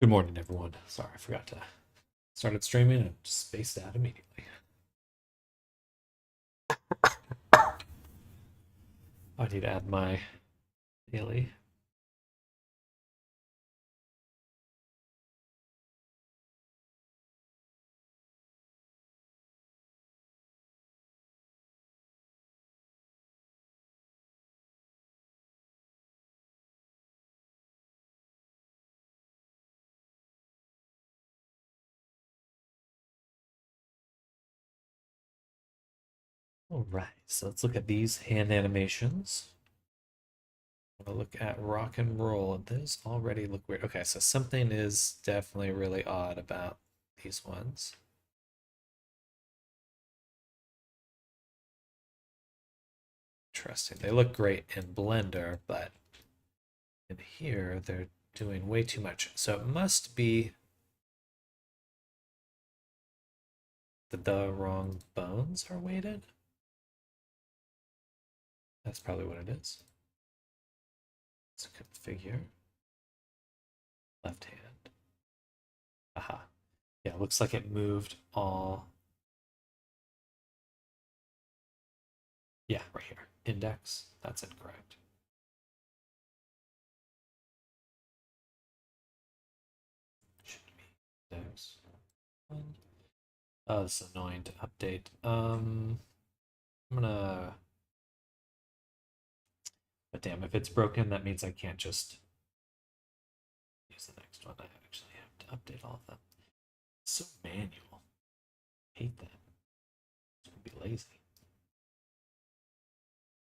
Good morning, everyone. Sorry, I forgot to started streaming and just spaced out immediately. I need to add my daily. All right, so let's look at these hand animations. I'm gonna look at rock and roll. Those already look weird. Okay, so something is definitely really odd about these ones. Interesting. They look great in Blender, but in here they're doing way too much. So it must be that the wrong bones are weighted. That's probably what it is. Let's configure left hand. Aha. Yeah, looks like it moved all. Yeah, right here. Index. That's incorrect. Should be index. Oh, this is annoying to update. I'm gonna. But damn, if it's broken, that means I can't just use the next one. I actually have to update all of them. It's so manual. Hate that. It's gonna be lazy.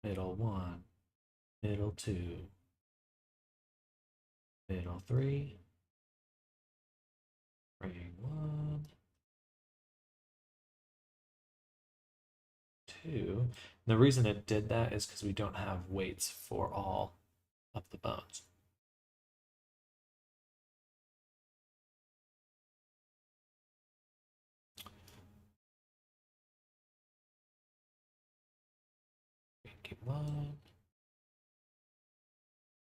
Middle one, middle two, middle three, ring one, two. And the reason it did that is because we don't have weights for all of the bones. Make it one,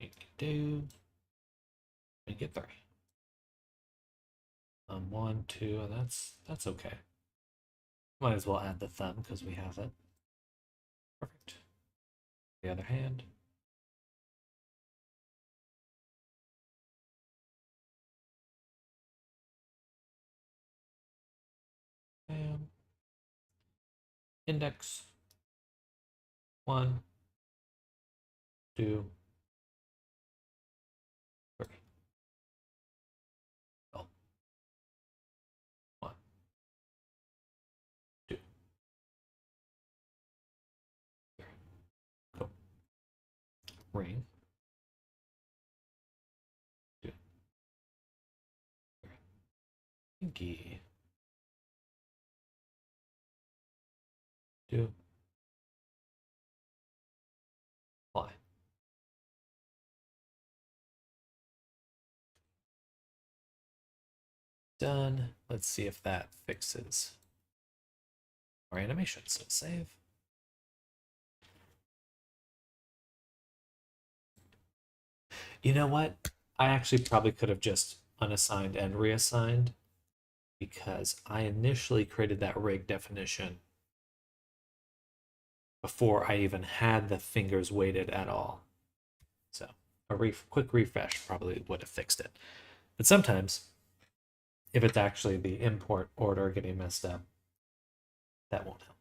make it two, make it three. One, two, and that's okay. Might as well add the thumb because we have it. Perfect. The other hand. Bam. Index. One, two, three. Oh. One, two, three. Go. Ring. Two, three. Pinky. Two. Fly. Done. Let's see if that fixes our animation. So save. You know what? I actually probably could have just unassigned and reassigned because I initially created that rig definition before I even had the fingers weighted at all. So a quick refresh probably would have fixed it. But sometimes, if it's actually the import order getting messed up, that won't help.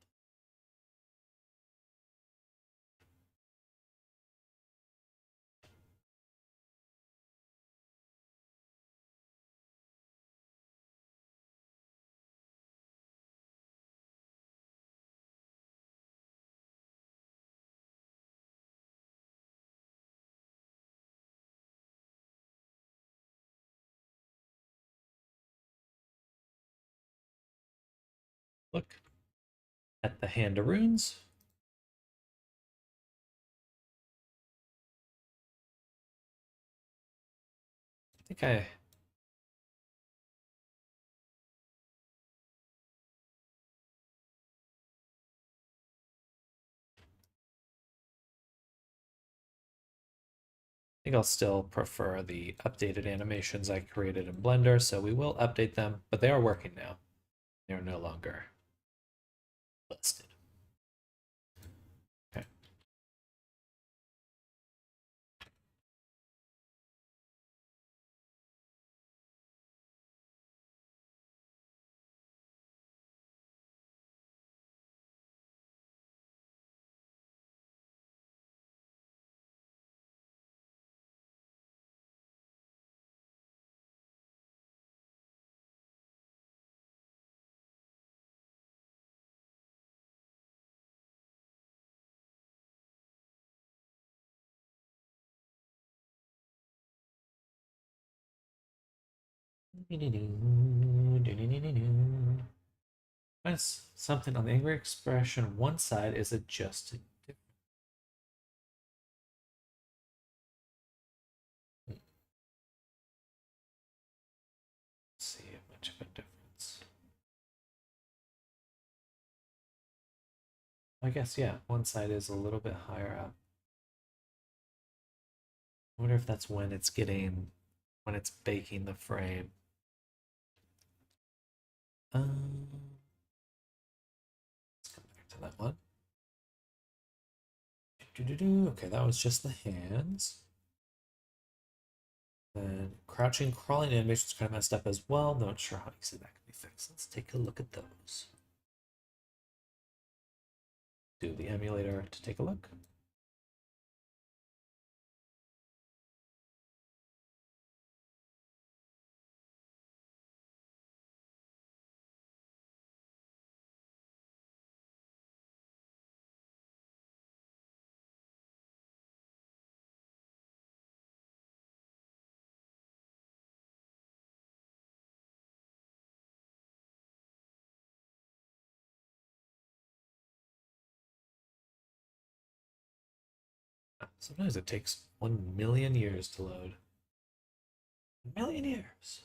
Look at the hand of runes. I think I think I'll still prefer the updated animations I created in Blender, so we will update them, but they are working now. They are no longer listed. Okay. Notice something on the angry expression. One side is adjusted. Let's see much of a difference. I guess, yeah, one side is a little bit higher up. I wonder if that's when it's baking the frame. Let's come back to that one. Okay, that was just the hands. Then crouching, crawling animations kind of messed up as well. Not sure how easily that can be fixed. Let's take a look at those. Do the emulator to take a look. Sometimes it takes 1,000,000 years to load. 1,000,000 years.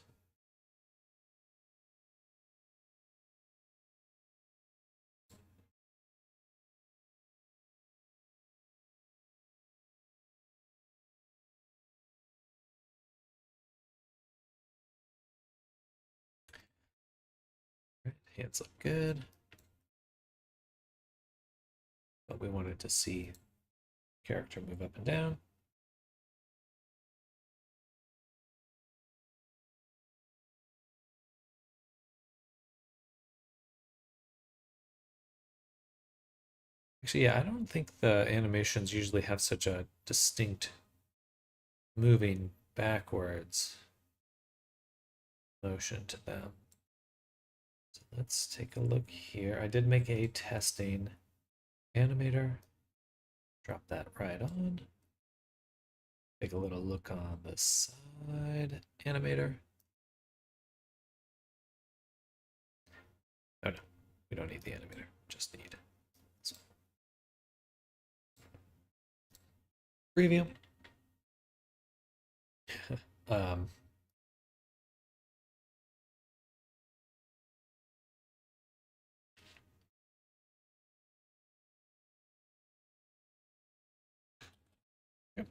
Right, hands look good. But we wanted to see character move up and down. Actually, yeah, I don't think the animations usually have such a distinct moving backwards motion to them. So let's take a look here. I did make a testing animator. Drop that right on. Take a little look on the side animator. Oh no, we don't need the animator, just need so. Preview. um, yep.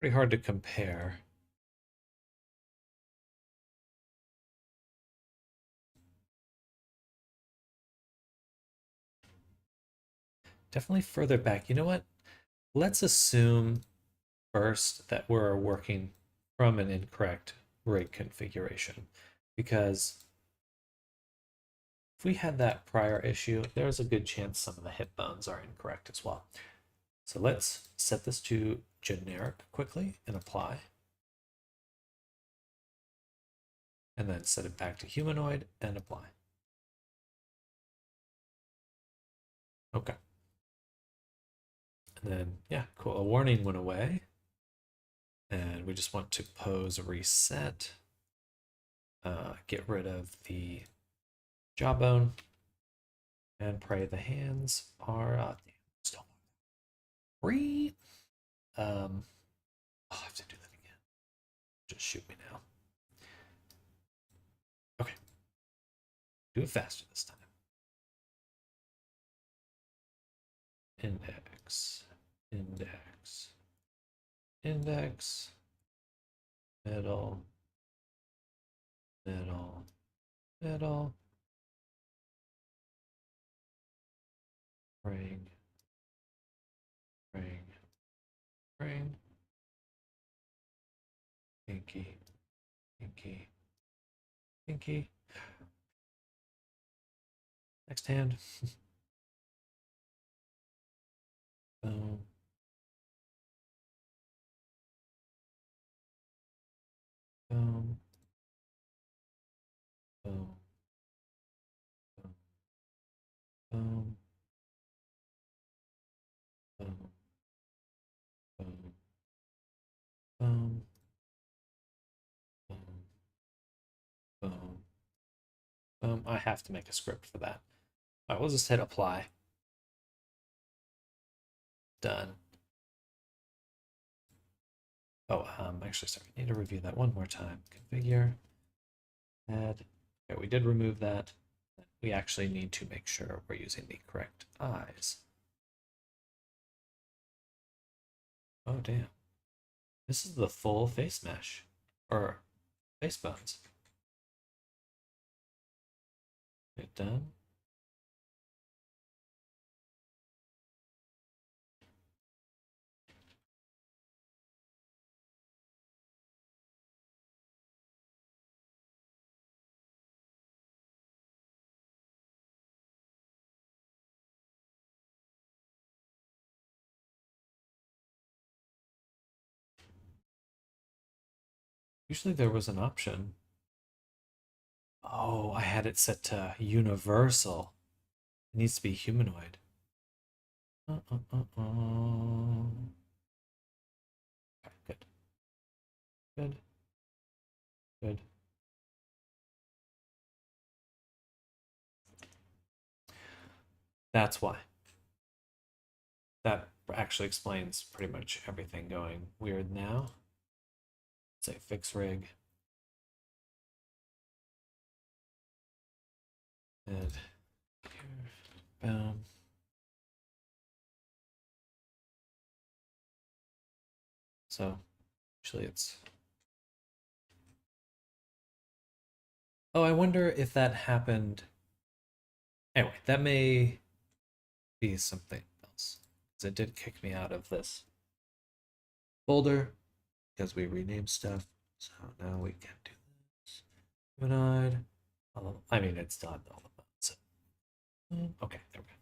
Pretty hard to compare. Definitely further back. You know what? Let's assume first that we're working from an incorrect rig configuration, because if we had that prior issue, there's a good chance some of the hip bones are incorrect as well. So let's set this to generic quickly and apply. And then set it back to humanoid and apply. Okay. And then, yeah, cool. A warning went away. And we just want to pose reset. Get rid of the jawbone. And pray the hands are still free. I'll have to do that again. Just shoot me now. Okay. Do it faster this time. Index, index, index, middle, middle, middle, ring, ring, ring, pinky, pinky, pinky. Next hand. Boom. Boom. Boom. Boom. Boom. Boom. Boom. Boom. Boom. Boom. Boom. I have to make a script for that. All right, we'll just hit apply. Done. Oh, actually, sorry. I need to review that one more time. Configure. Add. Okay, we did remove that. We actually need to make sure we're using the correct eyes. Oh, damn. This is the full face mesh. Or face bones. Get done. Usually there was an option. Oh, I had it set to universal. It needs to be humanoid. Okay, good. Good. Good. That's why. That actually explains pretty much everything going weird now. Say fix rig. And boom. So actually it's. Oh, I wonder if that happened. Anyway, that may be something else. Because it did kick me out of this folder because we renamed stuff. So now we can do this. Humanoid. I mean, it's done all of that. So, okay, there we go.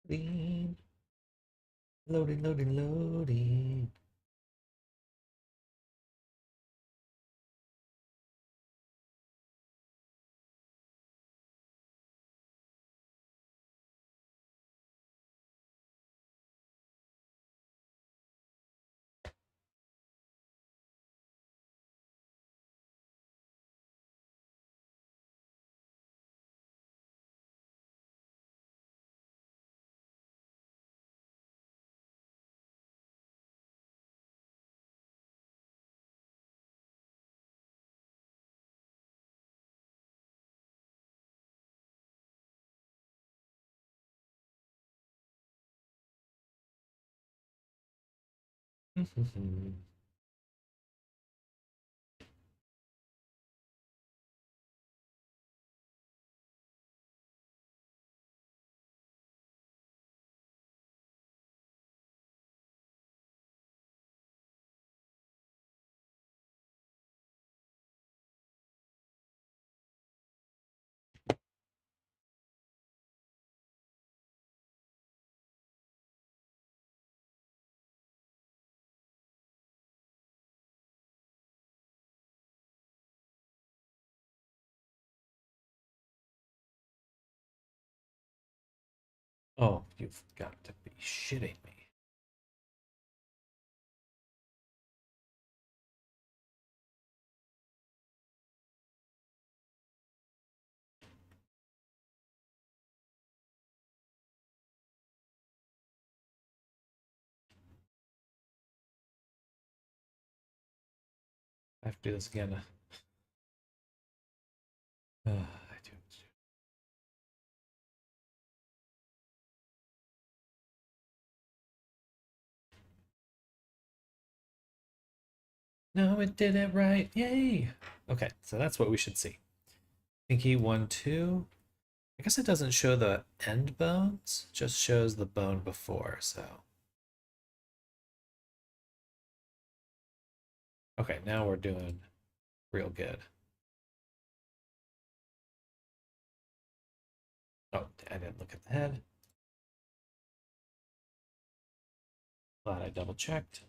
Loading, loading, loading, loading. Oh, you've got to be shitting me. I have to do this again. I do. No, it did it right. Yay. Okay, so that's what we should see. Pinky 1, 2. I guess it doesn't show the end bones, just shows the bone before, so. Okay, now we're doing real good. Oh, I didn't look at the head. Glad I double checked.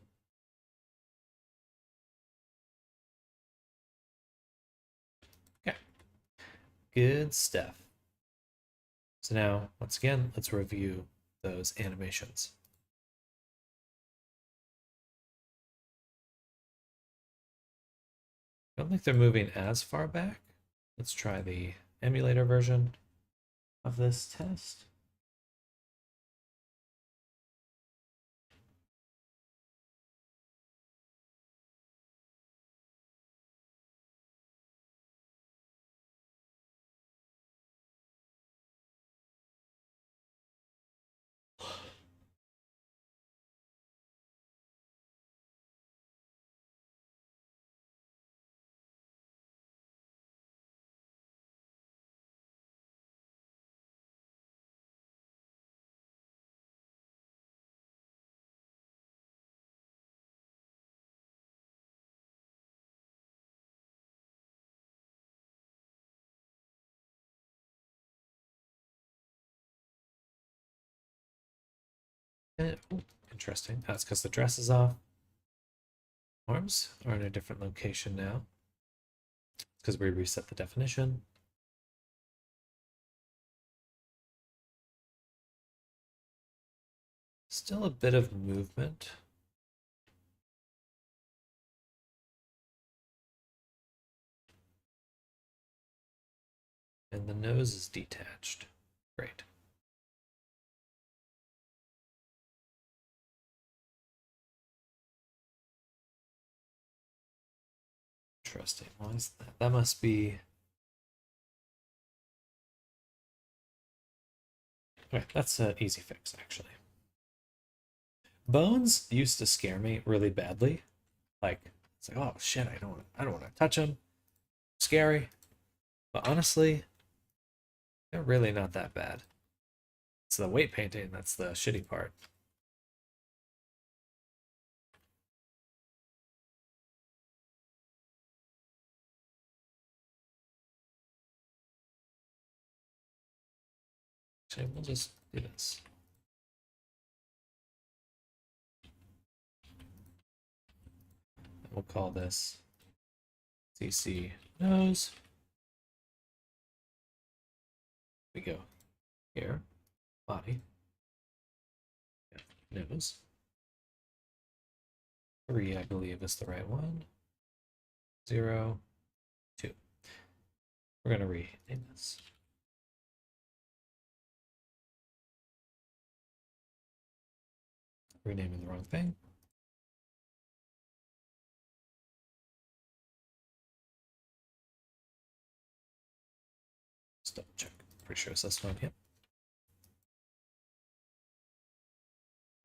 Okay, good stuff. So now, once again, let's review those animations. I don't think they're moving as far back. Let's try the emulator version of this test. Ooh, interesting. That's because the dress is off. Arms are in a different location now. Because we reset the definition. Still a bit of movement. And the nose is detached. Great. Interesting. Why is that? That must be. Okay, that's an easy fix, actually. Bones used to scare me really badly. Like, it's like, oh shit, I don't want to touch them. Scary. But honestly, they're really not that bad. It's the weight painting that's the shitty part. Actually, we'll just do this. And we'll call this CC nose. We go here, body, nose. 3, I believe, is the right one. 0, 2. We're going to rename this. Renaming the wrong thing. Just double check. Pretty sure it's this one. Yep.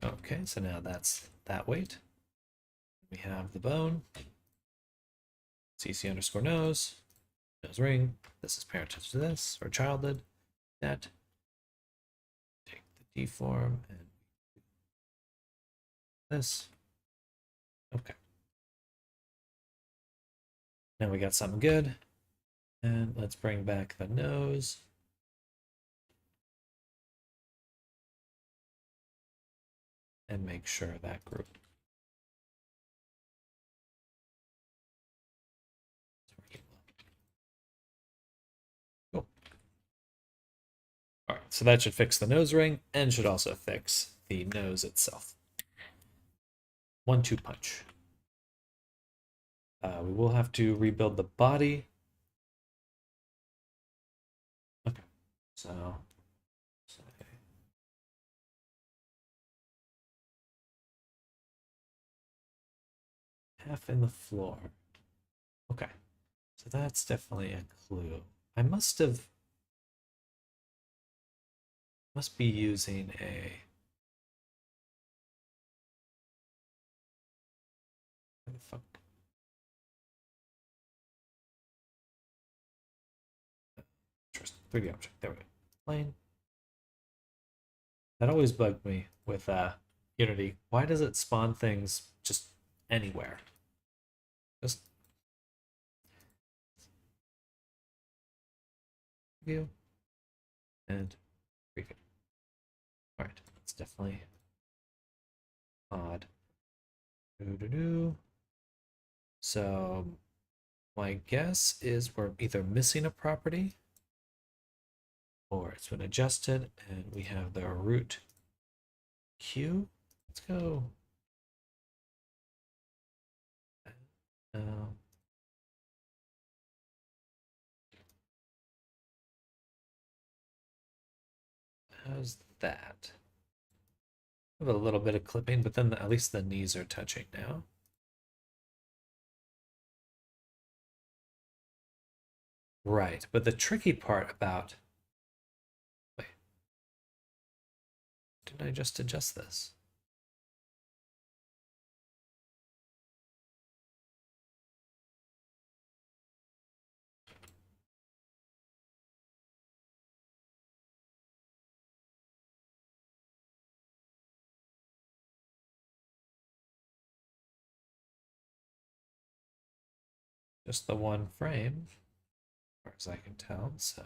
Okay, so now that's that weight. We have the bone. CC underscore nose. Nose ring. This is parentage to this, or childhood. That. Take the deform and this. Okay. Now we got something good. And let's bring back the nose. And make sure that group. Cool. All right. so that should fix the nose ring and should also fix the nose itself. 1-2 punch. We will have to rebuild the body. Okay, so half in the floor. Okay, so that's definitely a clue. I must be using a. Where the fuck? 3D object. There we go. Plane. That always bugged me with Unity. Why does it spawn things just anywhere? Just view and preview. All right, it's definitely odd. So my guess is we're either missing a property or it's been adjusted and we have the root Q. Let's go. How's that? I have a little bit of clipping, but then at least the knees are touching now. Right, but the tricky part about... Wait. Didn't I just adjust this? Just the one frame, as far as I can tell, so...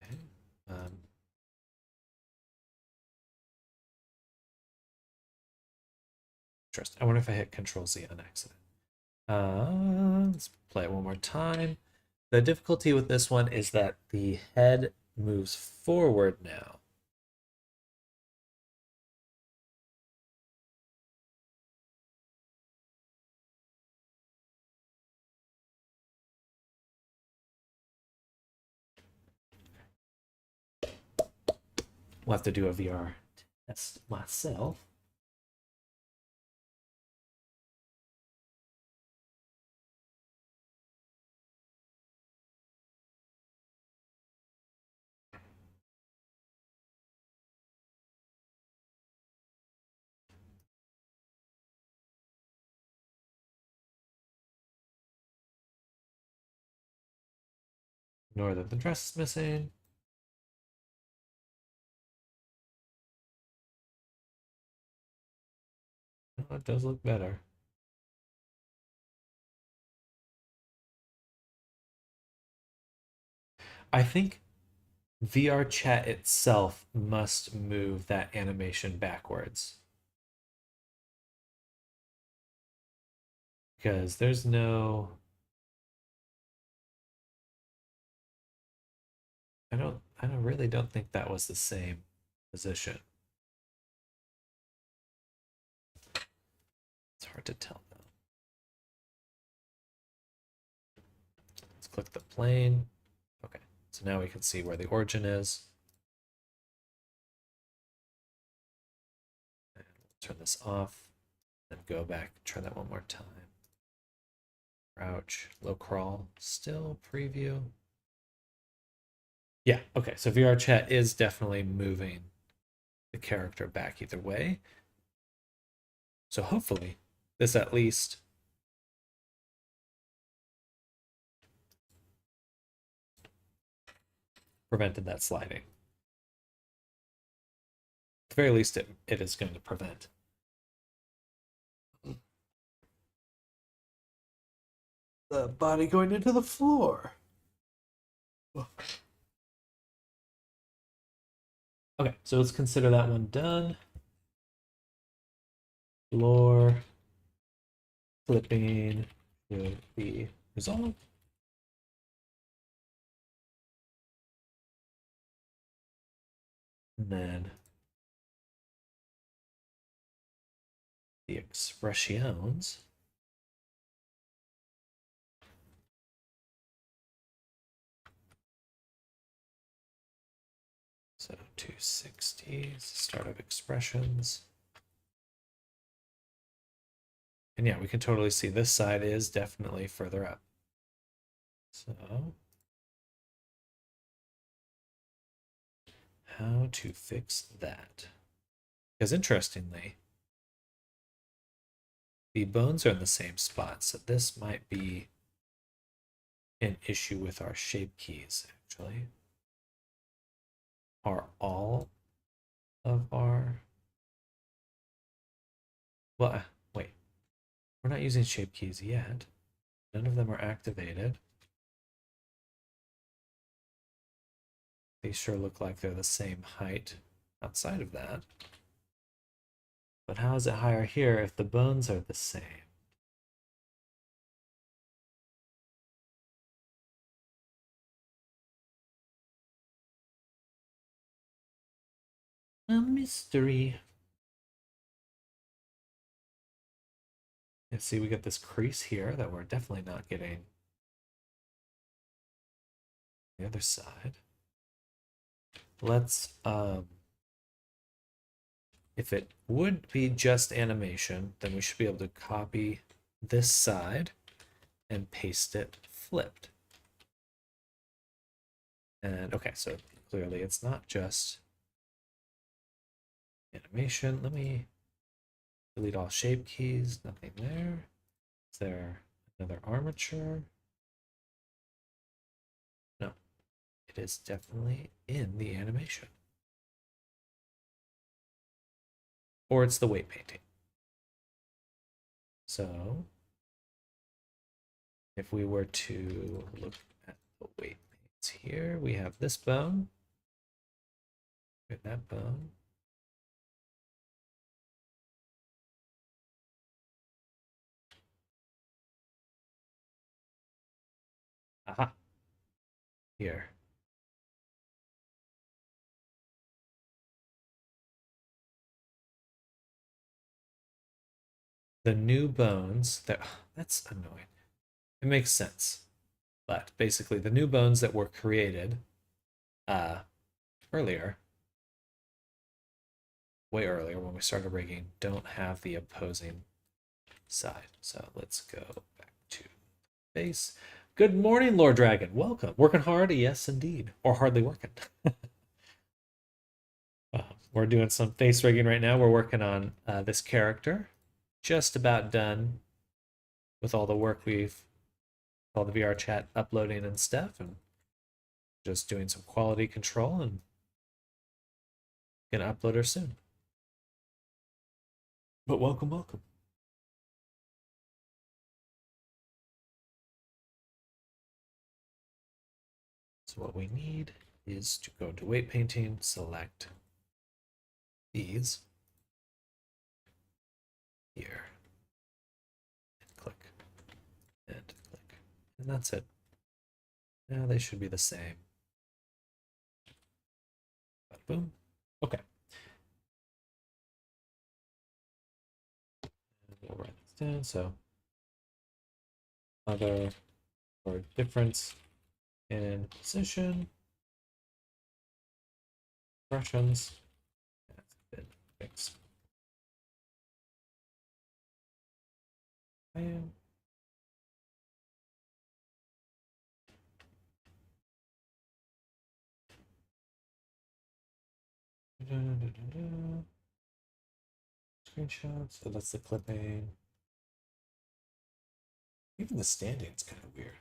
Okay. Interesting. I wonder if I hit Control Z on accident. Let's play it one more time. The difficulty with this one is that the head moves forward now. We'll have to do a VR test myself. Ignore that the dress is missing. Oh, it does look better. I think VR chat itself must move that animation backwards. Because there's no... I really don't think that was the same position. It's hard to tell though. Let's click the plane. Okay, so now we can see where the origin is. And we'll turn this off, then go back, try that one more time. Crouch, low crawl, still preview. Yeah, okay, so VR chat is definitely moving the character back either way. So hopefully this at least prevented that sliding. At the very least, it is going to prevent. The body going into the floor. Okay, so let's consider that one done. Floor clipping should be resolved. And then the expressions. So 260 is the start of expressions. And yeah, we can totally see this side is definitely further up. So how to fix that? Because interestingly, the bones are in the same spot, so this might be an issue with our shape keys, actually. Are all of our... Well, wait. We're not using shape keys yet. None of them are activated. They sure look like they're the same height outside of that. But how is it higher here if the bones are the same? A mystery. And see, we get this crease here that we're definitely not getting the other side. Let's, if it would be just animation, then we should be able to copy this side and paste it flipped. And okay, so clearly it's not just animation. Let me delete all shape keys, nothing there. Is there another armature? No, it is definitely in the animation. Or it's the weight painting. So if we were to look at the weight paints here, we have this bone, and that bone. Aha, here. The new bones, that's annoying. It makes sense. But basically the new bones that were created earlier, way earlier when we started rigging, don't have the opposing side. So let's go back to base. Good morning, Lord Dragon. Welcome. Working hard? Yes, indeed. Or hardly working. We're doing some face rigging right now. We're working on this character. Just about done with all the work all the VR chat uploading and stuff, and just doing some quality control, and gonna upload her soon. But welcome, welcome. So what we need is to go to weight painting, select these here, and click, and that's it. Now they should be the same. Boom. Okay. And we'll write this down. So other or difference in position, expressions, that's been fixed. Bam. Screenshots. So that's the clipping. Even the standing's kind of weird.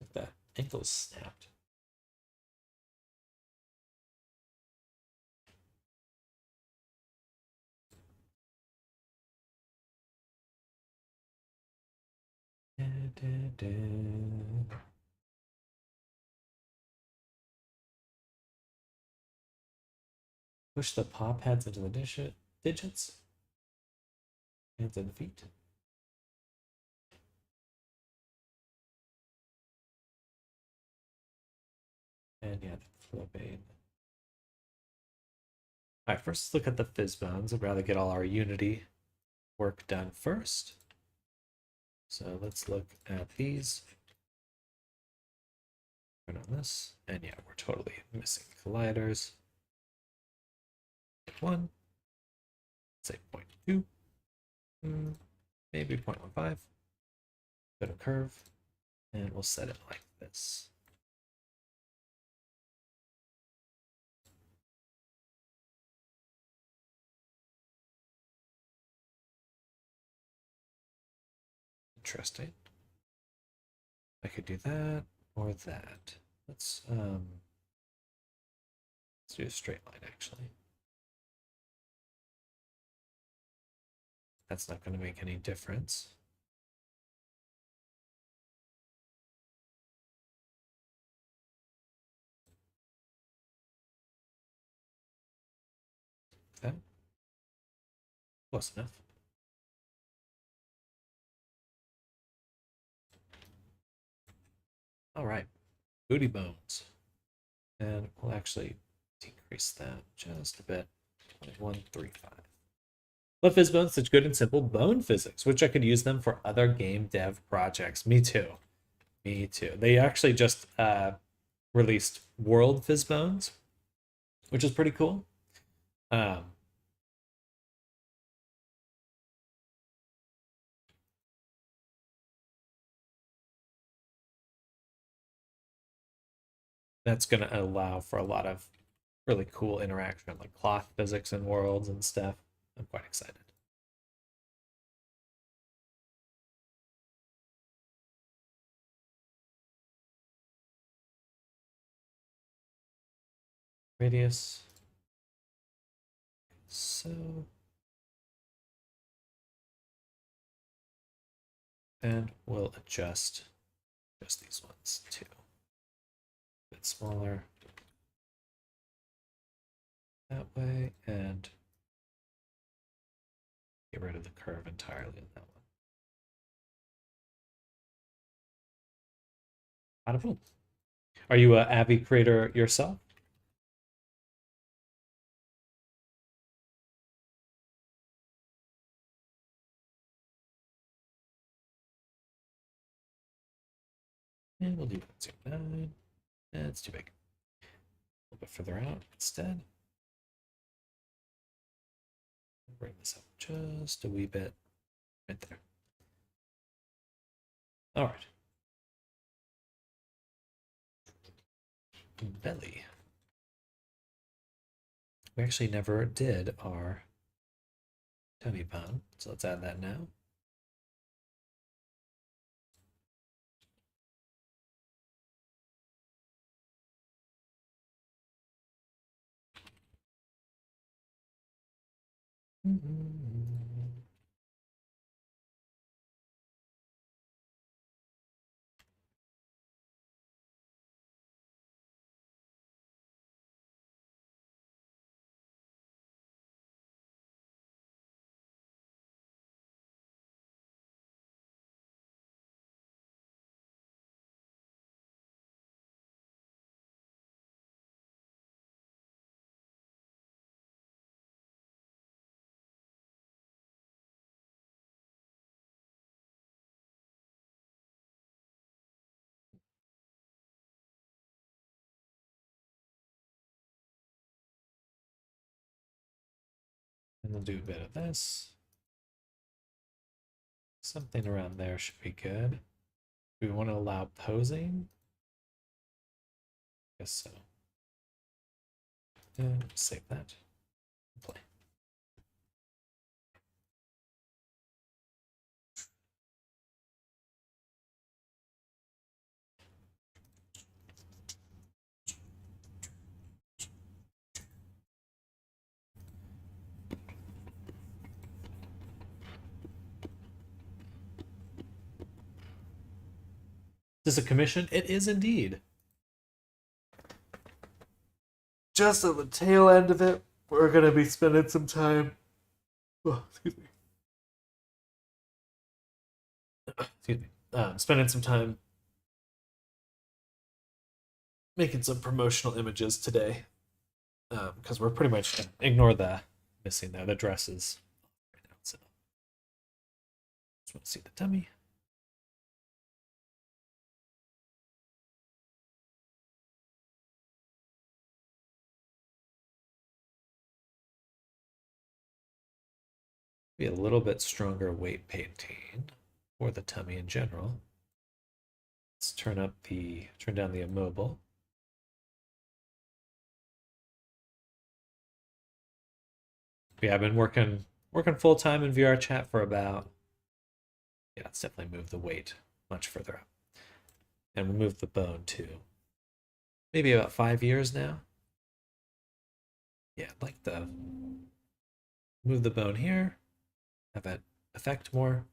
Like that ankle is snapped. Push the pop heads into the dish. digits. Hands and feet. And yeah, the flipping. All right, first let's look at the fizz bones. I'd rather get all our Unity work done first. So let's look at these. Turn on this, and yeah, we're totally missing colliders. 1, say 0.2, maybe 0.15. Go to curve, and we'll set it like this. Interesting. I could do that or that. Let's do a straight line actually. That's not going to make any difference. Okay. Close enough. All right, booty bones. And we'll actually decrease that just a bit. 2135. But Fizzbone's such good and simple bone physics, which I could use them for other game dev projects. Me too. Me too. They actually just released World Fizzbones, which is pretty cool. That's going to allow for a lot of really cool interaction, like cloth physics and worlds and stuff. I'm quite excited. Radius. So. And we'll adjust just these ones too. A bit smaller. That way, and get rid of the curve entirely in that one. Bada Are you a Avi creator yourself? And we'll do 109. That's too big. A little bit further out instead. Bring this up just a wee bit right there. All right. Belly. We actually never did our tummy pound, so let's add that now. And we'll do a bit of this. Something around there should be good. Do we want to allow posing? Guess so. And save that. Play. Is this a commission? It is indeed. Just at the tail end of it, we're going to be spending some time Oh, excuse me. Excuse me. Spending some time making some promotional images today because we're pretty much done. Ignore the missing there. The dresses right now. So just want to see the tummy. Be a little bit stronger weight painting for the tummy in general. Let's turn down the immobile. Yeah, I've been working full time in VR chat for about, yeah, let's definitely move the weight much further up. And remove the bone too. Maybe about 5 years now. Yeah, I'd like to move the bone here, have it affect more.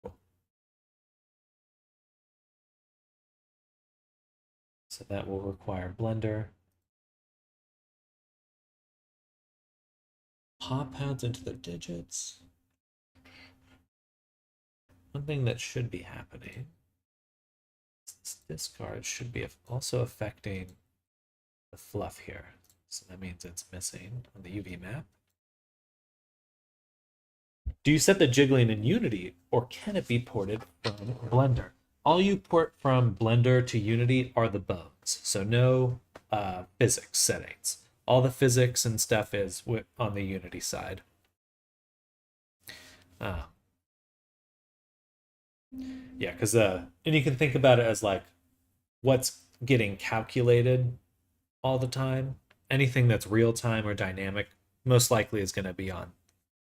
Cool. So that will require Blender. Pop pads into the digits. One thing that should be happening, this discard should be also affecting the fluff here. So that means it's missing on the UV map. Do you set the jiggling in Unity, or can it be ported from Blender? All you port from Blender to Unity are the bones, so no physics settings. All the physics and stuff is on the Unity side. Yeah, because and you can think about it as like what's getting calculated all the time. Anything that's real time or dynamic most likely is going to be on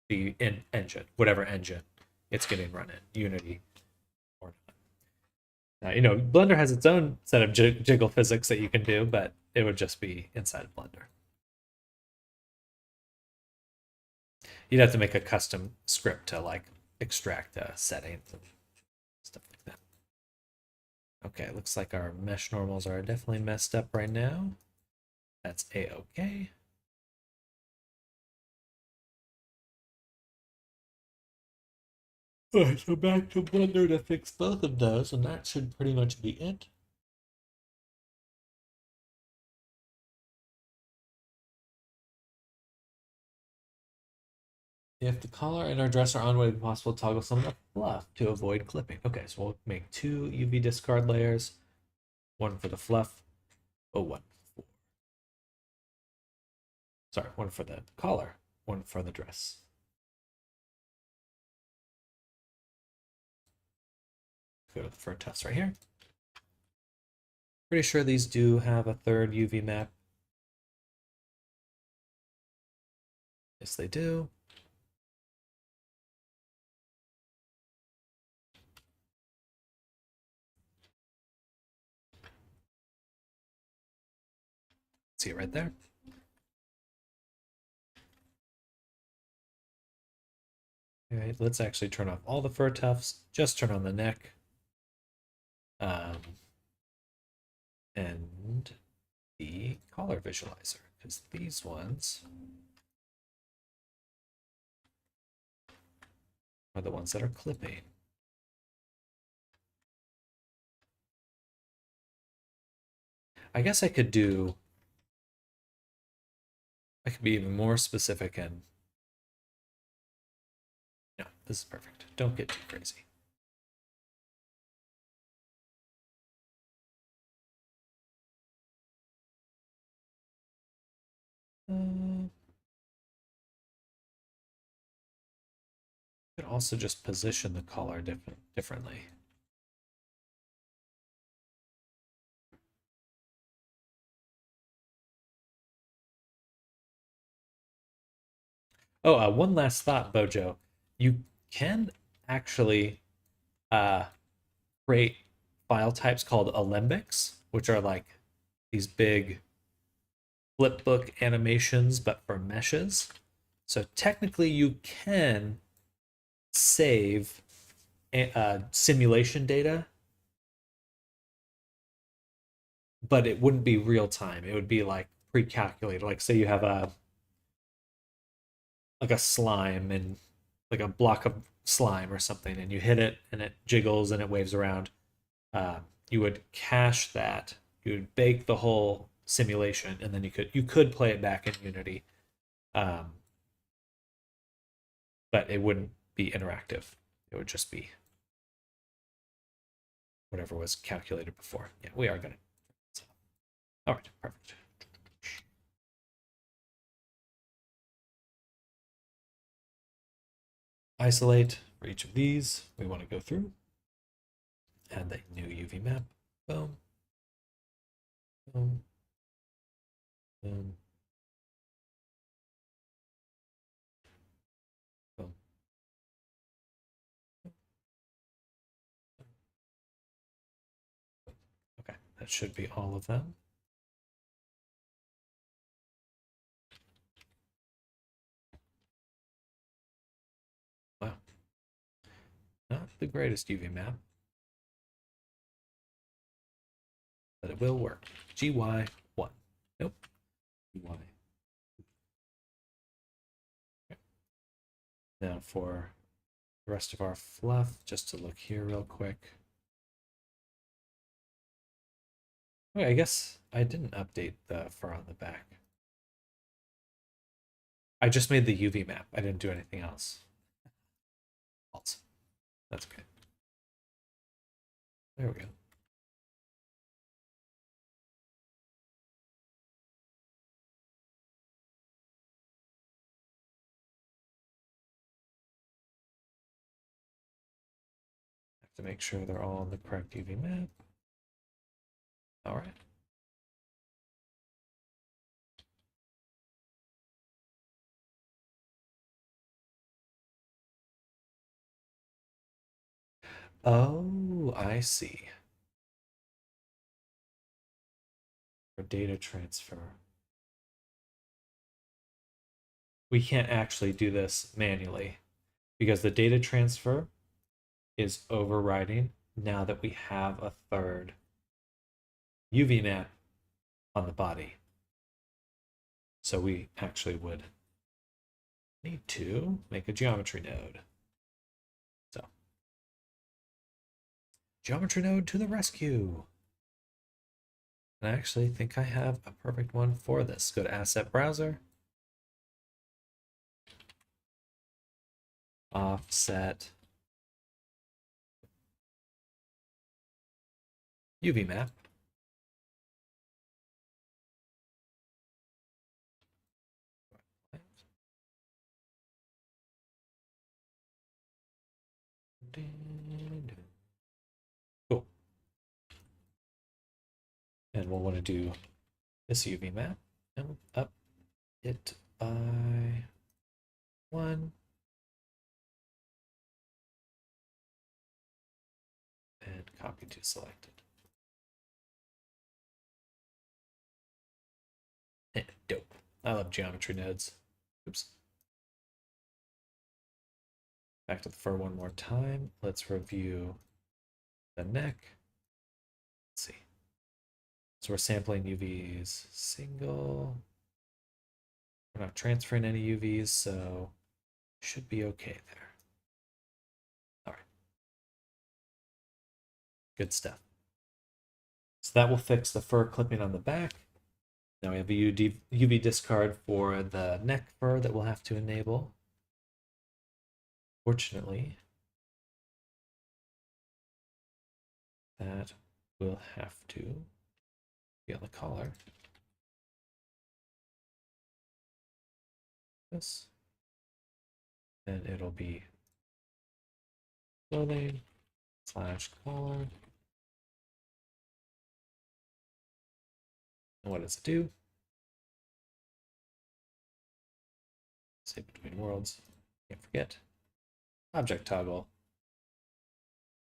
the engine, whatever engine it's getting run in, Unity or not. Blender has its own set of jiggle physics that you can do, but it would just be inside of Blender. You'd have to make a custom script to like extract settings and stuff like that. Okay, looks like our mesh normals are definitely messed up right now. That's a-okay. Alright, so back to Blender to fix both of those, and that should pretty much be it. If the collar and our dress are on, would it be possible to toggle some of the fluff to avoid clipping? Okay, so we'll make 2 UV discard layers. One for the fluff. Oh, one. Sorry, one for the collar. One for the dress. Go to the fur tufts right here. Pretty sure these do have a third UV map. Yes, they do. See it right there. All right, let's actually turn off all the fur tufts. Just turn on the neck. And the collar visualizer, because these ones are the ones that are clipping. I guess I could be even more specific and no, this is perfect. Don't get too crazy. Could also just position the collar differently. Oh, one last thought, Bojo. You can actually create file types called alembics, which are like these big flipbook animations, but for meshes. So technically, you can save simulation data, but it wouldn't be real time. It would be like pre-calculated. Like say you have like a slime and like a block of slime or something, and you hit it and it jiggles and it waves around. uh, you would cache that. You would bake the whole simulation, and then you could play it back in Unity, um, but it wouldn't be interactive. It would just be whatever was calculated before. Yeah, we are gonna. So, all right, perfect. Isolate for each of these. We want to go through. Add the new UV map. Boom. Boom. Boom. Boom. Okay, that should be all of them. Wow, not the greatest UV map, but it will work. GY1. Nope. GY. Okay. Now for the rest of our fluff, just to look here real quick. Okay, I guess I didn't update the fur on the back. I just made the UV map. I didn't do anything else. False. That's okay. There we go. Have to make sure they're all on the correct UV map. All right. Oh, I see. For data transfer. We can't actually do this manually because the data transfer is overriding now that we have a third UV map on the body. So we actually would need to make a geometry node. So, geometry node to the rescue. And I actually think I have a perfect one for this. Go to Asset Browser, Offset, UV map. Cool. And we'll want to do this UV map and up it by 1. And copy to selected. Dope. I love geometry nodes. Oops. Back to the fur one more time. Let's review the neck. Let's see. So we're sampling UVs single. We're not transferring any UVs, so should be okay there. All right. Good stuff. So that will fix the fur clipping on the back. Now we have a UV discard for the neck fur that we'll have to enable. Fortunately, that will have to be on the collar. This. Then it'll be clothing / collar. And what does it do? Save between worlds. Can't forget. Object toggle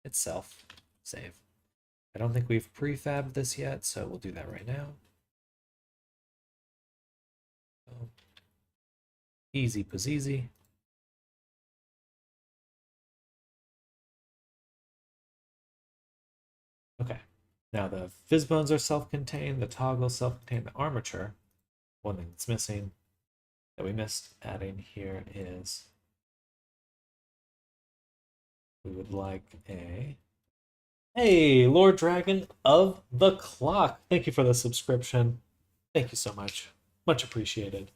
itself. Save. I don't think we've prefabbed this yet, so we'll do that right now. Oh. Easy peasy. Okay. Now the Fizzbones are self-contained, the toggle self-contained, the armature, one thing that's missing, that we missed adding here is we would like a... Hey, Lord Dragon of the Clock. Thank you for the subscription. Thank you so much. Much appreciated.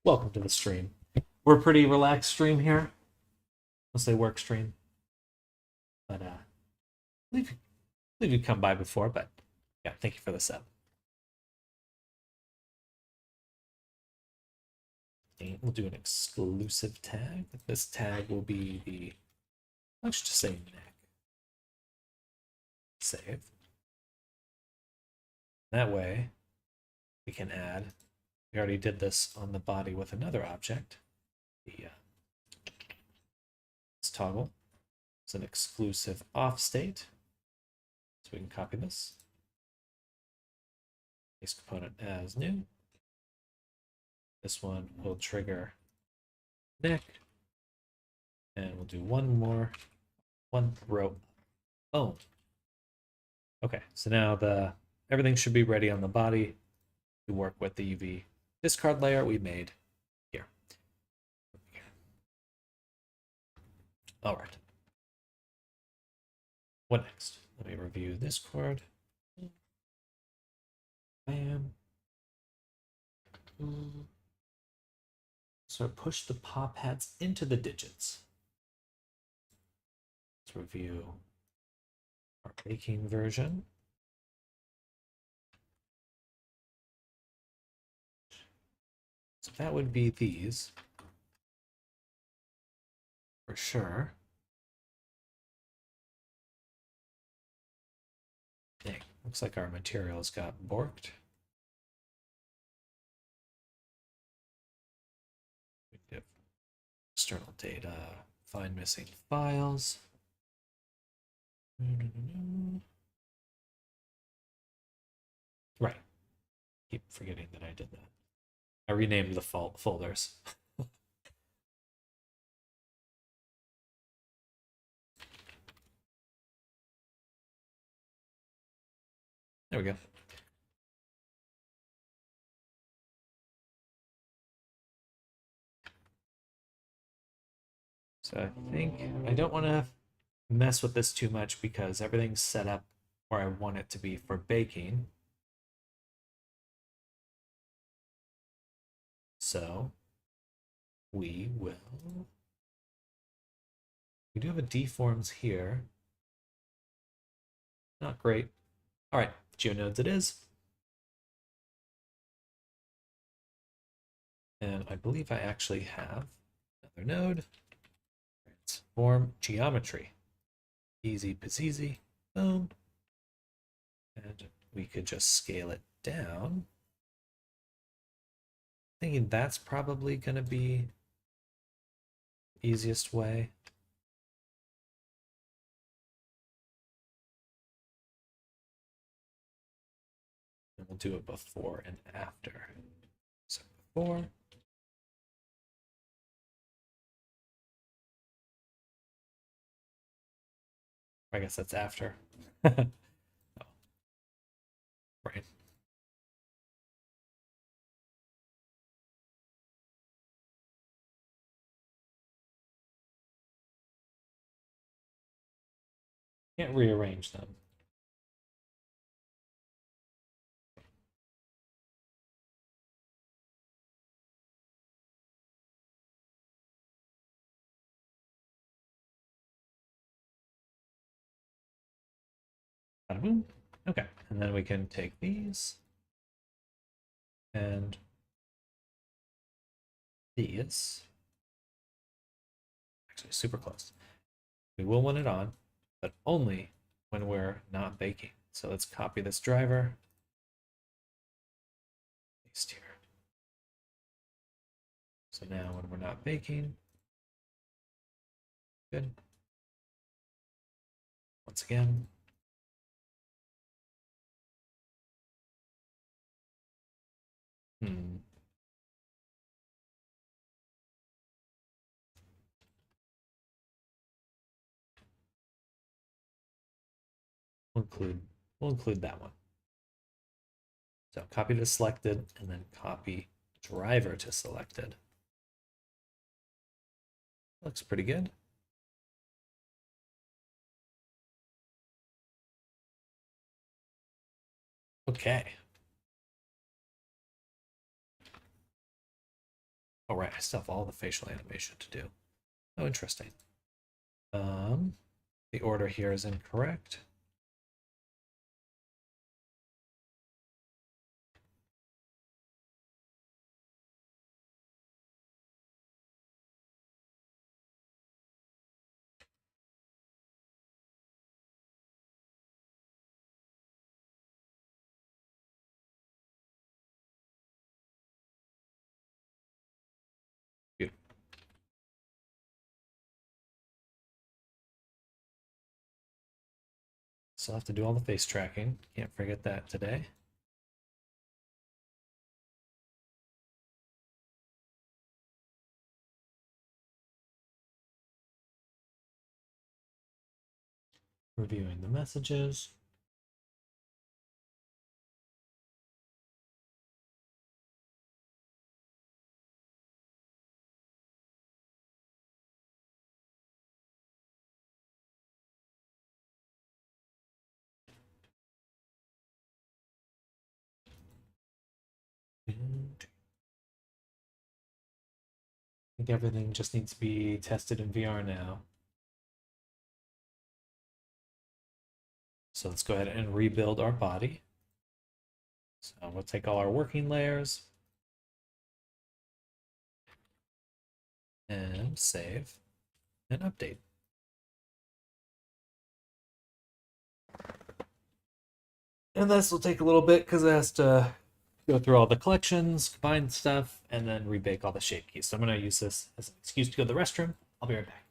Welcome to the stream. We're a pretty relaxed stream here. I'll say work stream. But I believe you've come by before, but yeah, thank you for the sub. And we'll do an exclusive tag. This tag will be the, let's just say neck. Save. That way we can add, we already did this on the body with another object. The this toggle is an exclusive off state. So we can copy this. Paste component as new. This one will trigger neck. And we'll do one row. Boom. Okay, so now everything should be ready on the body to work with the UV discard layer we made here. All right. What next? Let me review this chord. Bam. So push the pop pads into the digits. Let's review our baking version. So that would be these for sure. Dang, looks like our materials got borked. We have external data, find missing files. Right. Keep forgetting that I did that. I renamed the folders. There we go. So I think I don't want to mess with this too much because everything's set up where I want it to be for baking. So we do have a deforms here. Not great. All right, GeoNodes it is. And I believe I actually have another node. Transform geometry. Easy peasy. Boom. And we could just scale it down. Thinking that's probably going to be the easiest way. And we'll do it before and after. So before. I guess that's after. Oh. Right. Can't rearrange them. Bada-boom. Okay, and then we can take these and these. Actually, super close. We will want it on, but only when we're not baking. So let's copy this driver. Paste here. So now when we're not baking, good. Once again. We'll include that one. So copy to selected and then copy driver to selected. Looks pretty good. Okay. All right, I still have all the facial animation to do. Oh, interesting. The order here is incorrect. Good. Still have to do all the face tracking. Can't forget that today. Reviewing the messages. And I think everything just needs to be tested in VR now. So let's go ahead and rebuild our body. So we'll take all our working layers and save and update. And this will take a little bit because it has to go through all the collections, combine stuff, and then rebake all the shape keys. So I'm going to use this as an excuse to go to the restroom. I'll be right back.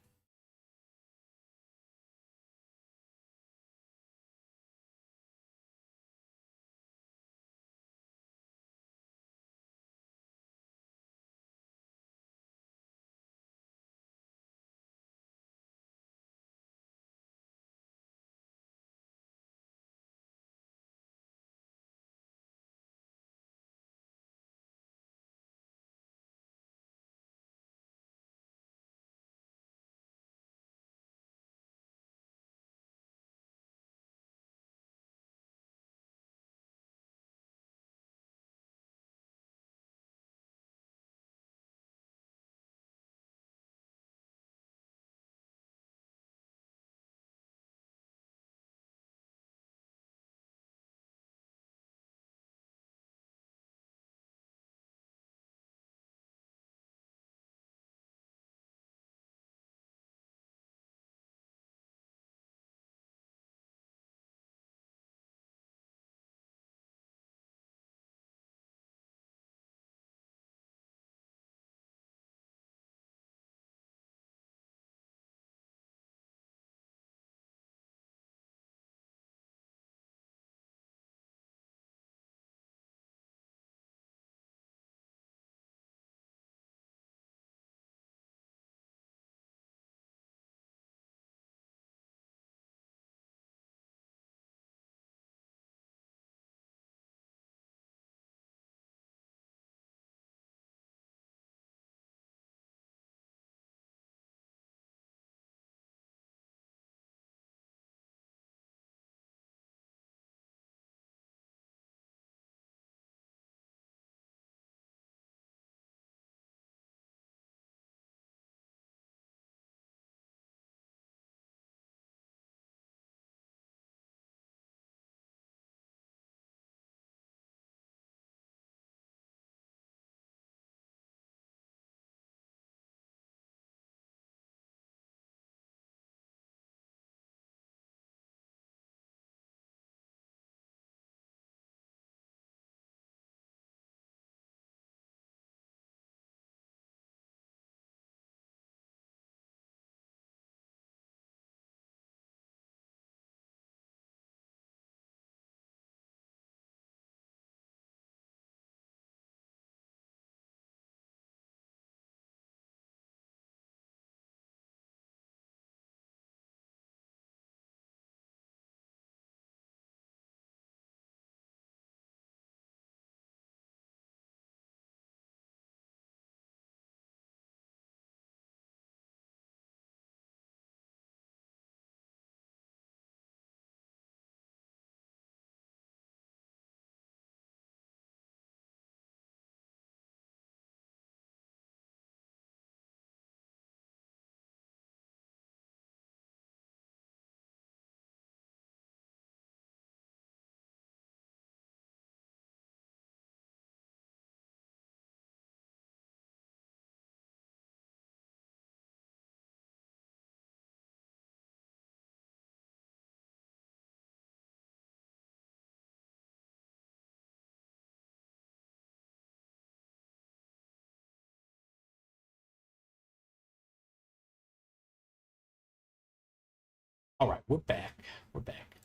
All right, we're back. We're back.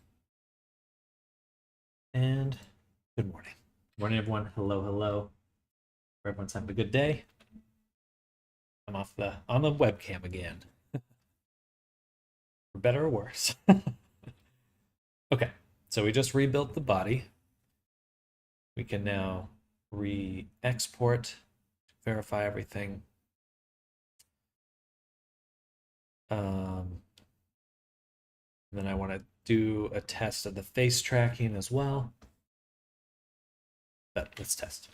And good morning. Morning, everyone. Hello, hello. Everyone's having a good day. I'm on the webcam again. For better or worse. Okay, so we just rebuilt the body. We can now re-export, verify everything. Then I want to do a test of the face tracking as well. But let's test.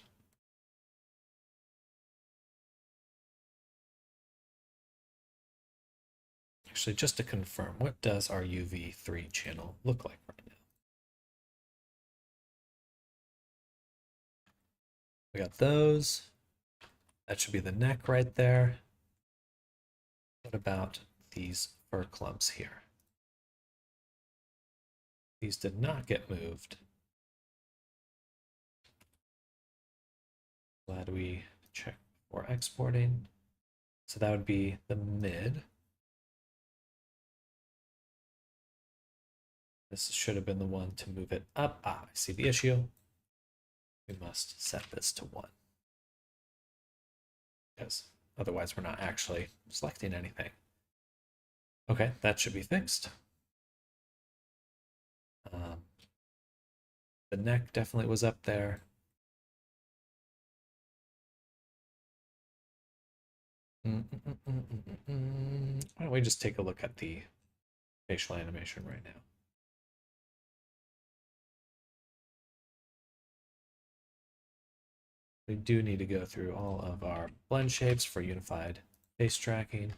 Actually, just to confirm, what does our UV3 channel look like right now? We got those. That should be the neck right there. What about these fur clumps here? These did not get moved. Glad we checked before exporting. So that would be the mid. This should have been the one to move it up. Ah, I see the issue. We must set this to 1. Because otherwise we're not actually selecting anything. Okay, that should be fixed. The neck definitely was up there. Why don't we just take a look at the facial animation right now? We do need to go through all of our blend shapes for unified face tracking.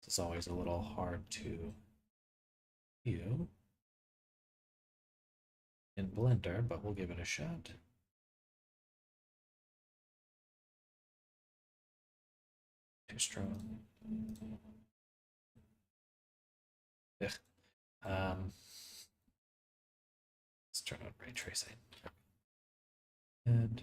This is always a little hard to view in Blender, but we'll give it a shot. Too strong. Ugh. Let's turn on ray tracing. And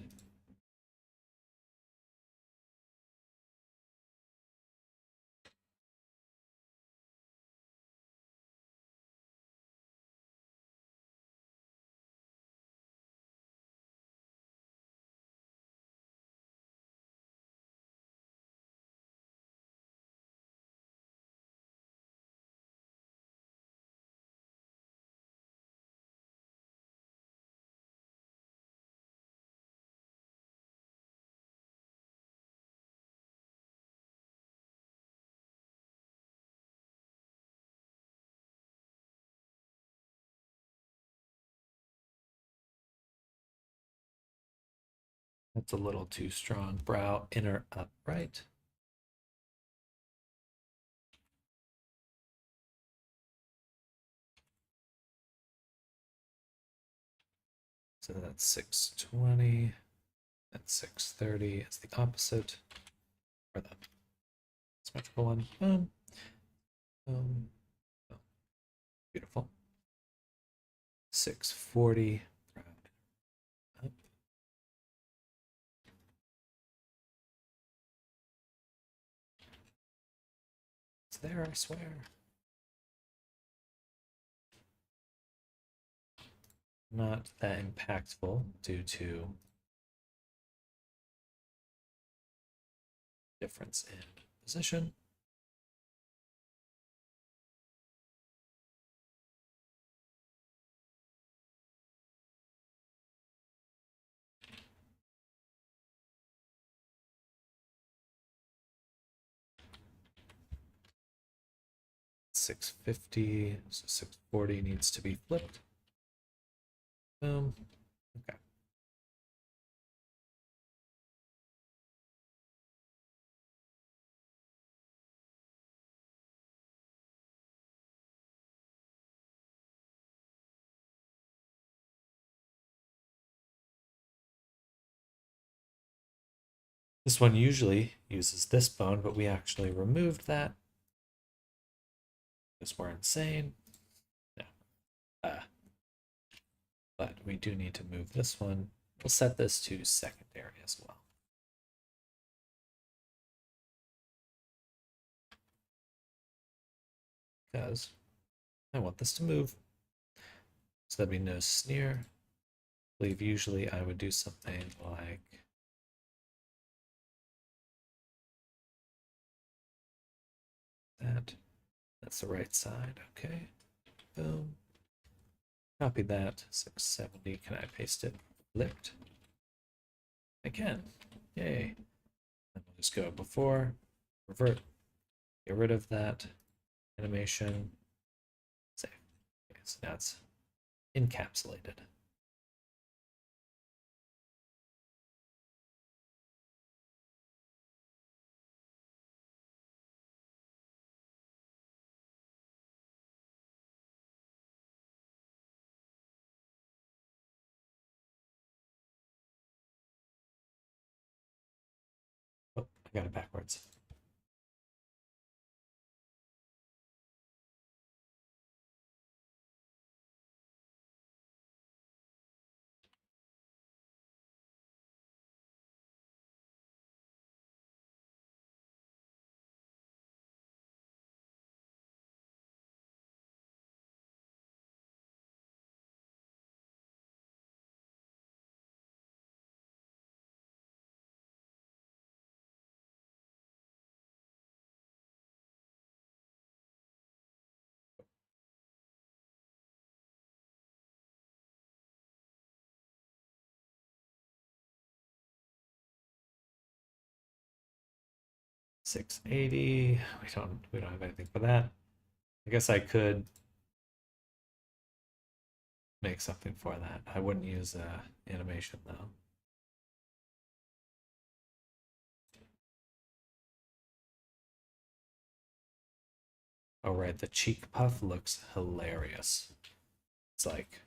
that's a little too strong. Brow inner upright. So that's 620. That's 630. It's the opposite. Or the symmetrical one. Oh, beautiful. 640. Up. It's there, I swear. Not that impactful due to difference in position. $650, so 640 needs to be flipped. Boom. Okay. This one usually uses this bone, but we actually removed that because we're insane. No. But we do need to move this one. We'll set this to secondary as well. because I want this to move. So that'd be no sneer. I believe usually I would do something like that. That's the right side. Okay. Boom. Copy that. 670. Can I paste it? Flipped. I can. Yay. And we'll just go before, revert, get rid of that animation, save. Okay, so now it's encapsulated. Oh, I got it backwards. $680. We don't have anything for that. I guess I could make something for that. I wouldn't use animation though. Oh right, the cheek puff looks hilarious. It's like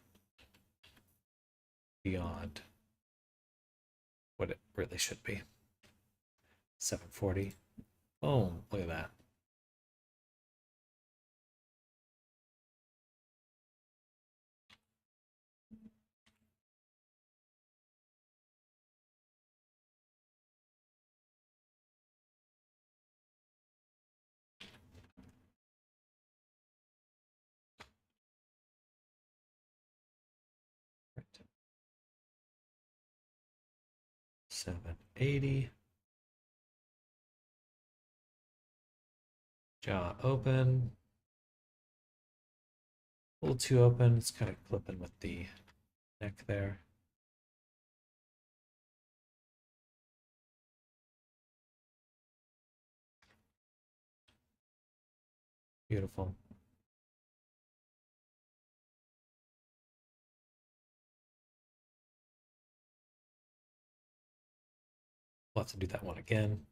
beyond what it really should be. 740. Boom, look at that. Right. 780. Jaw open. A little too open. It's kind of clipping with the neck there. Beautiful. We'll have to do that one again.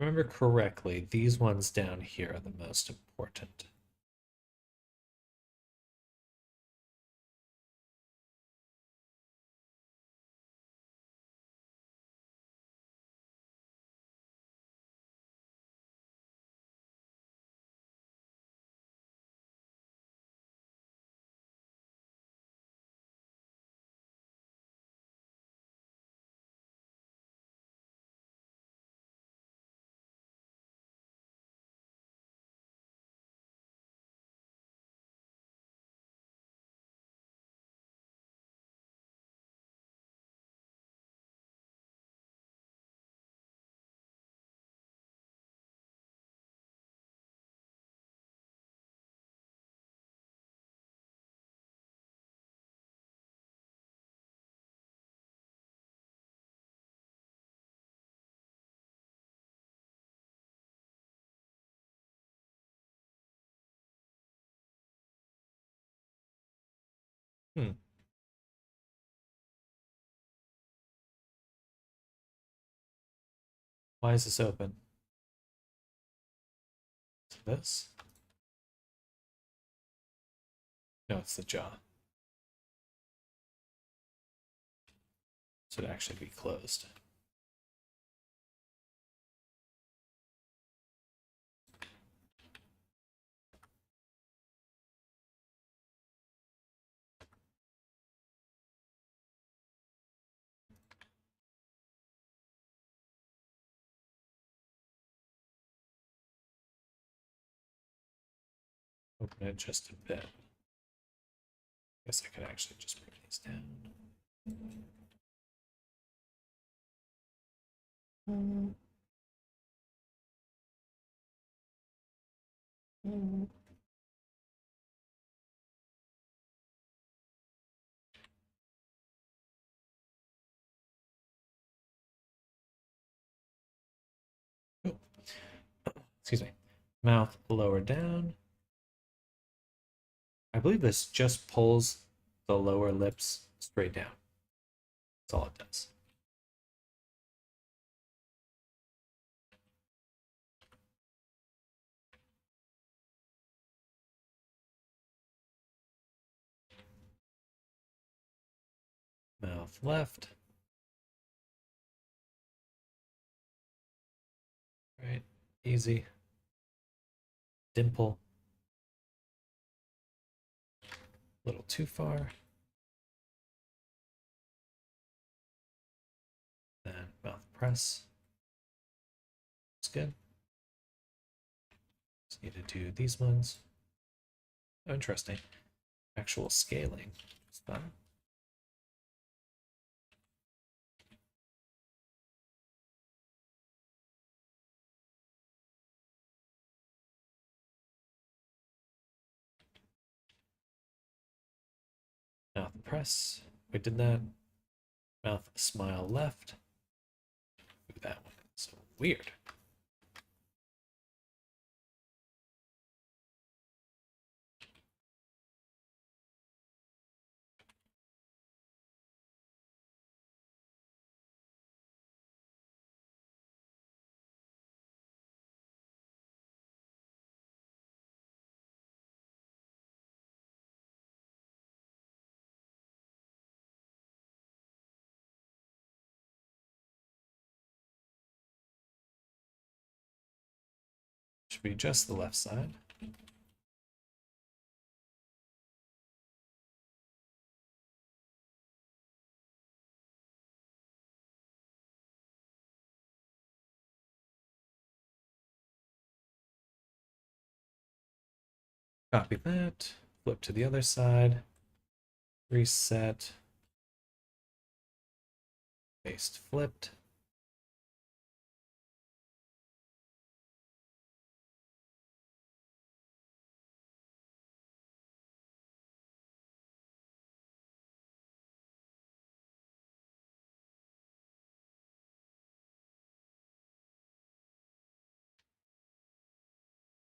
Remember correctly, these ones down here are the most important. Hmm. Why is this open? Is it this? No, it's the jaw. Should actually be closed. Open it just a bit. Guess I could actually just bring these down. Oh, excuse me. Mouth lower down. I believe this just pulls the lower lips straight down. That's all it does. Mouth left. Right. Easy. Dimple. A little too far. Then mouth press. It's good. Just need to do these ones. Oh, interesting. Actual scaling. It's fun. Mouth press. We did that. Mouth smile left. Do that one. So weird. Should be just the left side. Copy that. Flip to the other side. Reset. Paste flipped.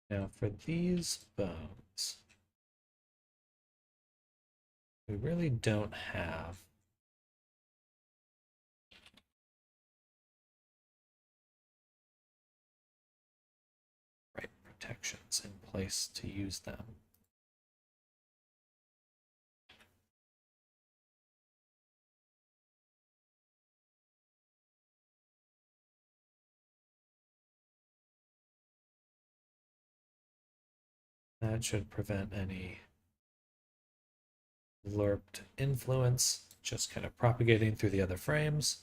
Now for these bones, we really don't have right protections in place to use them. That should prevent any lerped influence just kind of propagating through the other frames.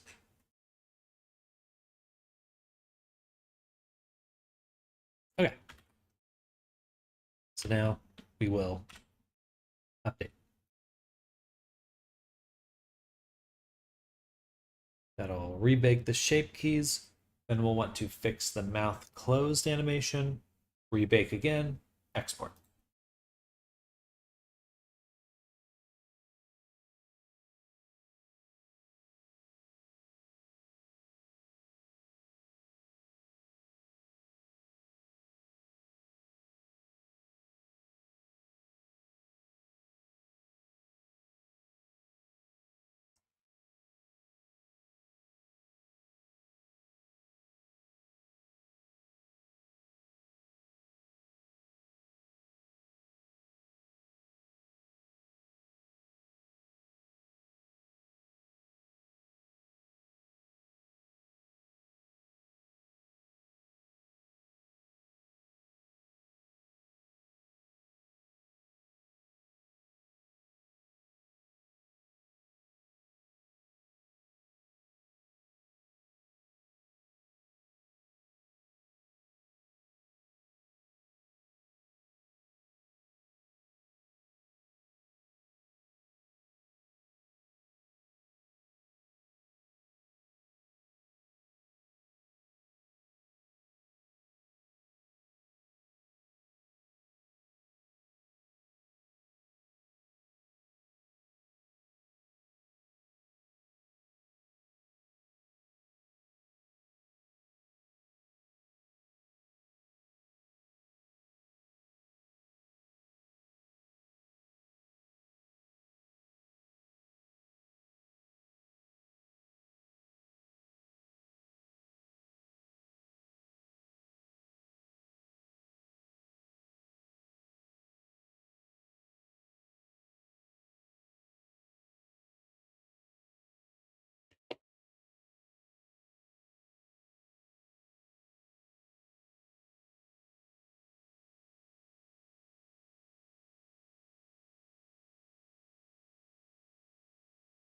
Okay. So now we will update. That'll rebake the shape keys. Then we'll want to fix the mouth closed animation, rebake again, export.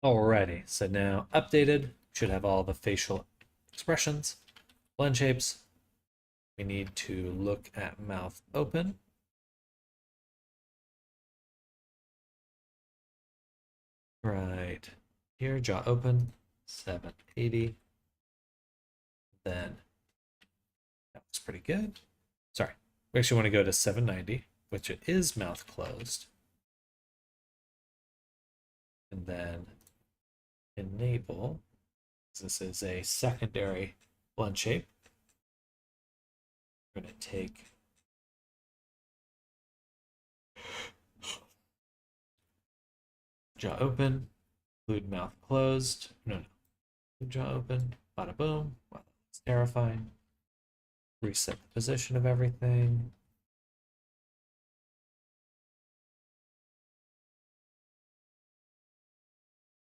Alrighty, so now updated, should have all the facial expressions, blend shapes. We need to look at mouth open. Right here, jaw open, 780. Then that looks pretty good. Sorry, we actually want to go to 790, which it is mouth closed. And then enable, this is a secondary blend shape. We're going to take jaw open, include mouth closed. No, jaw open, bada boom. Wow, that's terrifying. Reset the position of everything.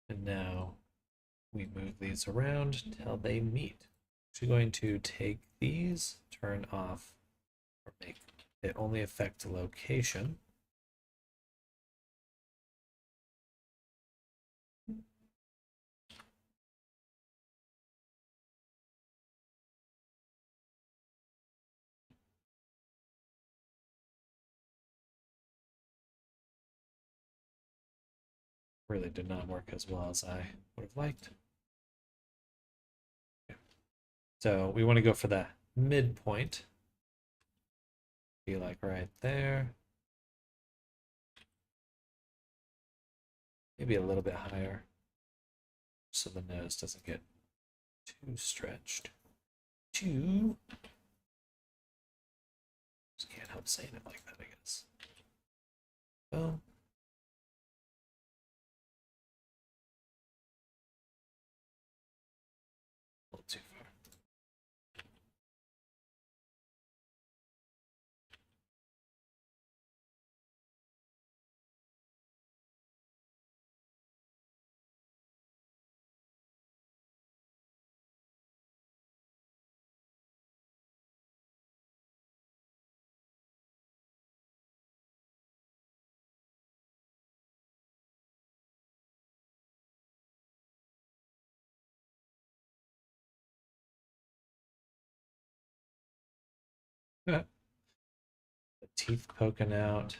And now we move these around until they meet. So going to take these, turn off, or make it only affect location. Really did not work as well as I would have liked. Okay. So we want to go for the midpoint. Be like right there. Maybe a little bit higher so the nose doesn't get too stretched. Just can't help saying it like that, I guess. Boom. A little too far. The teeth poking out.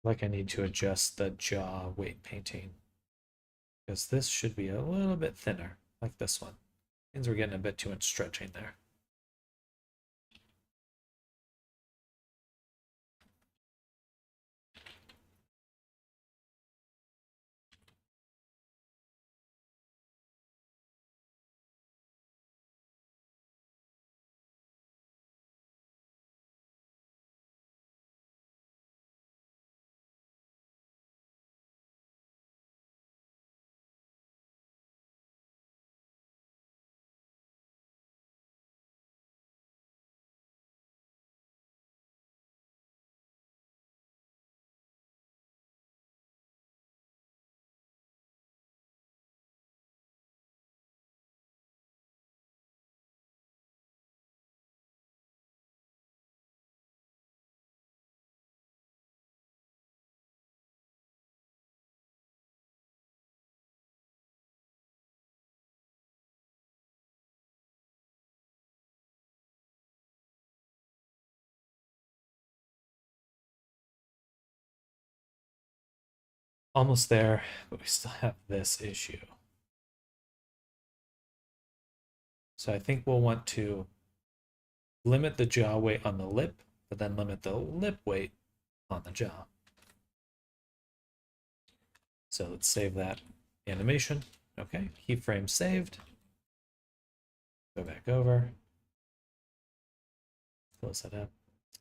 Like I need to adjust the jaw weight painting because this should be a little bit thinner, like this one. Means we're getting a bit too much stretching there. Almost there, but we still have this issue. So I think we'll want to limit the jaw weight on the lip, but then limit the lip weight on the jaw. So let's save that animation. Okay, keyframe saved. Go back over. Close that up.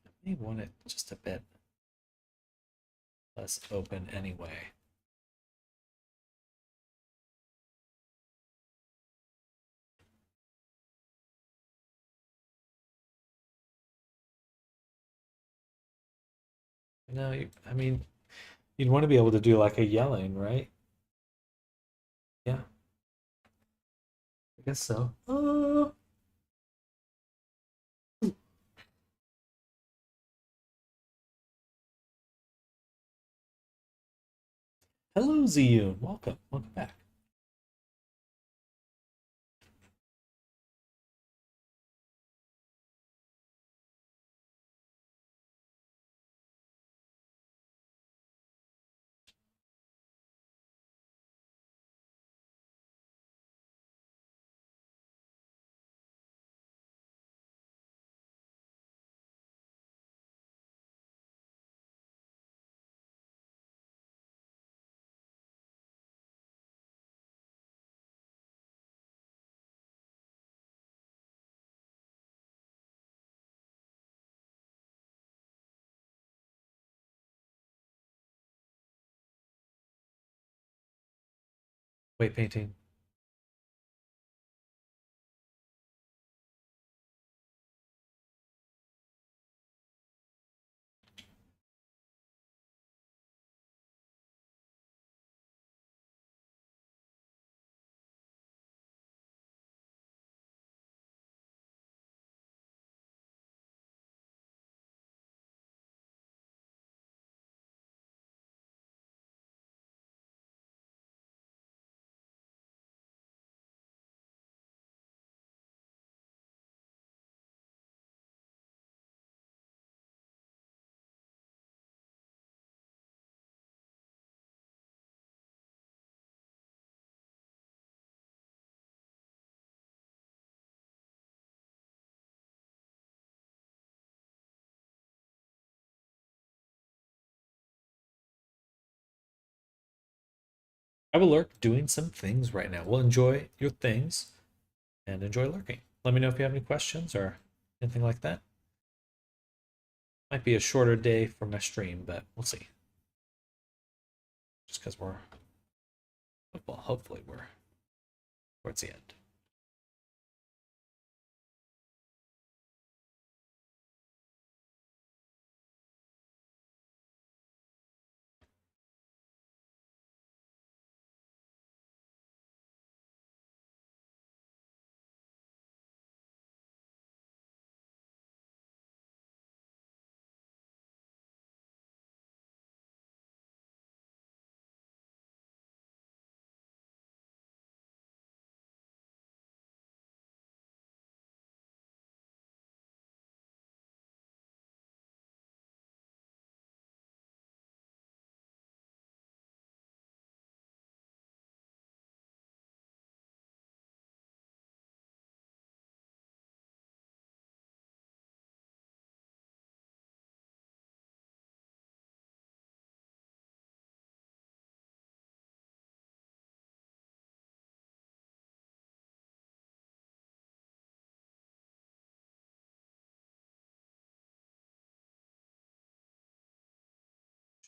I may want it just a bit less open anyway. No, I mean, you'd want to be able to do like a yelling, right? Yeah, I guess so. Hello, Ziyun. Welcome. Welcome back. Weight painting. I will lurk doing some things right now. We'll enjoy your things and enjoy lurking. Let me know if you have any questions or anything like that. Might be a shorter day for my stream, but we'll see. Just because well, hopefully we're towards the end.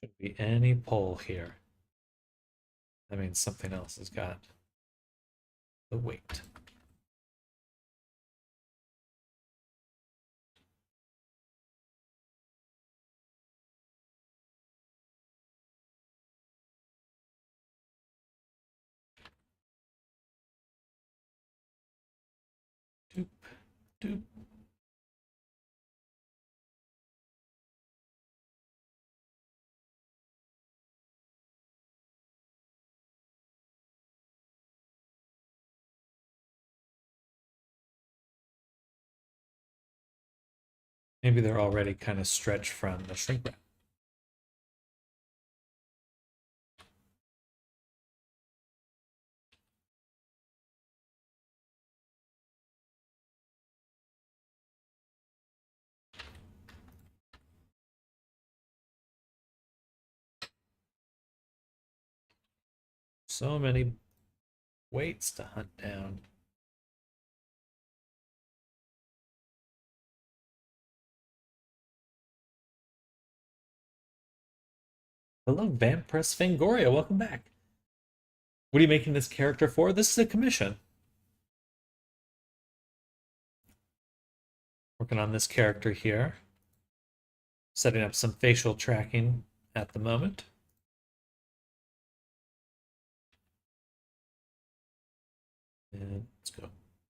Shouldn't be any pull here. That means something else has got the weight. Doop, doop. Maybe they're already kind of stretched from the shrink wrap. So many weights to hunt down. Hello, Vampirus Fangoria. Welcome back. What are you making this character for? This is a commission. Working on this character here. Setting up some facial tracking at the moment. And let's go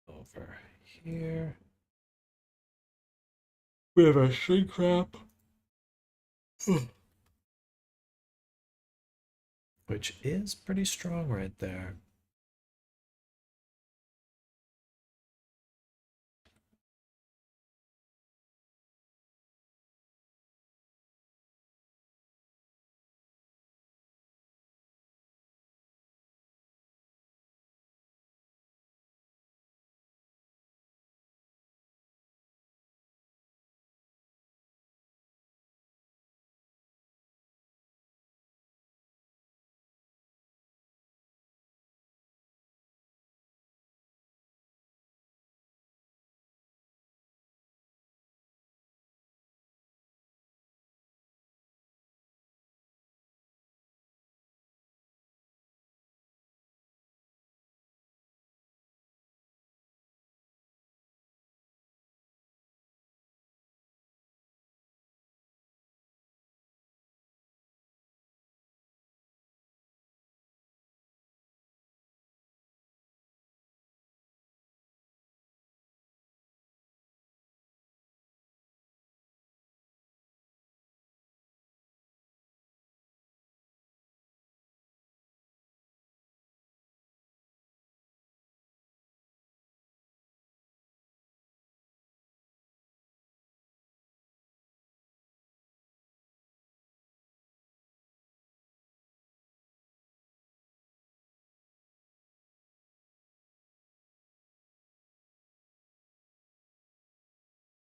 over here. We have a shrink wrap. Which is pretty strong right there.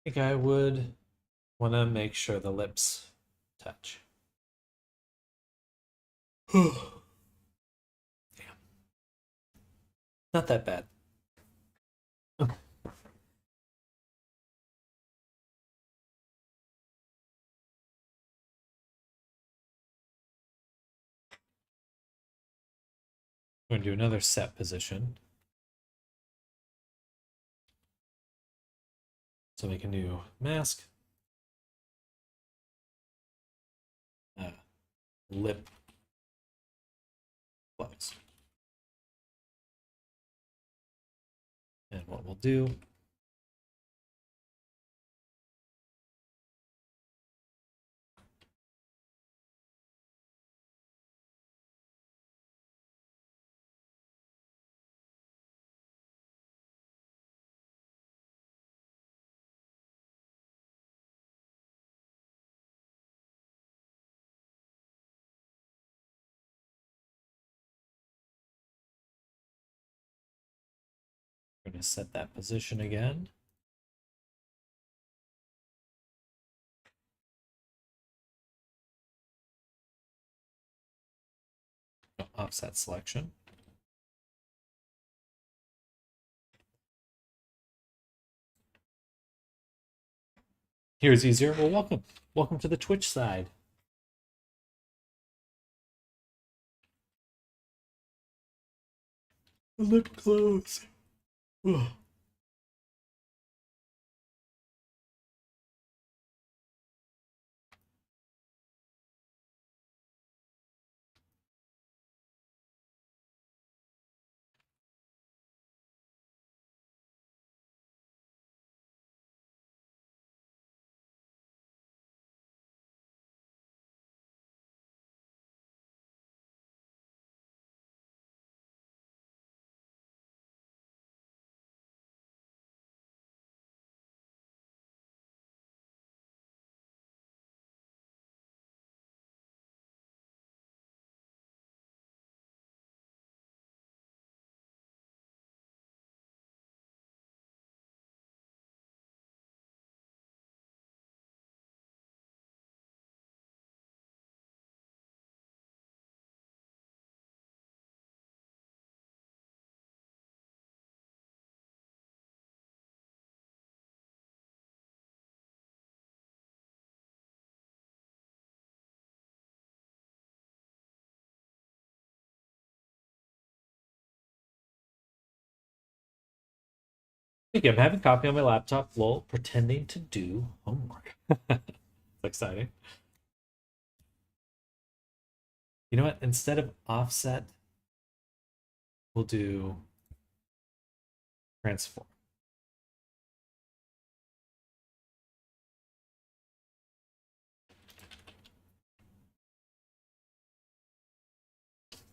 I think I would want to make sure the lips touch. Damn. Not that bad. Okay. We're going to do another set position. So make a new mask. Lip plugs. And what we'll do we're going to set that position again. Offset selection. Here's easier. Well, welcome. Welcome to the Twitch side. The lip glows. Ugh. Okay, I'm having coffee on my laptop, lol, pretending to do homework. It's exciting. You know what? Instead of offset, we'll do transform.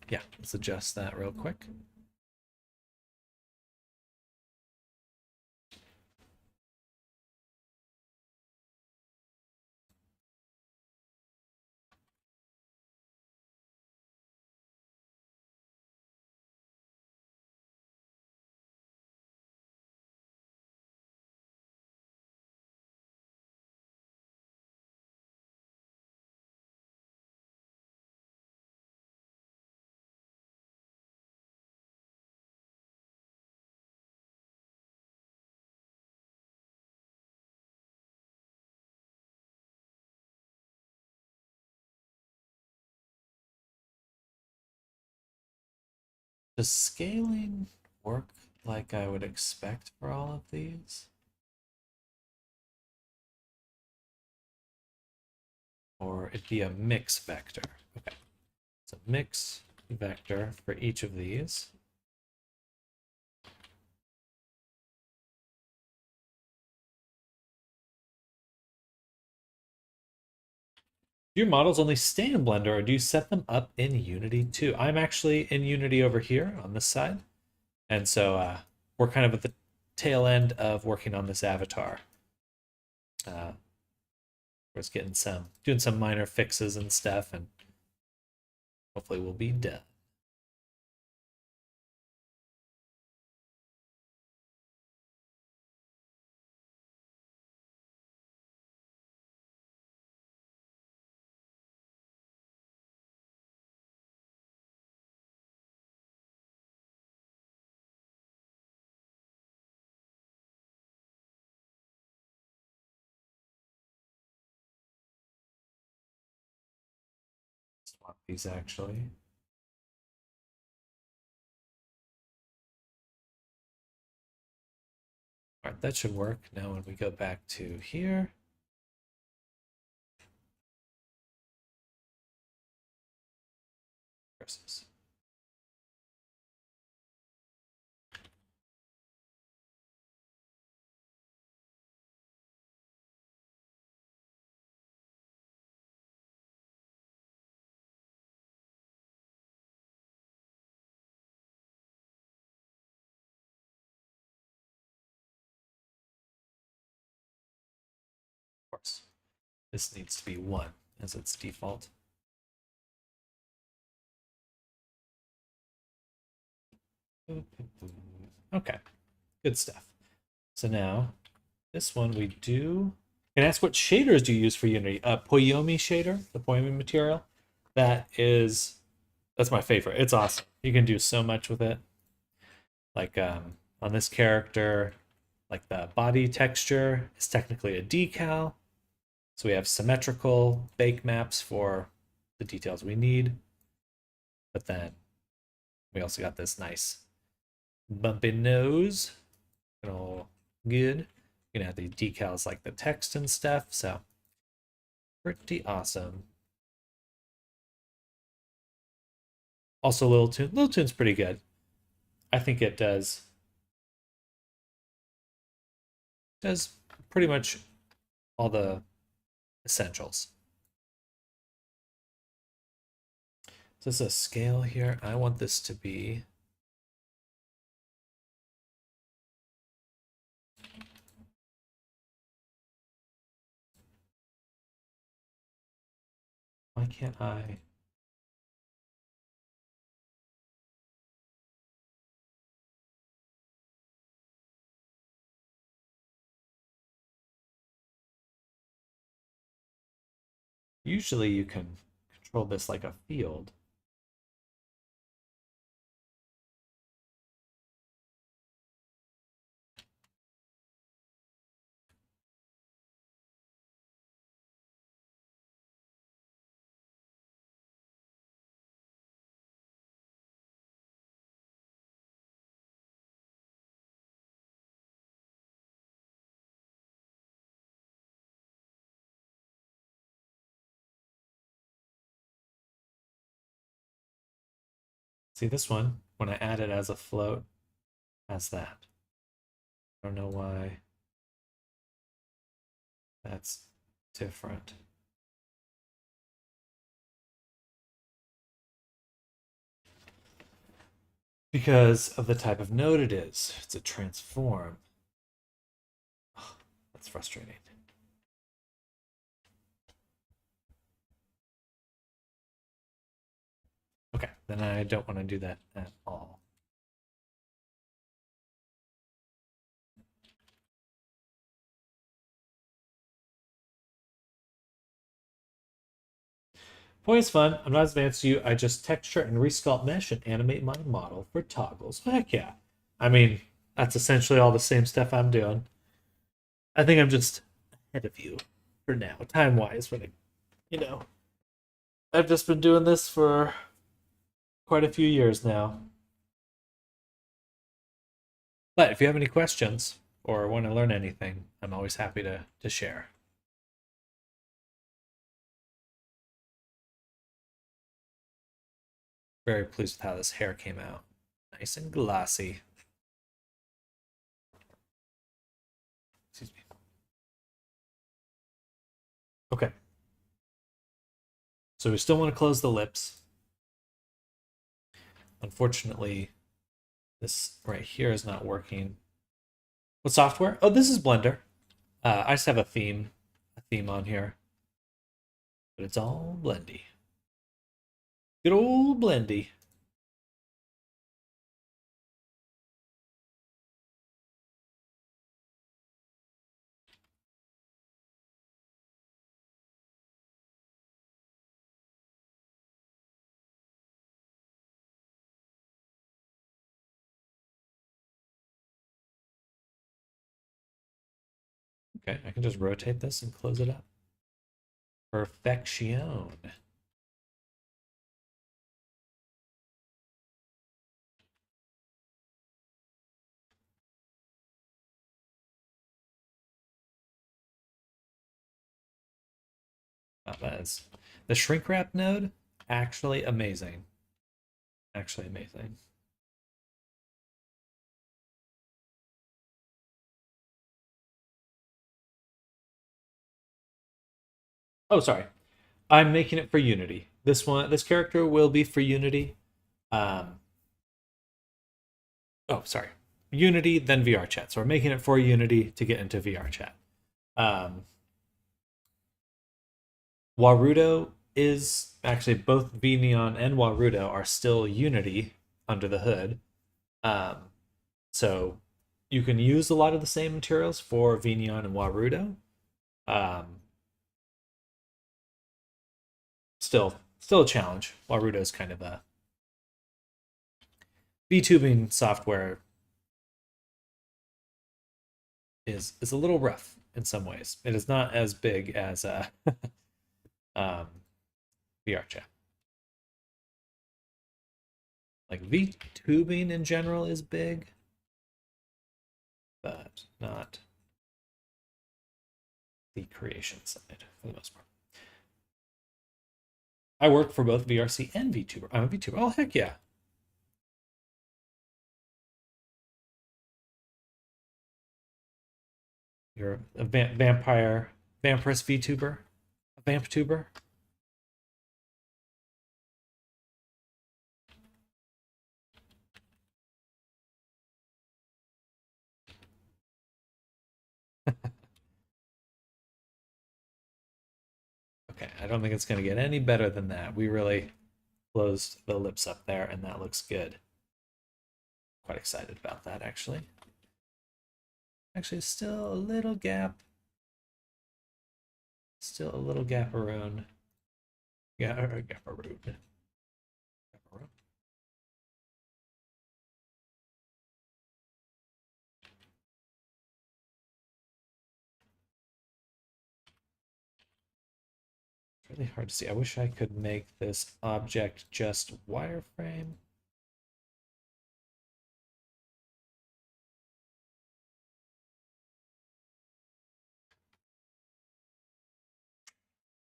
Yeah, let's adjust that real quick. Does scaling work like I would expect for all of these? Or it'd be a mix vector. Okay, it's a mix vector for each of these. Do your models only stay in Blender, or do you set them up in Unity too? I'm actually in Unity over here on this side. And so we're kind of at the tail end of working on this avatar. We're just doing some minor fixes and stuff, and hopefully we'll be done. Swap these actually. All right, that should work. Now when we go back to here, versus. Of course, this needs to be 1 as its default. Okay, good stuff. So now this one we do. And ask what shaders do you use for Unity? Poyomi shader, the Poyomi material. That's my favorite. It's awesome. You can do so much with it. Like on this character, like the body texture is technically a decal. So we have symmetrical bake maps for the details we need. But then we also got this nice bumpy nose. All good. You can have these decals like the text and stuff. So pretty awesome. Also, Little Toon. Little Toon's pretty good. I think it does pretty much all the essentials. So this is a scale here. I want this to be why can't I? Usually you can control this like a field. See this one, when I add it as a float, has that. I don't know why that's different. Because of the type of node it is. It's a transform. Oh, that's frustrating. Okay, then I don't want to do that at all. Point is fun. I'm not as advanced as you. I just texture and resculpt mesh and animate my model for toggles. Heck yeah. I mean, that's essentially all the same stuff I'm doing. I think I'm just ahead of you for now, time wise. When you know, I've just been doing this for quite a few years now. But if you have any questions or want to learn anything, I'm always happy to share. Very pleased with how this hair came out. Nice and glossy. Excuse me. Okay. So we still want to close the lips. Unfortunately, this right here is not working. What software? Oh, this is Blender. I just have a theme on here. But it's all blendy. Good old blendy. Okay, I can just rotate this and close it up. Perfection. That is the shrink wrap node. Actually amazing. Actually amazing. Oh, sorry. I'm making it for Unity. This character will be for Unity. Um, oh, sorry. Unity, then VR chat. So we're making it for Unity to get into VR chat. Um, Warudo is actually both VNeon and Warudo are still Unity under the hood. Um, so you can use a lot of the same materials for VNeon and Warudo. Um, still a challenge. Warudo is kind of a VTubing software is a little rough in some ways. It is not as big as um, VR chat. Like VTubing in general is big, but not the creation side for the most part. I work for both VRC and VTuber. I'm a VTuber. Oh heck yeah! You're a vampire, vampirous VTuber, a vamp tuber. Okay, I don't think it's going to get any better than that. We really closed the lips up there, and that looks good. Quite excited about that, actually. Actually, still a little gap. Still a little gaparoon. Yeah, gaparoon. Gaparoon. It's really hard to see. I wish I could make this object just wireframe.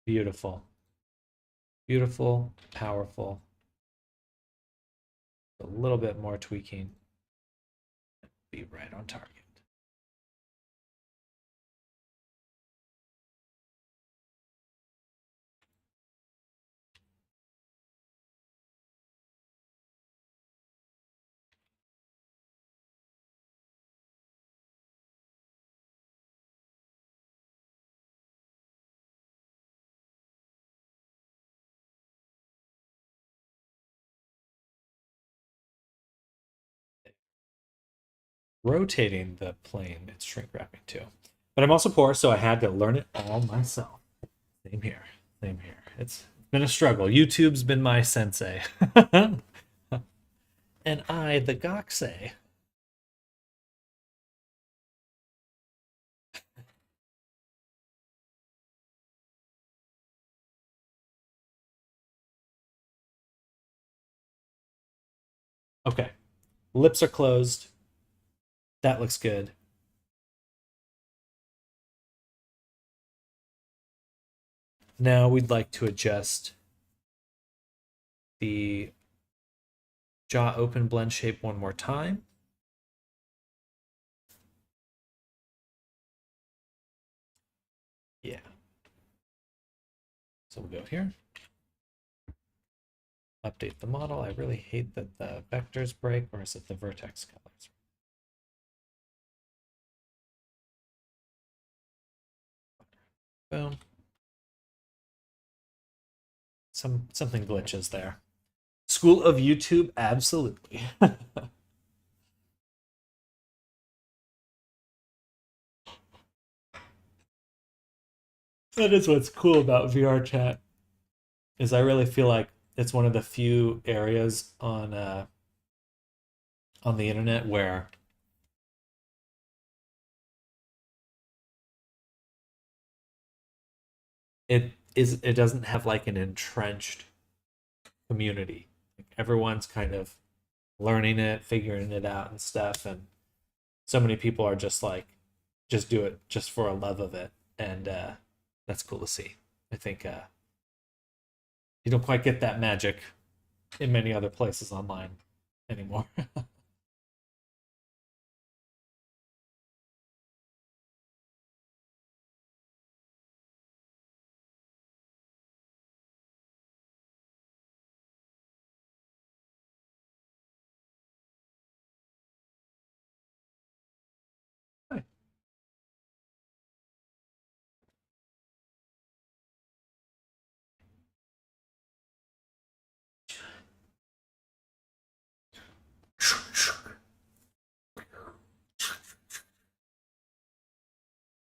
Beautiful. Beautiful, powerful. A little bit more tweaking. Be right on target. Rotating the plane, it's shrink wrapping too. But I'm also poor, so I had to learn it all myself. Same here. Same here. It's been a struggle. YouTube's been my sensei. And I, the Goksei. Okay. Lips are closed. That looks good. Now we'd like to adjust the jaw open blend shape one more time. Yeah. So we'll go here. Update the model. I really hate that the vectors break, or is it the vertex colors? Boom. Something glitches there. School of YouTube, absolutely. That is what's cool about VR chat, is I really feel like it's one of the few areas on the internet where it doesn't have like an entrenched community. Like everyone's kind of learning it, figuring it out and stuff, and so many people are just like just do it just for a love of it, and that's cool to see. I think you don't quite get that magic in many other places online anymore.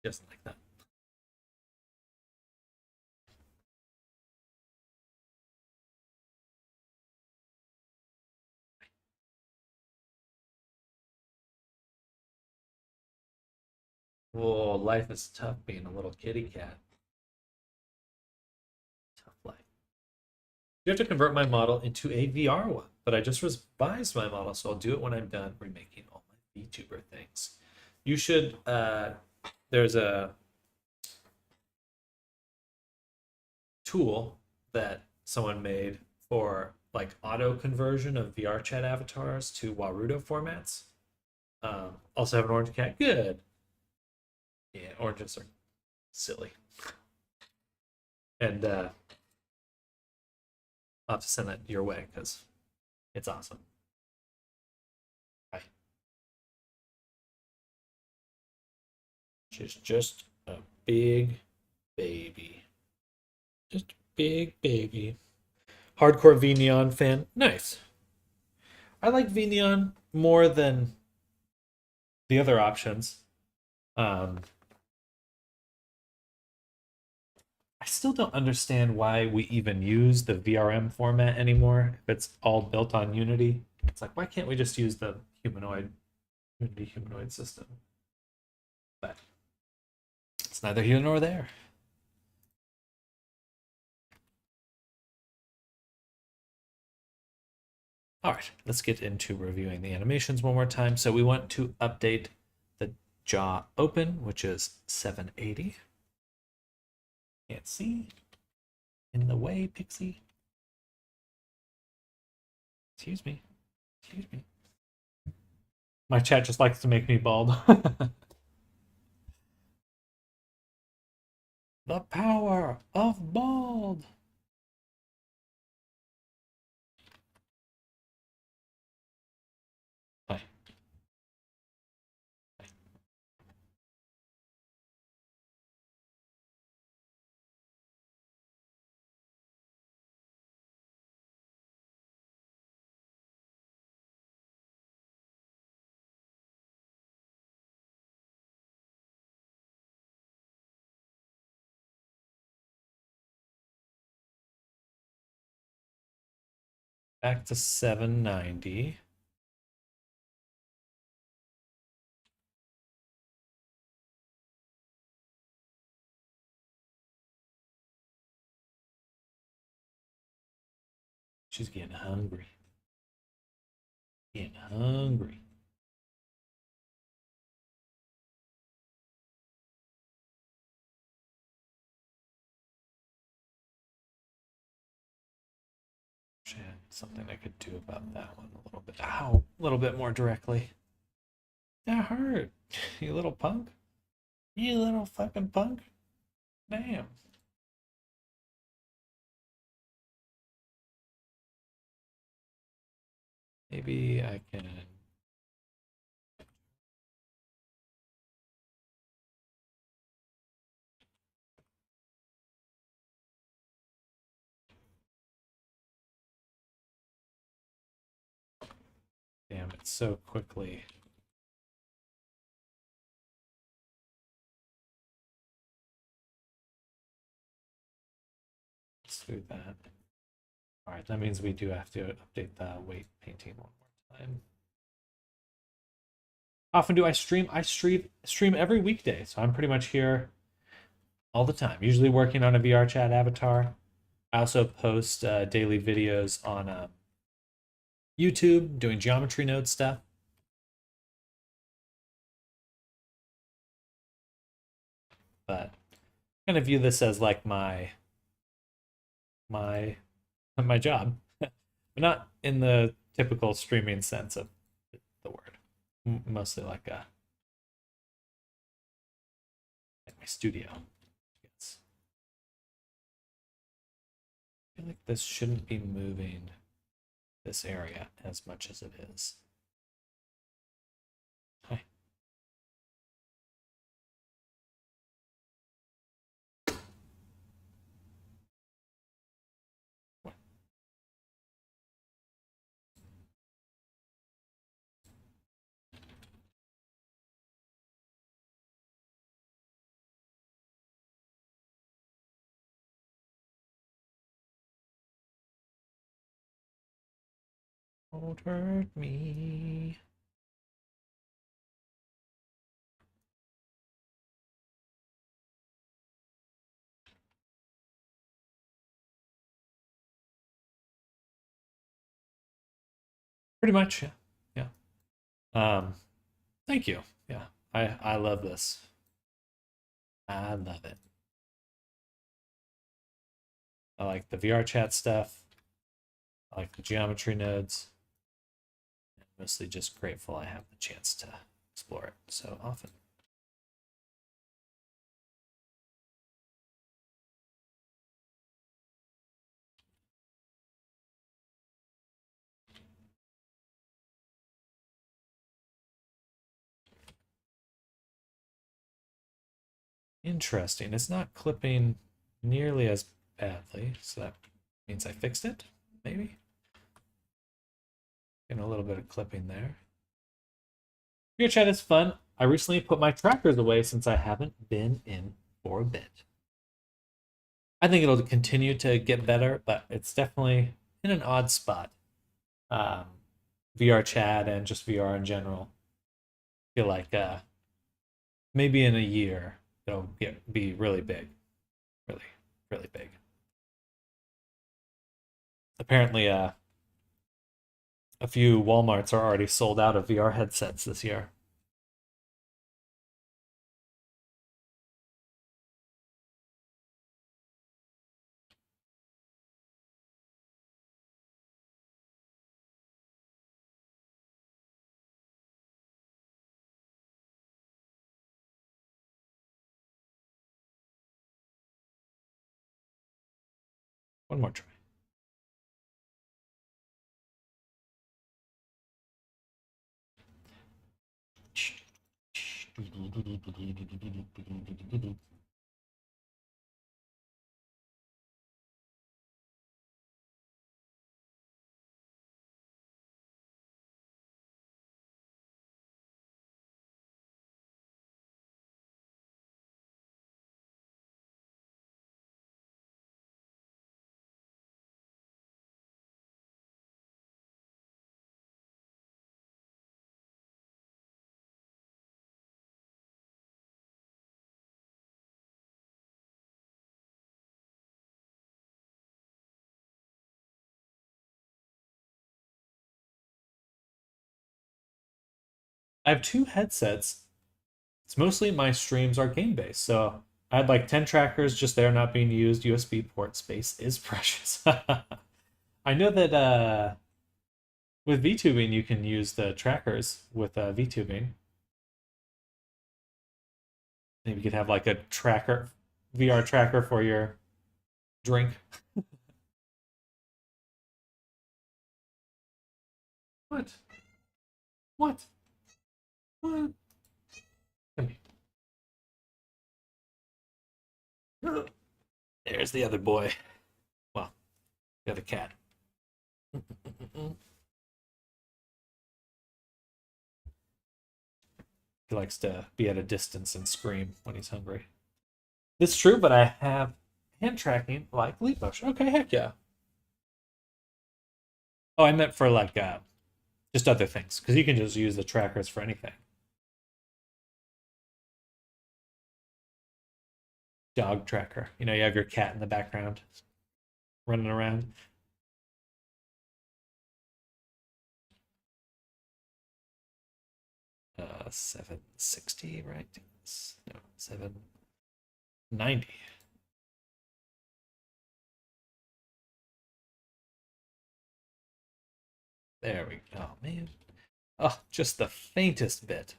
Just like that. Oh, life is tough being a little kitty cat. Tough life. You have to convert my model into a VR one, but I just revised my model, so I'll do it when I'm done remaking all my VTuber things. You should, there's a tool that someone made for like auto conversion of VR chat avatars to Warudo formats. Also have an orange cat. Good. Yeah, oranges are silly. And I'll have to send that your way because it's awesome. Bye. She's just a big baby. Just a big baby. Hardcore VNeon fan. Nice. I like VNeon more than the other options. I still don't understand why we even use the VRM format anymore if it's all built on Unity. It's like, why can't we just use the Unity humanoid system? But it's neither here nor there. All right, let's get into reviewing the animations one more time. So we want to update the jaw open, which is 780. Can't see. In the way, Pixie. Excuse me. Excuse me. My chat just likes to make me bald. The power of bald. Hi. Back to 790. She's getting hungry. Getting hungry. Shit, something I could do about that one a little bit. Ow, a little bit more directly. That hurt. You little punk. You little fucking punk. Damn. Maybe I can. Damn it, so quickly. Let's do that. All right, that means we do have to update the weight painting one more time. How often do I stream? I stream every weekday, so I'm pretty much here all the time. Usually working on a VR chat avatar. I also post daily videos on YouTube doing geometry node stuff. But I kind of view this as like my job, but not in the typical streaming sense of the word. Mostly like my studio. Yes. I feel like this shouldn't be moving this area as much as it is. Hi. Don't hurt me. Pretty much, yeah. Yeah. Thank you. Yeah. I love this. I love it. I like the VR chat stuff. I like the geometry nodes. I'm mostly just grateful I have the chance to explore it so often. Interesting. It's not clipping nearly as badly, so that means I fixed it, maybe? Getting a little bit of clipping there. Your chat is fun. I recently put my trackers away since I haven't been in for a bit. I think it'll continue to get better, but it's definitely in an odd spot. VR chat and just VR in general. I feel like maybe in a year it'll be really big. Really, really big. Apparently, a few Walmarts are already sold out of VR headsets this year. One more try. I have two headsets. It's mostly my streams are game based, so I had like 10 trackers just there not being used. USB port space is precious. I know that with VTubing you can use the trackers with VTubing. Maybe you could have like a tracker, VR tracker for your drink. What? What? What? Come here. There's the other boy. Well, the other cat. He likes to be at a distance and scream when he's hungry. It's true, but I have hand tracking like leap motion. Okay, heck yeah. Oh, I meant for like just other things, because you can just use the trackers for anything. Dog tracker. You know, you have your cat in the background running around. Uh, 760, right? No, 790. There we go. Oh, man. Oh, just the faintest bit.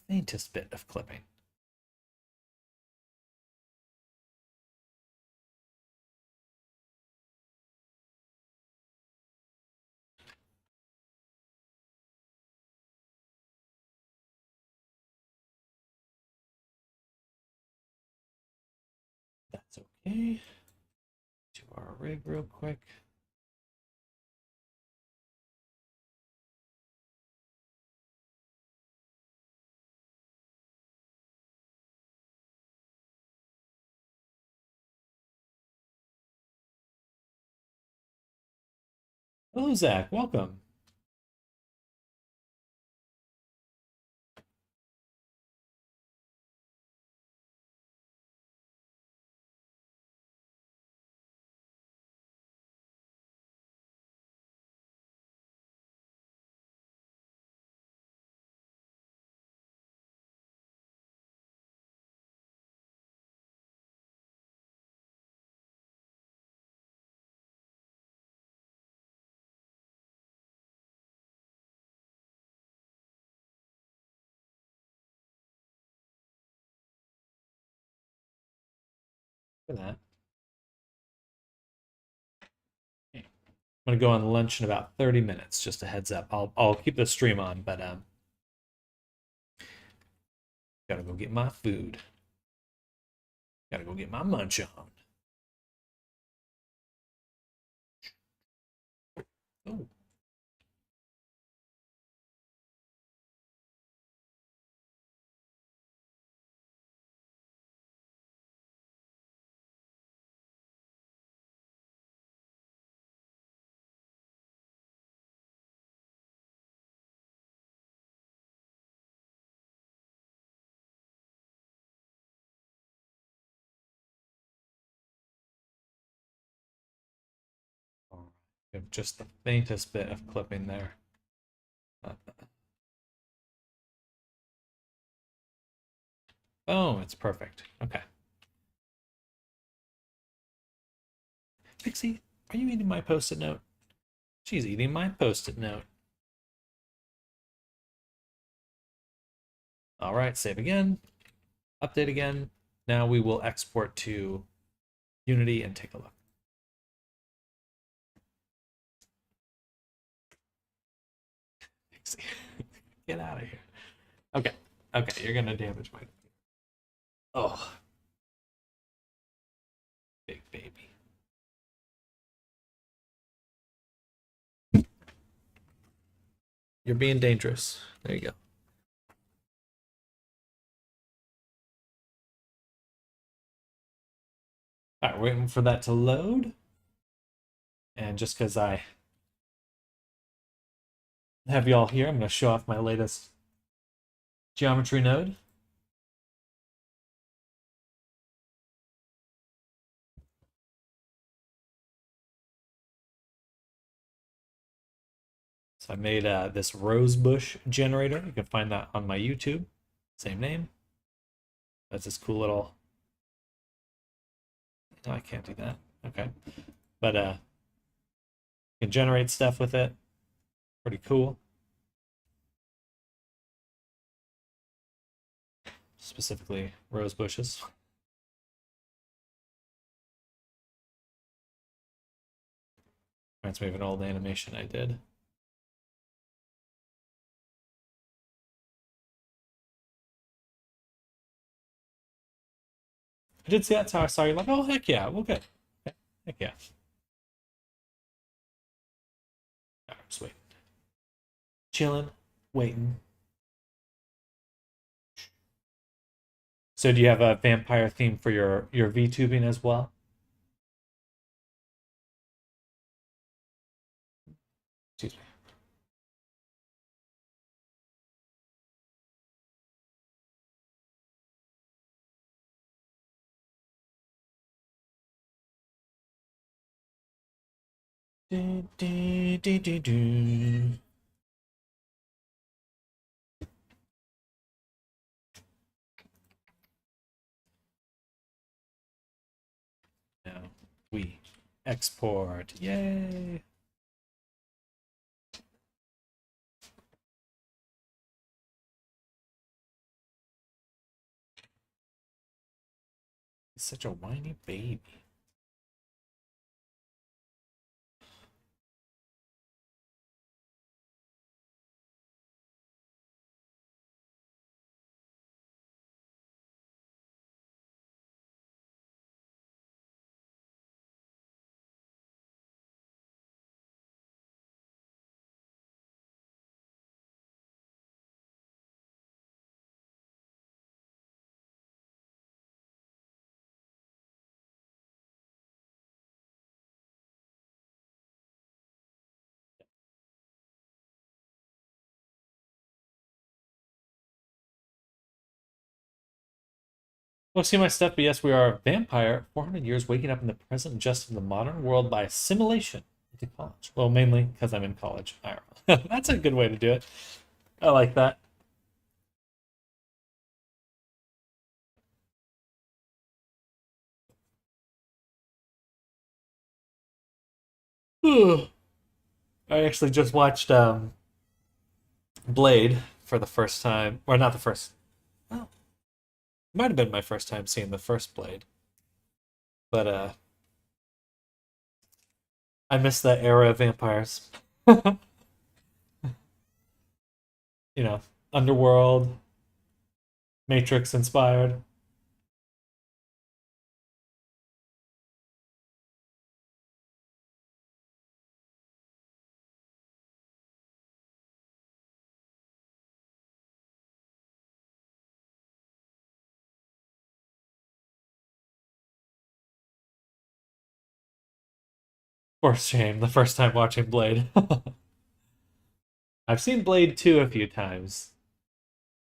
Faintest bit of clipping. That's okay. To our rig real quick. Hello, Zach. Welcome. Look at that. Okay. I'm gonna go on lunch in about 30 minutes. Just a heads up. I'll keep the stream on, but gotta go get my food. Gotta go get my munch on. Oh. All right. We have just the faintest bit of clipping there. Oh, it's perfect. Okay. Pixie, are you eating my post-it note? She's eating my post-it note. All right, save again. Update again. Now we will export to Unity and take a look. crazy. Get out of here. Okay. Okay, you're gonna damage my. Oh, big baby. You're being dangerous. There you go. All right, waiting for that to load. And just because I have you all here, I'm going to show off my latest geometry node. So I made this rosebush generator. You can find that on my YouTube. Same name. That's this cool little... No, I can't do that. Okay. But you can generate stuff with it. Pretty cool. Specifically rose bushes. Reminds me of an old animation I did. I did see that, so I saw you like, oh, heck yeah, well, good. Heck yeah. Right, just waiting. Chilling, waiting. So do you have a vampire theme for your VTubing as well? Excuse me. Do, do, do, do, do. Now we export. Yay! He's such a whiny baby. Well, see my stuff, but yes, we are a vampire, 400 years waking up in the present just of the modern world by assimilation into college. Well, mainly because I'm in college. That's a good way to do it. I like that. I actually just watched Blade for the first time, or not the first. Well, it might have been my first time seeing the first Blade, but I miss that era of vampires. You know, Underworld, Matrix inspired. For shame, the first time watching Blade. I've seen Blade 2 a few times.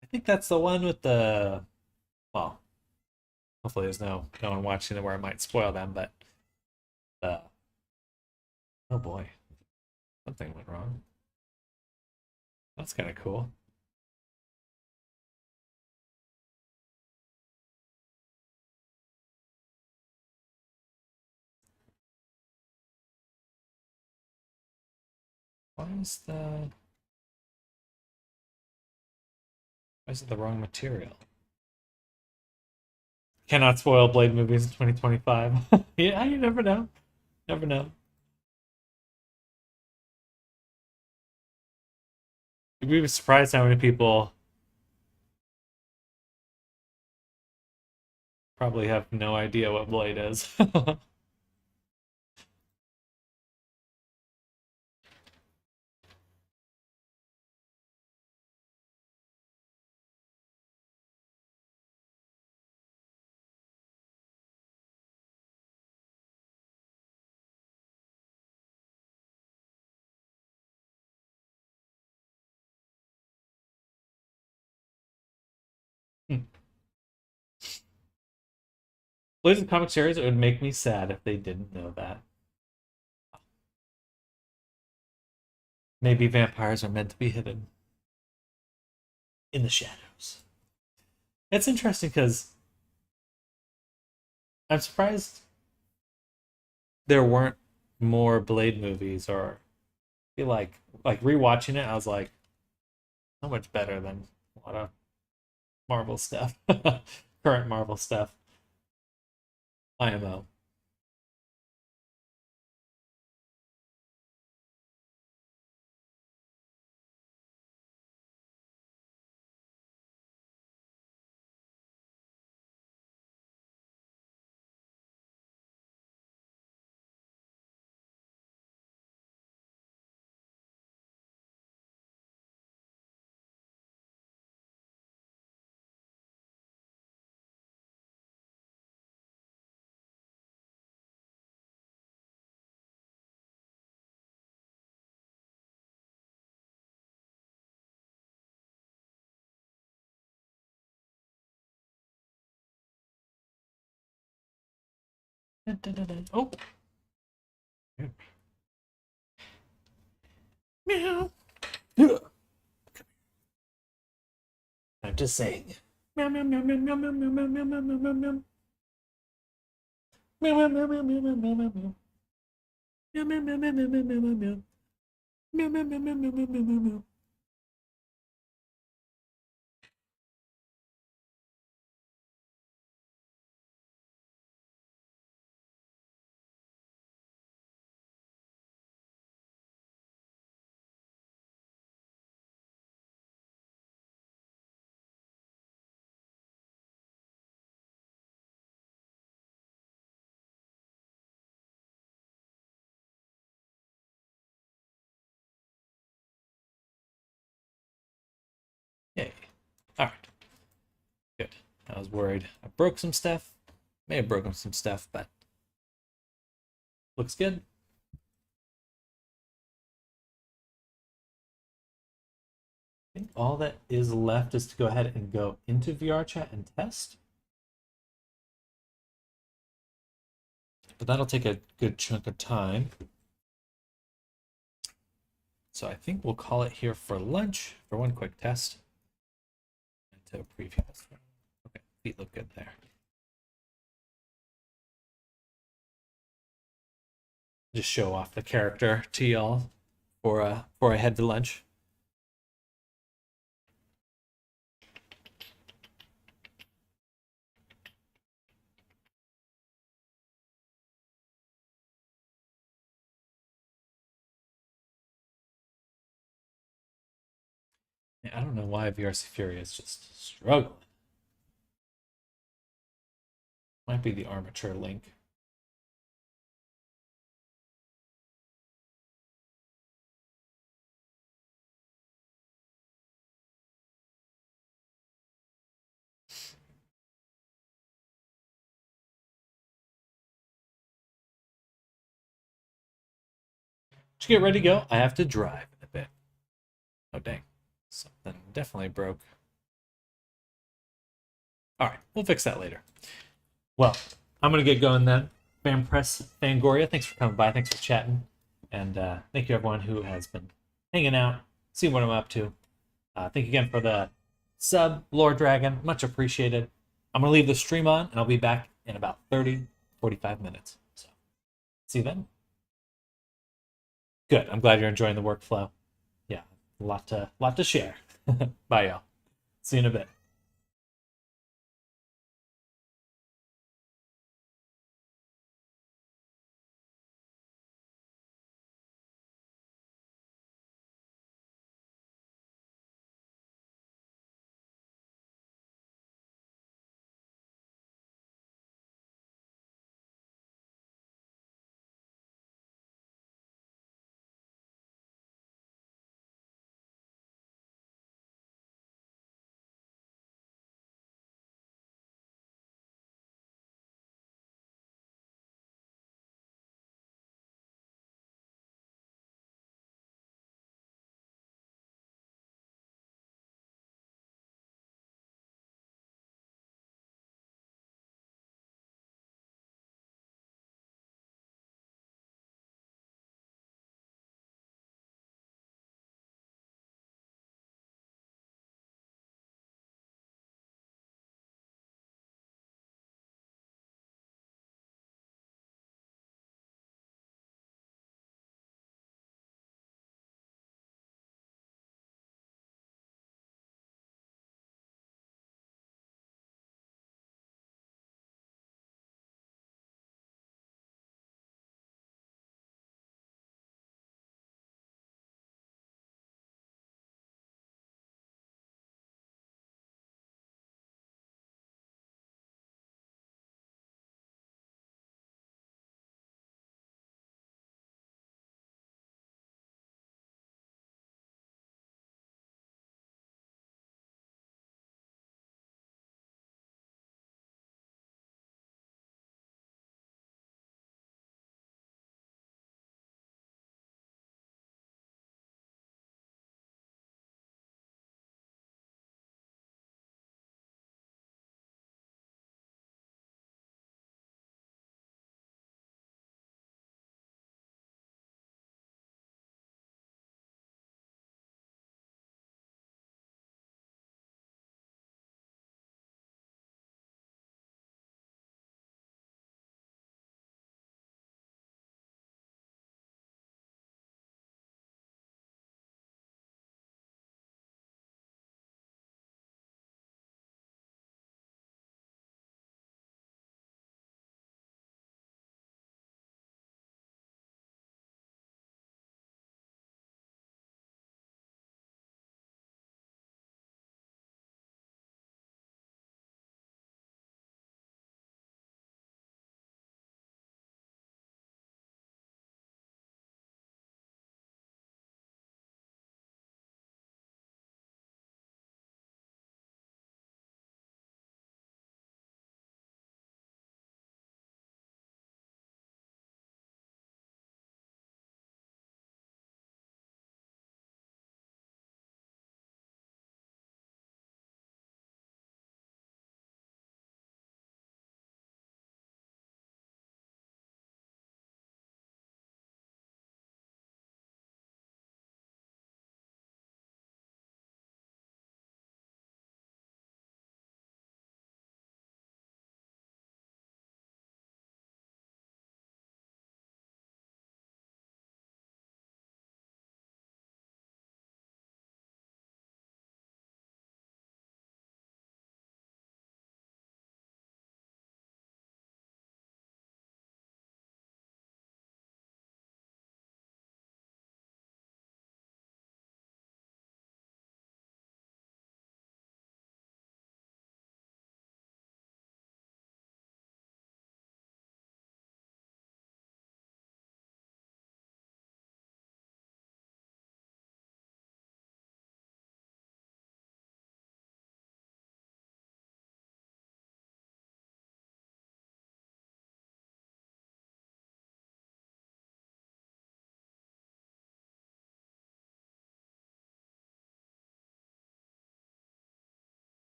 I think that's the one with the, well, hopefully there's no one watching it where I might spoil them, but oh boy, something went wrong. That's kind of cool. Why is the why is it the wrong material? Cannot spoil Blade movies in 2025. Yeah, you never know. Never know. You'd be surprised how many people probably have no idea what Blade is. Blade is a comic series. It would make me sad if they didn't know that. Maybe vampires are meant to be hidden in the shadows. It's interesting because I'm surprised there weren't more Blade movies, or I feel like rewatching it, I was like, so much better than a lot of Marvel stuff, current Marvel stuff. IMO. Oh, meow. I'm just saying. Meow meow meow meow meow meow meow meow meow meow meow meow. Meow meow meow meow meow meow meow meow meow. Meow meow meow meow meow meow meow meow meow. Meow meow meow meow meow meow meow meow meow. Yay. All right. Good. I was worried. I broke some stuff. May have broken some stuff, but looks good. I think all that is left is to go ahead and go into VRChat and test. But that'll take a good chunk of time. So I think we'll call it here for lunch for one quick test. To preview this. Okay, feet look good there. Just show off the character to y'all before I head to lunch. I don't know why VRC Fury is just struggling. Might be the armature link. To get ready to go, I have to drive in a bit. Oh dang. Something definitely broke. Alright, we'll fix that later. Well, I'm gonna get going then. Fanpress Fangoria, thanks for coming by, thanks for chatting. And thank you everyone who has been hanging out, seeing what I'm up to. Thank you again for the sub, Lord Dragon. Much appreciated. I'm going to leave the stream on, and I'll be back in about 30, 45 minutes. So, see you then. Good. I'm glad you're enjoying the workflow. Yeah, lot to share. Bye, y'all. See you in a bit.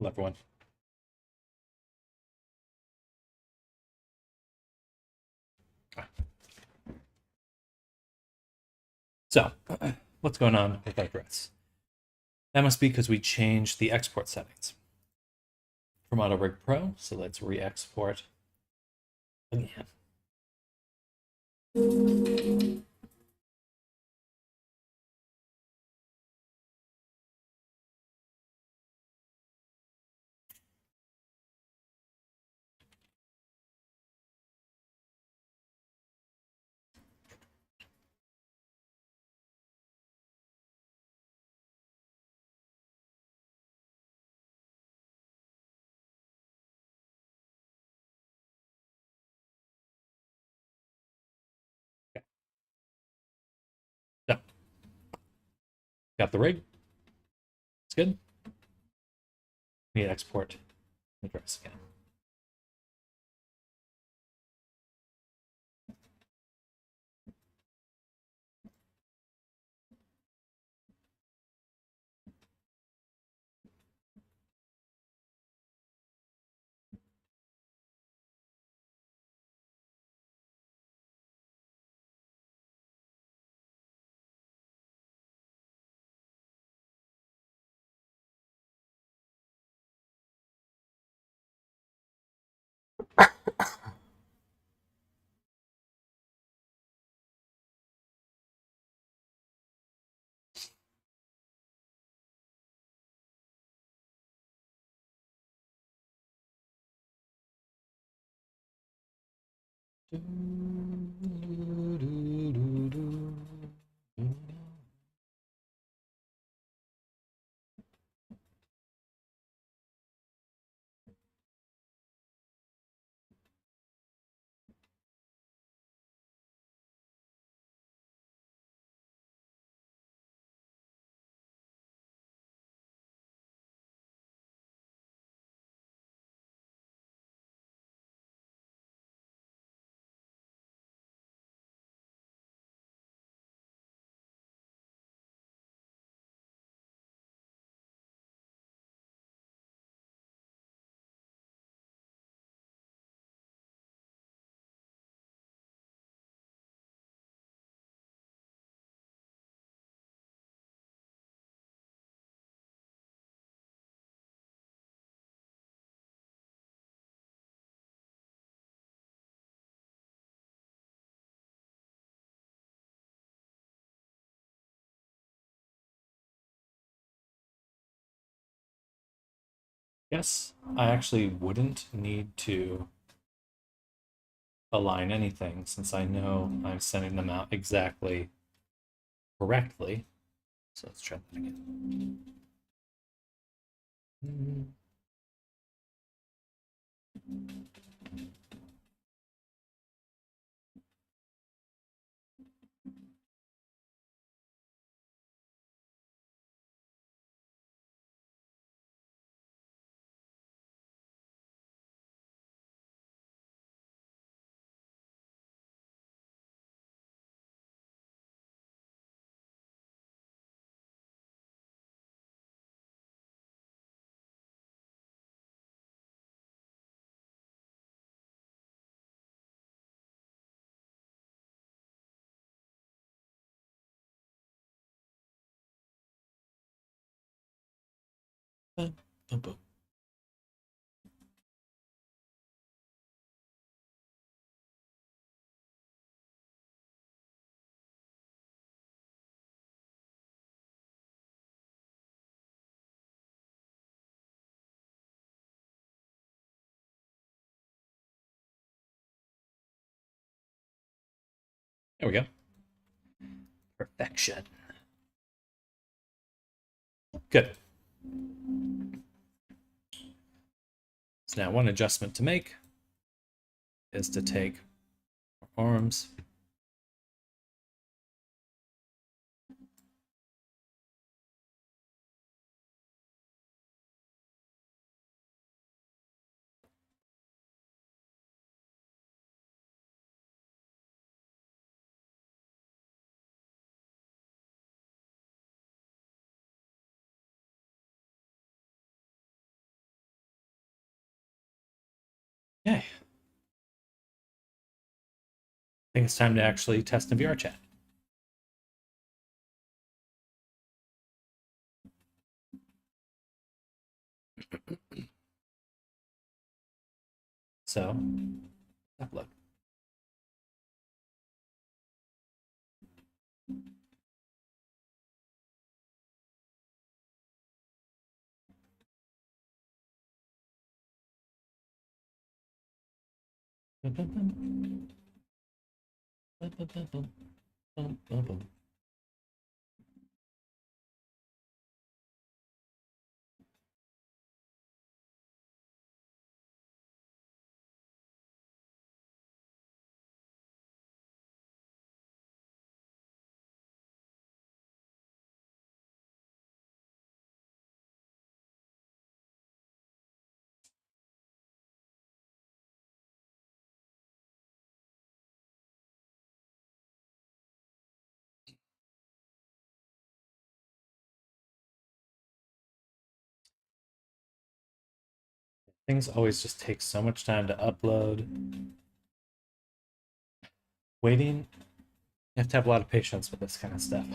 Hello, everyone. So, what's going on with our dress? That must be because we changed the export settings from AutoRig Pro. So let's re-export again. Okay. So, got the rig. It's good. We need to export the dress again. Yes, I actually wouldn't need to align anything since I know I'm sending them out exactly correctly. So let's try that again. Boom, boom, boom. There we go. Perfection. Good. So now one adjustment to make is to take our arms, Okay. I think it's time to actually test in VRChat. So, upload. Things always just take so much time to upload. Waiting, you have to have a lot of patience with this kind of stuff.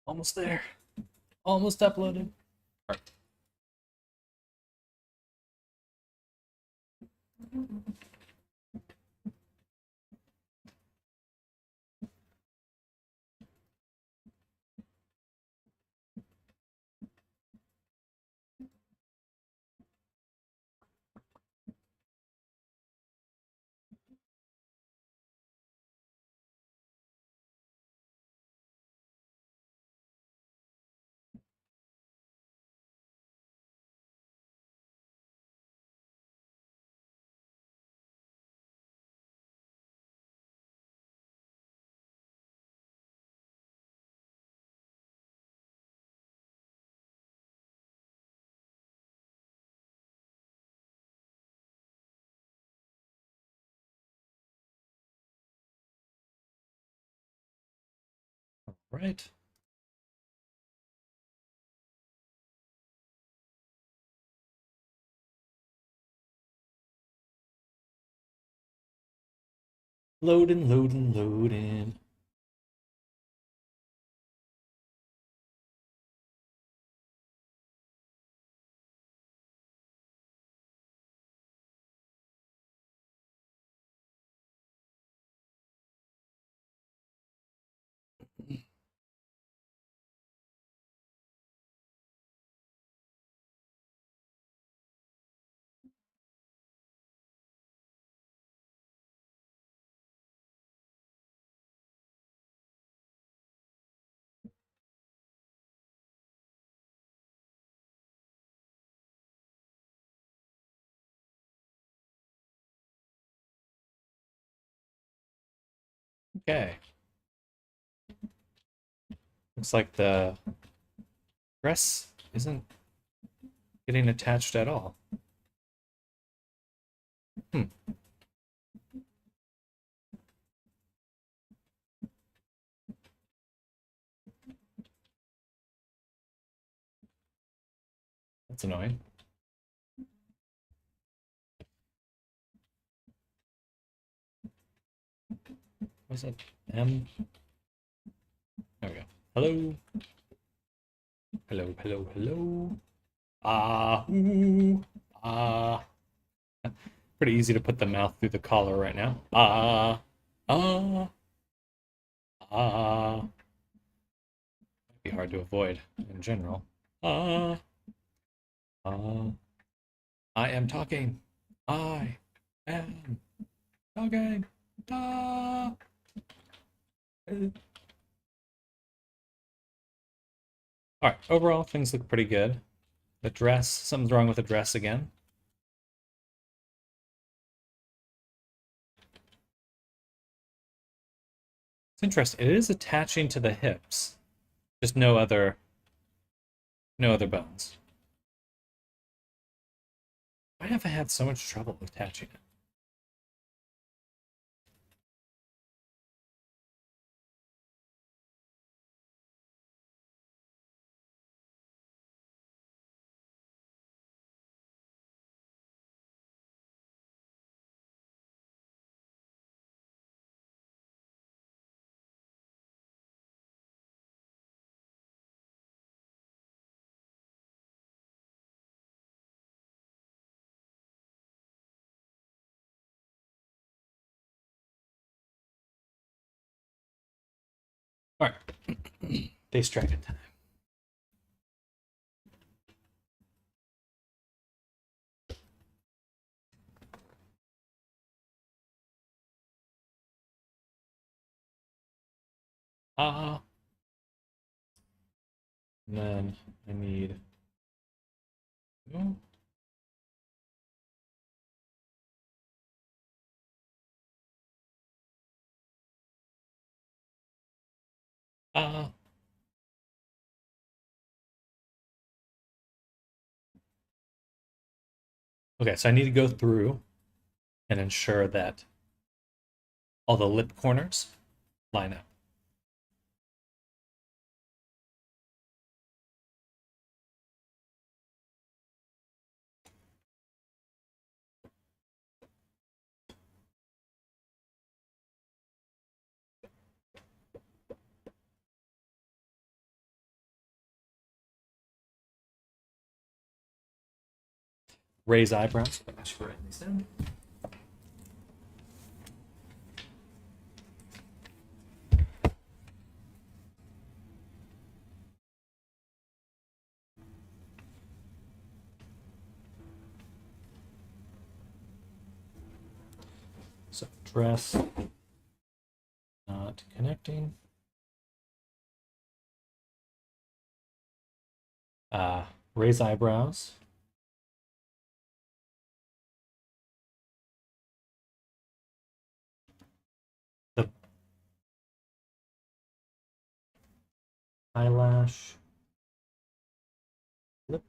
Almost there. Almost uploaded. Right. Loading, loading, loading. Okay. Looks like the dress isn't getting attached at all. Hmm. That's annoying. What's that? M. There we go. Hello. Hello, hello, hello. Ah, ooh, ah. Pretty easy to put the mouth through the collar right now. Ah, ah, ah. Might be hard to avoid in general. Ah, ah. I am talking. I am talking. Ah. All right, overall, things look pretty good. The dress, something's wrong with the dress again. It's interesting. It is attaching to the hips, just no other bones. Why have I had so much trouble attaching it? All right, distracted time. Ah, and then I need. Oh, ah. Okay, so I need to go through and ensure that all the lip corners line up. Raise eyebrows. I should write these down. So dress not connecting. Raise eyebrows. The eyelash. Lip.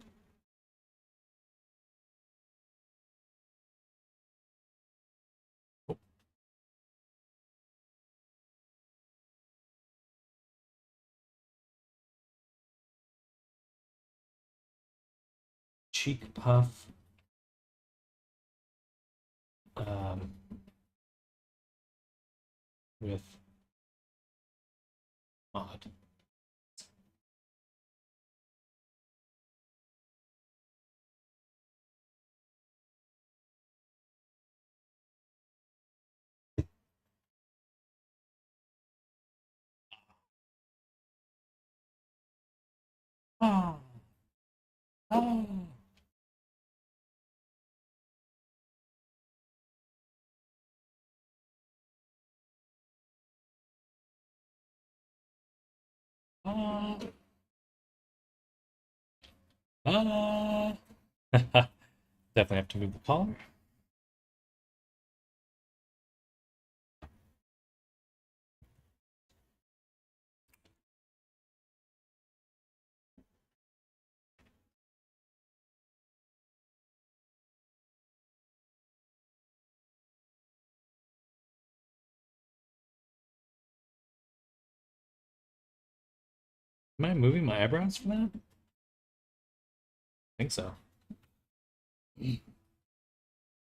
Oh, cheek puff. Um, with mod. Ah, ah, ah, ah. Definitely have to move the collar. Am I moving my eyebrows for that? think so.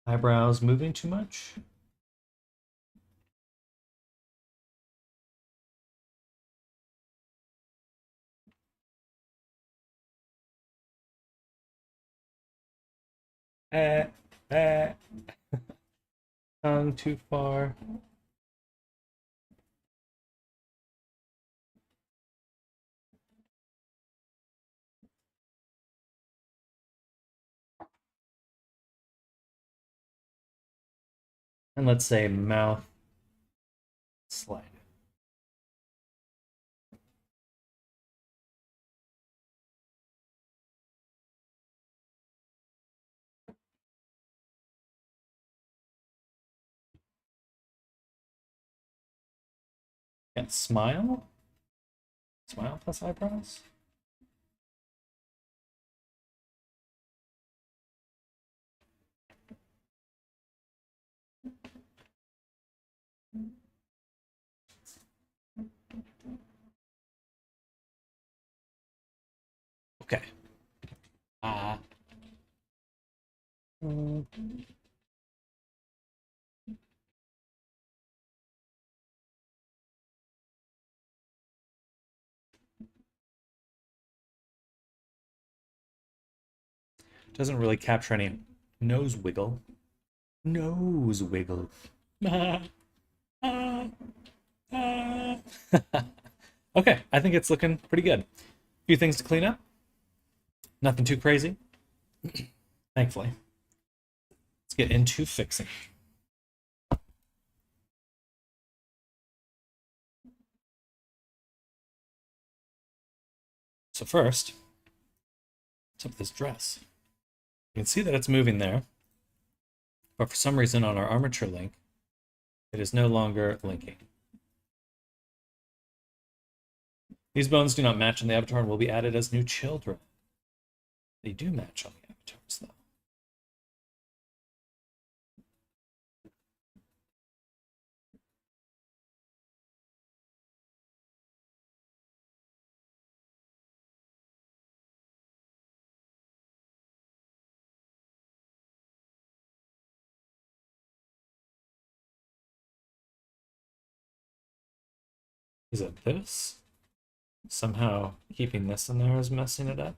Eyebrows moving too much? Eh, eh. Tongue too far. And let's say mouth slide. And smile? Smile plus eyebrows? Okay. Doesn't really capture any nose wiggle. Nose wiggle. Okay, I think it's looking pretty good. A few things to clean up. Nothing too crazy. Thankfully. Let's get into fixing. So first, what's up with this dress? You can see that it's moving there, but for some reason on our armature link, it is no longer linking. These bones do not match on the avatar and will be added as new children. They do match on the avatars, though. Is it this? Somehow keeping this in there is messing it up.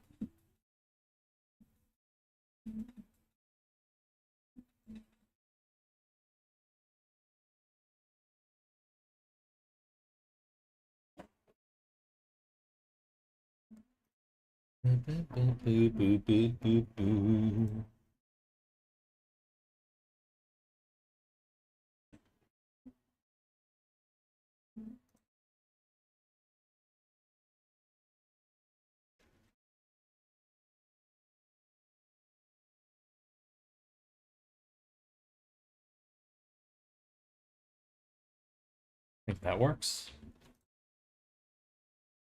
I think that works.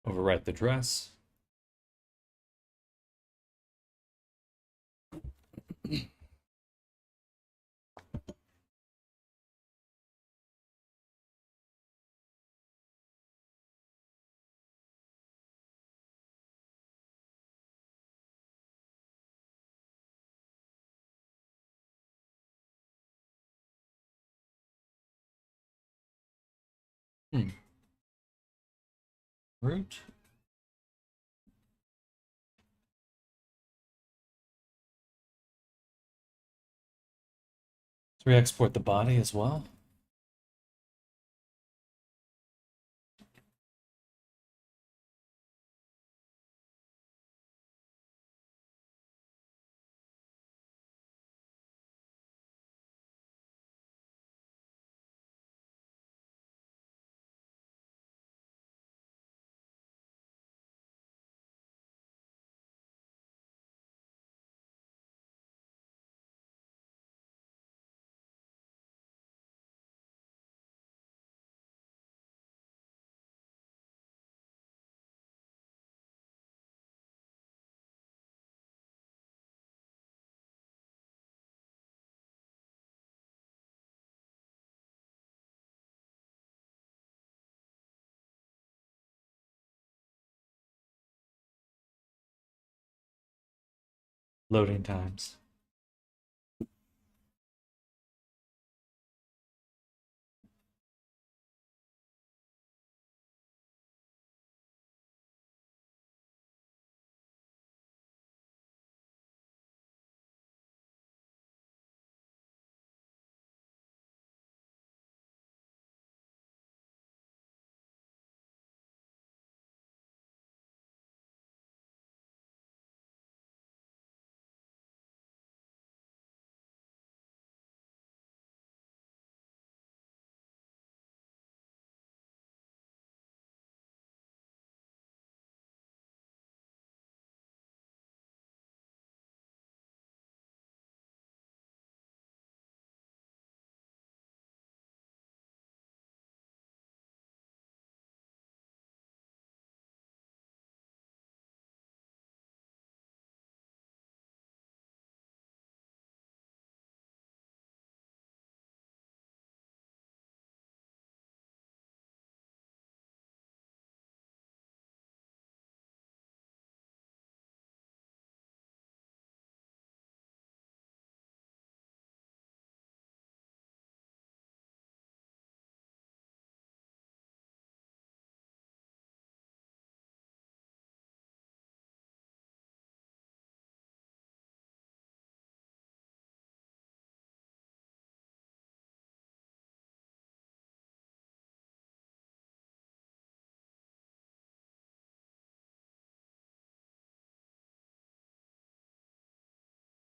Overwrite the dress. Root. Let's re-export the body as well. loading times.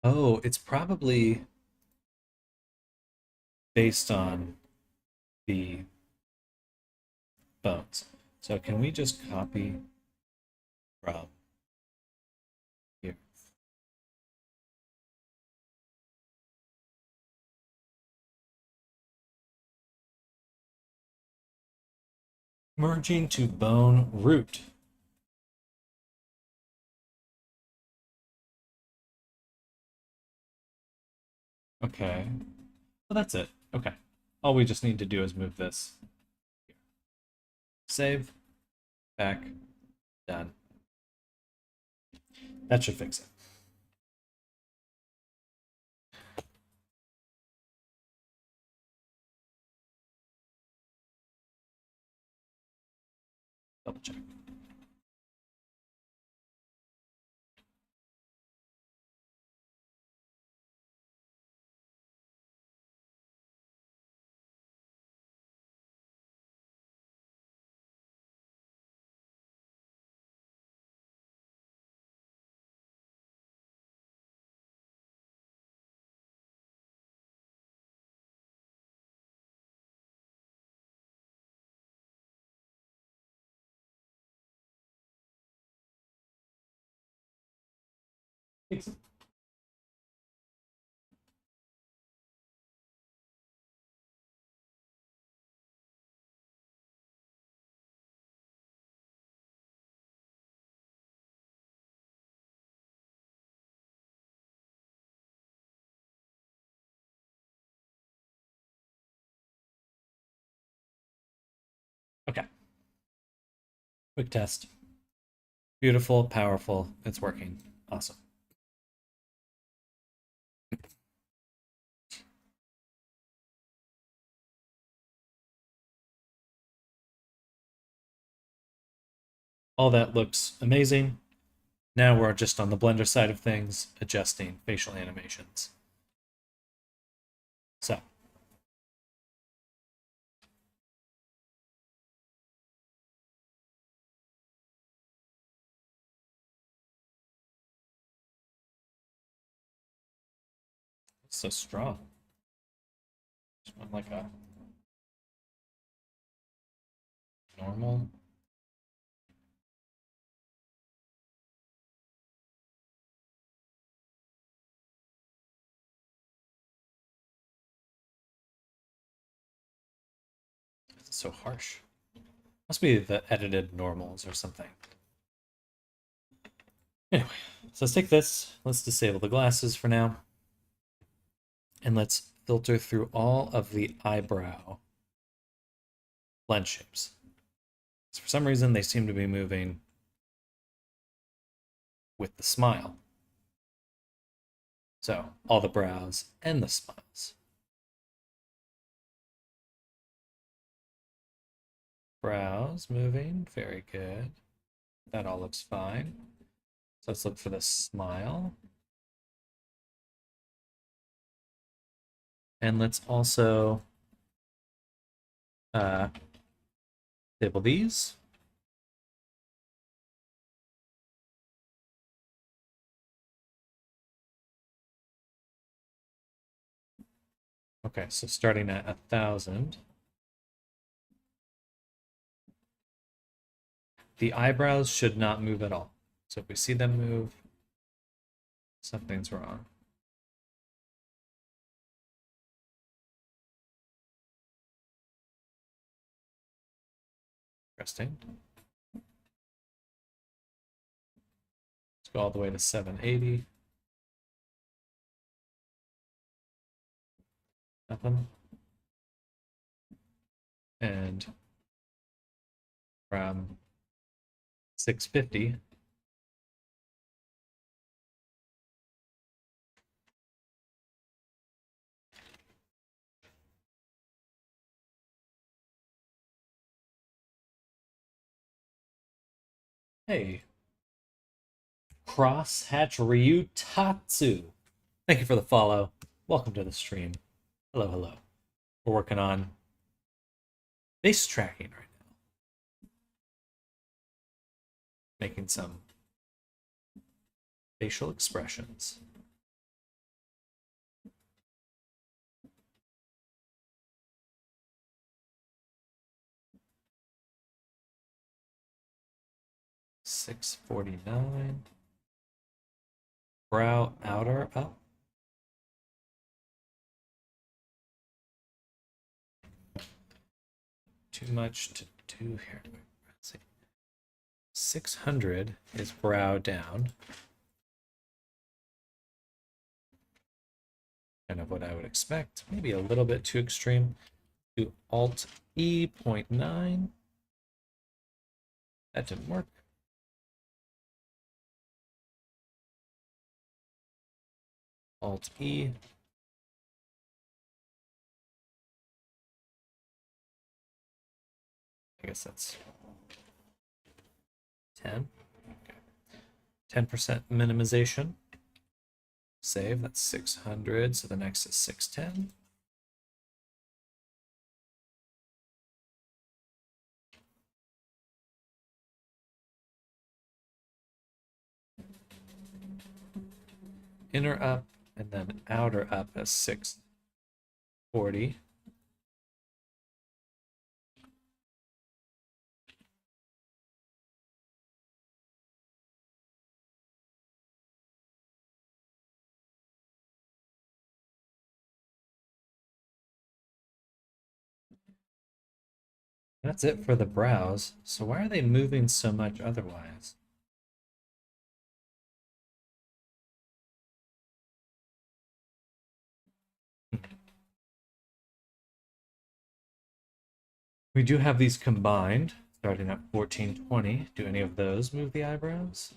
Oh, it's probably based on the bones. So can we just copy from here? Merging to bone root. Okay. Well, that's it. Okay. All we just need to do is move this. Save. Back. Done. That should fix it. Double check. Fix it. Okay. Quick test. Beautiful, powerful. It's working. Awesome. All that looks amazing. Now we're just on the Blender side of things, adjusting facial animations. So, it's so strong. Just want like a normal. It's so harsh. Must be the edited normals or something. Anyway, so let's take this. Let's disable the glasses for now. And let's filter through all of the eyebrow blend shapes. So for some reason, they seem to be moving with the smile. So all the brows and the smiles. Brows moving, very good. That all looks fine. So let's look for the smile. And let's also disable these. Okay, so starting at 1,000. The eyebrows should not move at all. So if we see them move, something's wrong. Interesting. Let's go all the way to 780. Nothing. And from 650. Hey, Crosshatch Ryu Tatsu. Thank you for the follow. Welcome to the stream. Hello, hello. We're working on face tracking right now. Making some facial expressions. $649. Brow outer up. Too much to do here. Let's see. 600 is brow down. Kind of what I would expect. Maybe a little bit too extreme. Do Alt E 0.9. That didn't work. Alt E. I guess that's 10. Okay. 10% minimization. Save, that's 600. So the next is 610. Inner up and then outer up as 640. That's it for the brows. So why are they moving so much otherwise? We do have these combined, starting at 1420. Do any of those move the eyebrows?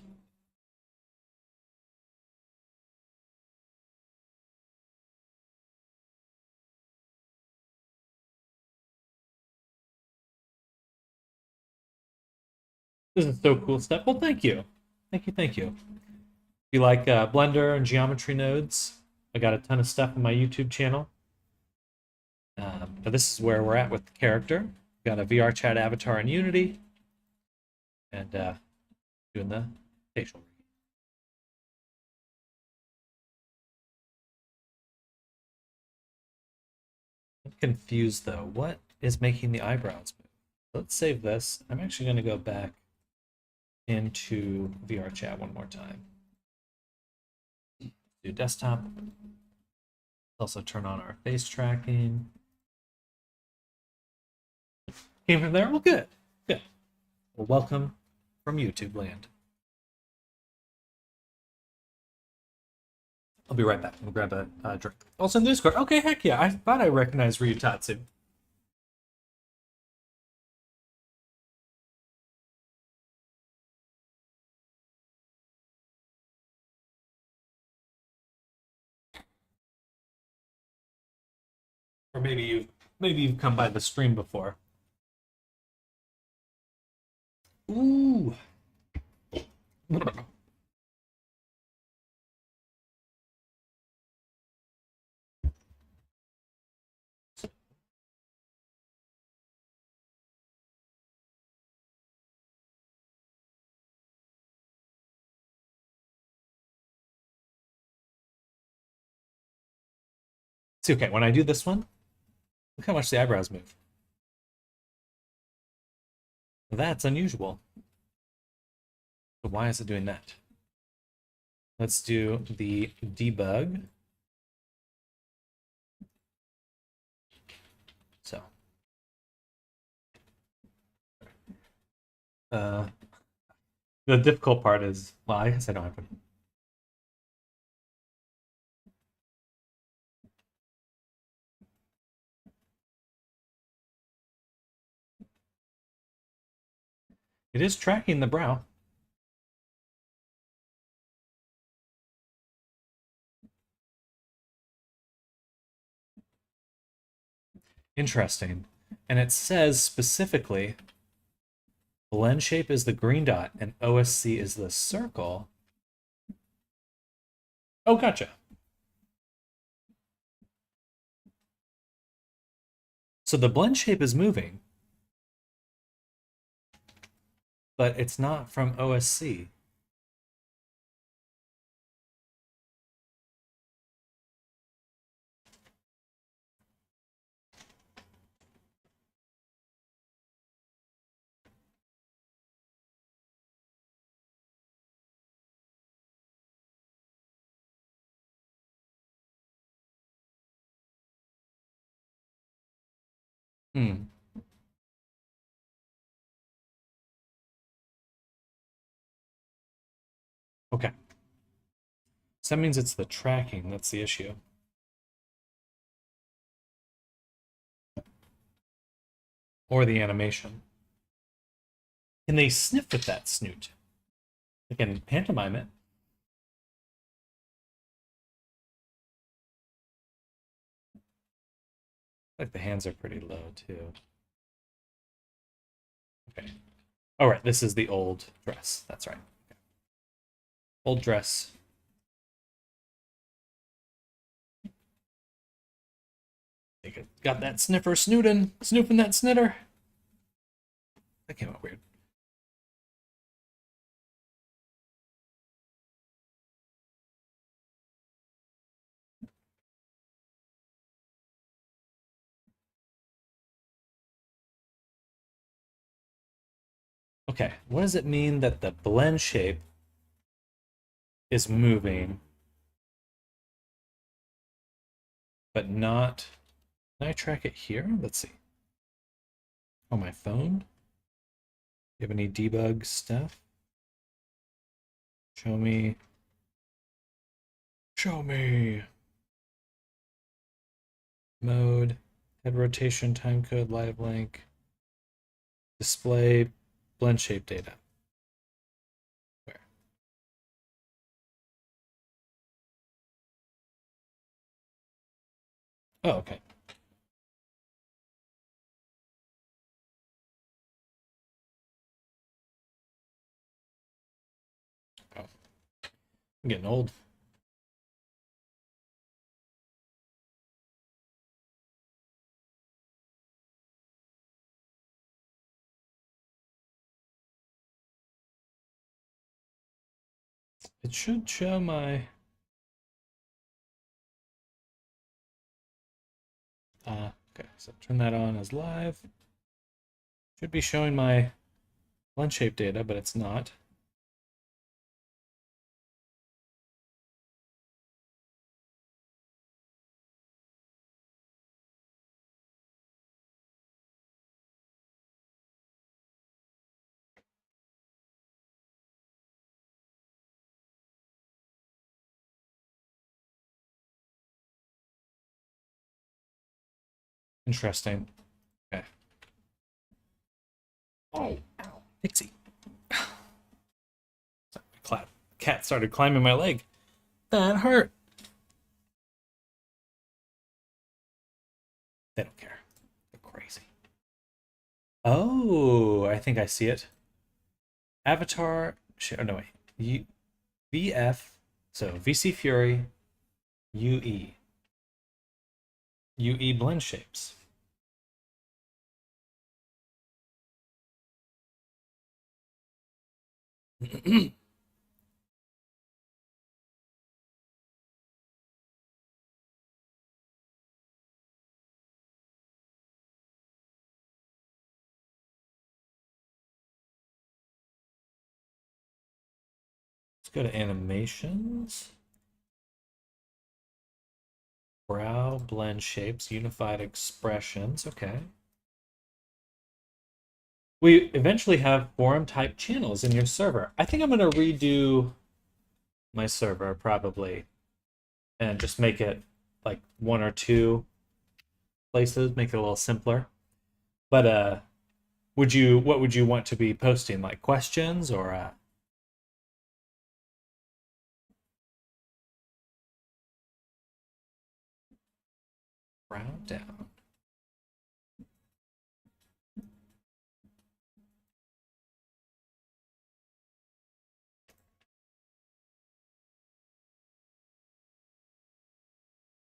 This is so cool stuff. Well, thank you. Thank you, thank you. If you like Blender and geometry nodes, I got a ton of stuff on my YouTube channel. But this is where we're at with the character. Got a VR chat avatar in Unity. And doing the facial. I'm confused though. What is making the eyebrows move? Let's save this. I'm actually going to go back into VR chat one more time. Do desktop. Also turn on our face tracking. Came from there? Well, good. Good. Well, welcome from YouTube land. I'll be right back. I'm gonna grab a drink. Also in the Discord. Okay, heck yeah. I thought I recognized Ryutatsu. Or maybe you've come by the stream before. Ooh. See, okay, when I do this one, look how much the eyebrows move. That's unusual. But why is it doing that? Let's do the debug. So, the difficult part is, well, I guess I don't have to. It is tracking the brow. Interesting. And it says specifically blend shape is the green dot and OSC is the circle. Oh, gotcha. So the blend shape is moving, but it's not from OSC. Hmm. Okay. So that means it's the tracking that's the issue. Or the animation. Can they sniff with that snoot? They can pantomime it. Like the hands are pretty low too. Okay. All right, this is the old dress. That's right. Okay. Old dress. Got that sniffer snooping that snitter. That came out weird. Okay, what does it mean that the blend shape is moving, but not... Can I track it here? Let's see. On my phone? You have any debug stuff? Show me. Show me. Mode, head rotation, time code, live link, display, blend shape data. Where? Oh, okay. Oh, I'm getting old. It should show my... okay, so turn that on as live. Should be showing my blend shape data, but it's not. Interesting. Okay. Oh, ow. Pixie. Cat started climbing my leg. That hurt. Oh, I think I see it. Avatar. Oh, no, wait. VF. So VC Fury, UE. UE blend shapes. Let's go to animations. Brow blend shapes, unified expressions. Okay. We eventually have forum type channels in your server. I think I'm going to redo my server probably and just make it like one or two places, make it a little simpler. But what would you want to be posting, like questions or round down?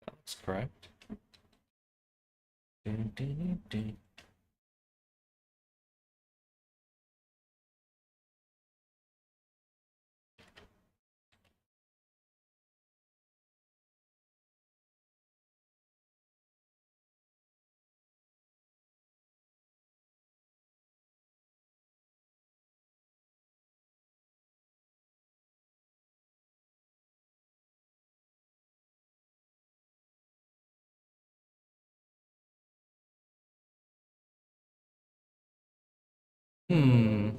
That's correct. Dun, dun, dun. Hmm.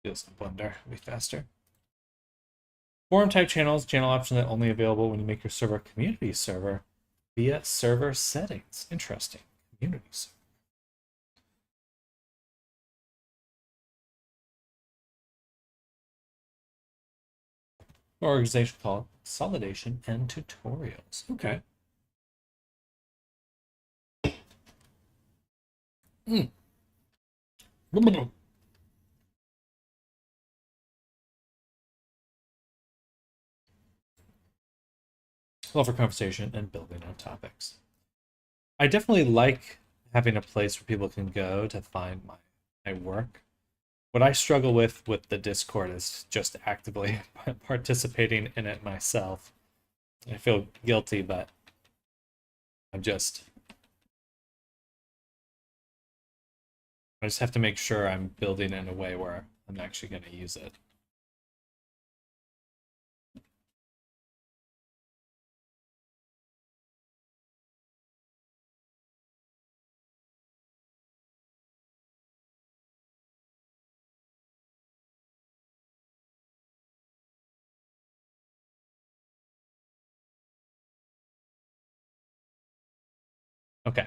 Feels like Blender be faster. Forum type channels, channel option that only available when you make your server a community server via server settings. Interesting. Community server. Organization called consolidation and tutorials. Okay. Mm. Love for conversation and building on topics. I definitely like having a place where people can go to find my work. What I struggle with the Discord is just actively participating in it myself. I feel guilty, but I'm just I just have to make sure I'm building in a way where I'm actually going to use it. Okay.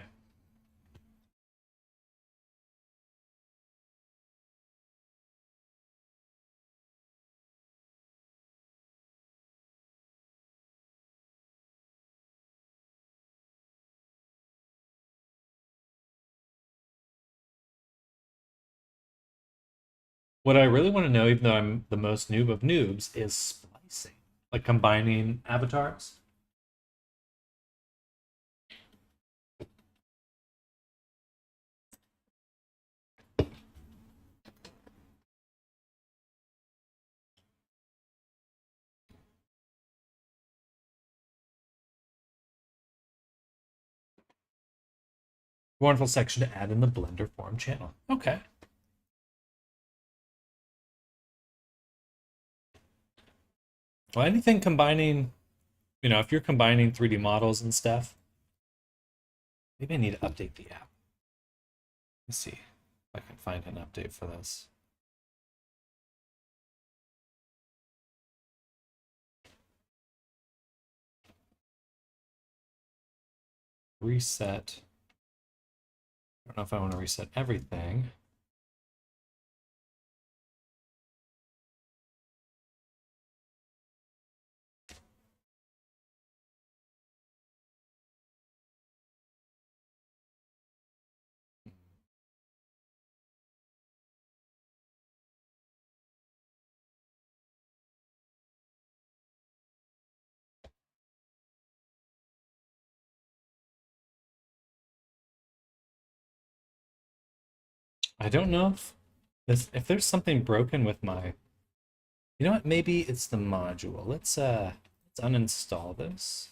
What I really want to know, even though I'm the most noob of noobs, is splicing, like combining avatars. Wonderful section to add in the Blender forum channel. Okay. Well, anything combining, if you're combining 3D models and stuff, maybe I need to update the app. Let's see. If I can find an update for this. Reset. I don't know if I want to reset everything. I don't know if there's something broken with my. You know what? Maybe it's the module. Let's uninstall this.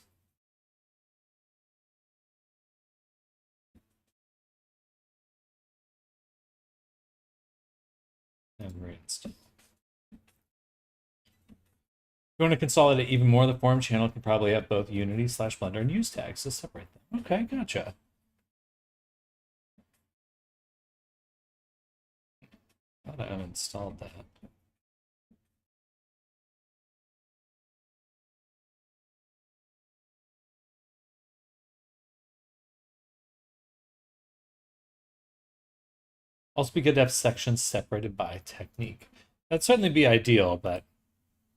And reinstall. If you want to consolidate even more, the forum channel can probably have both Unity/Blender and use tags to separate them. Okay, gotcha. Thought I uninstalled that. Also be good to have sections separated by technique. That'd certainly be ideal, but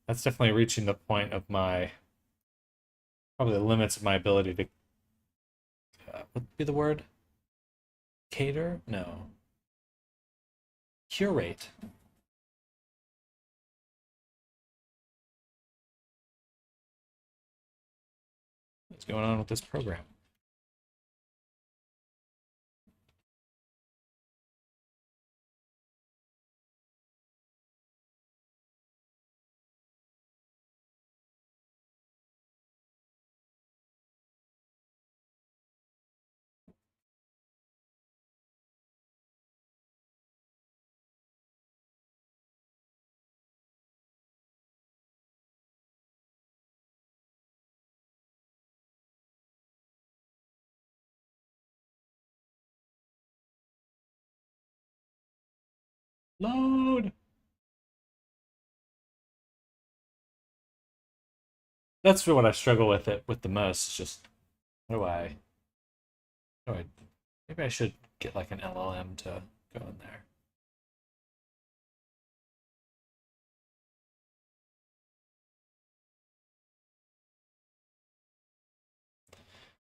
that's definitely reaching the point of probably the limits of my ability to, what would be the word? Cater? No. Curate. What's going on with this program? Load. That's what I struggle with it with the most. It's just how do I maybe I should get like an LLM to go in there.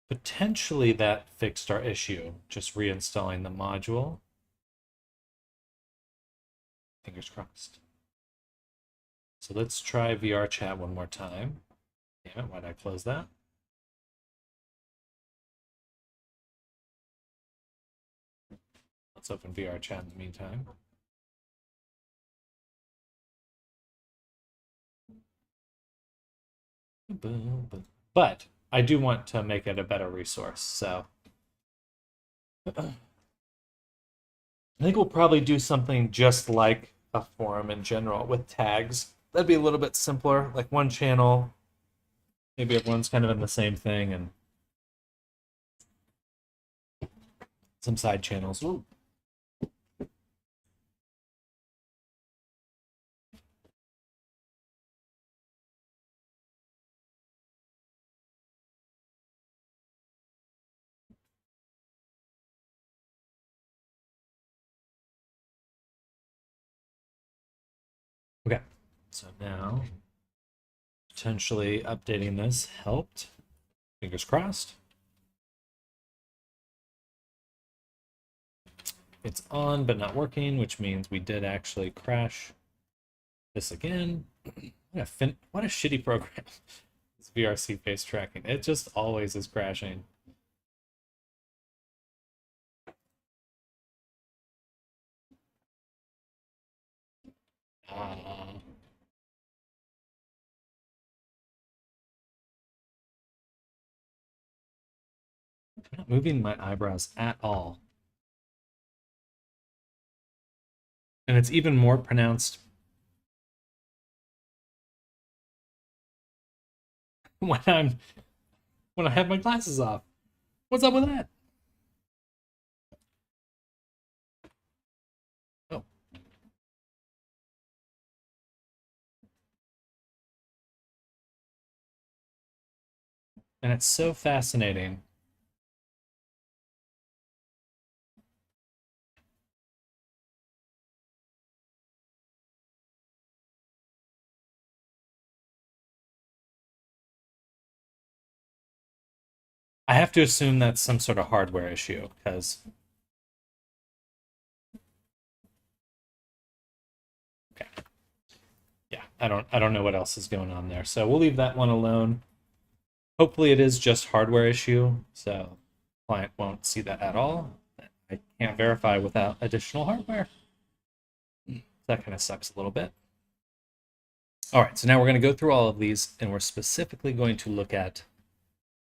Potentially that fixed our issue, just reinstalling the module. Fingers crossed. So let's try VR chat one more time. Damn it, why'd I close that? Let's open VR chat in the meantime. But I do want to make it a better resource, so I think we'll probably do something just like a forum in general with tags. That'd be a little bit simpler, like one channel. Maybe everyone's kind of in the same thing, and some side channels. Ooh. Okay, so now potentially updating this helped. Fingers crossed. It's on but not working, which means we did actually crash this again. What a shitty program. This VRC face tracking. It just always is crashing. I'm not moving my eyebrows at all. And it's even more pronounced when I have my glasses off. What's up with that? And it's so fascinating. I have to assume that's some sort of hardware issue because okay. Yeah, I don't know what else is going on there. So we'll leave that one alone. Hopefully it is just hardware issue, so client won't see that at all. I can't verify without additional hardware. That kind of sucks a little bit. All right, so now we're going to go through all of these, and we're specifically going to look at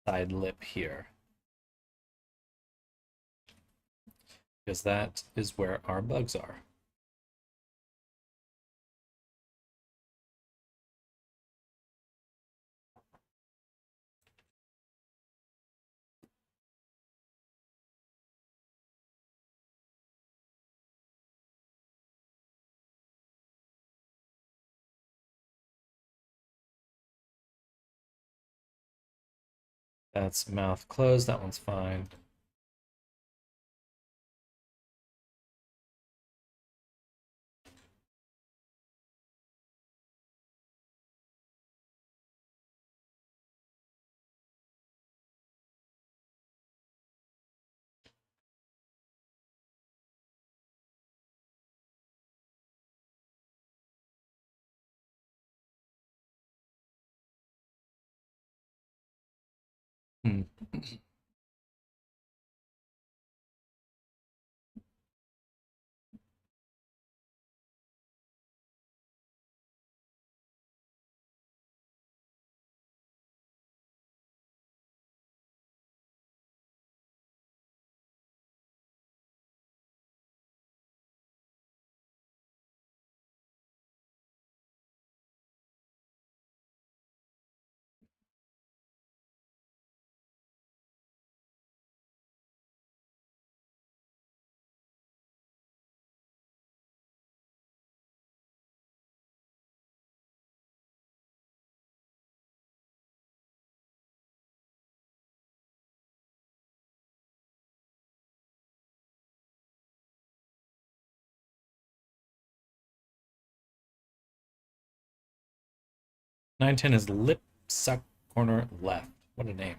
side lip here, because that is where our bugs are. That's mouth closed. That one's fine. Hmm. 910 is lip suck corner left. What a name.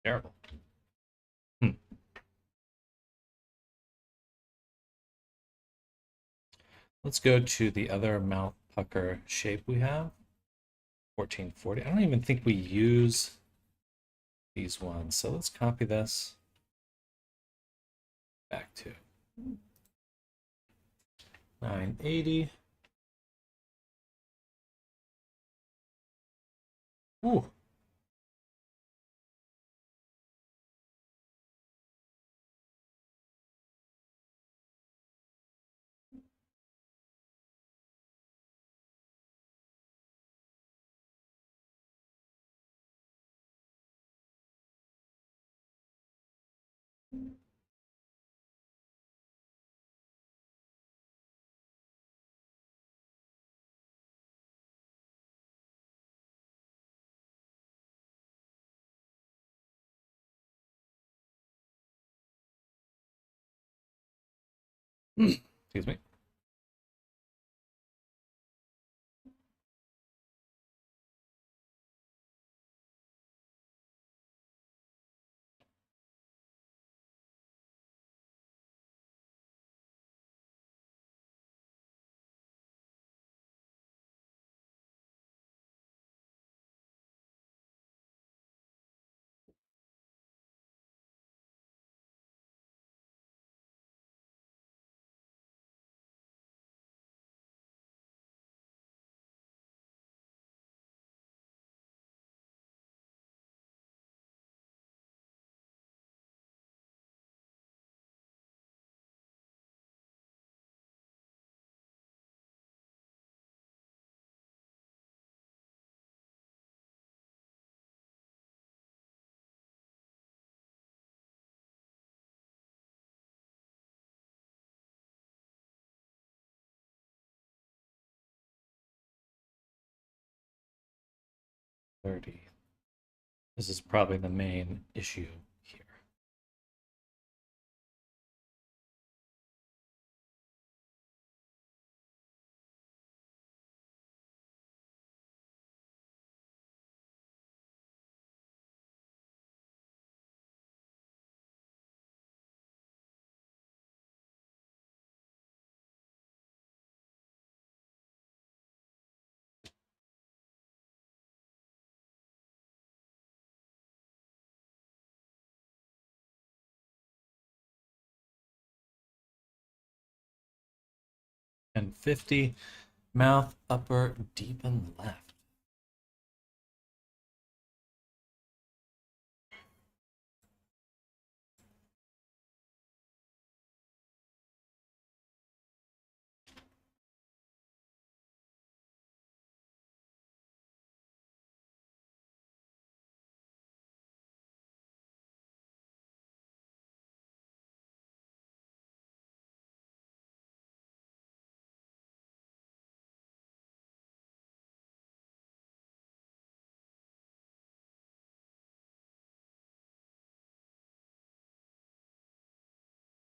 Terrible. Hmm. Let's go to the other mouth pucker shape we have. 1440. I don't even think we use these ones. So let's copy this back to 980. Ooh. Excuse me. $30. This is probably the main issue here. And 50, mouth, upper, deep, and left.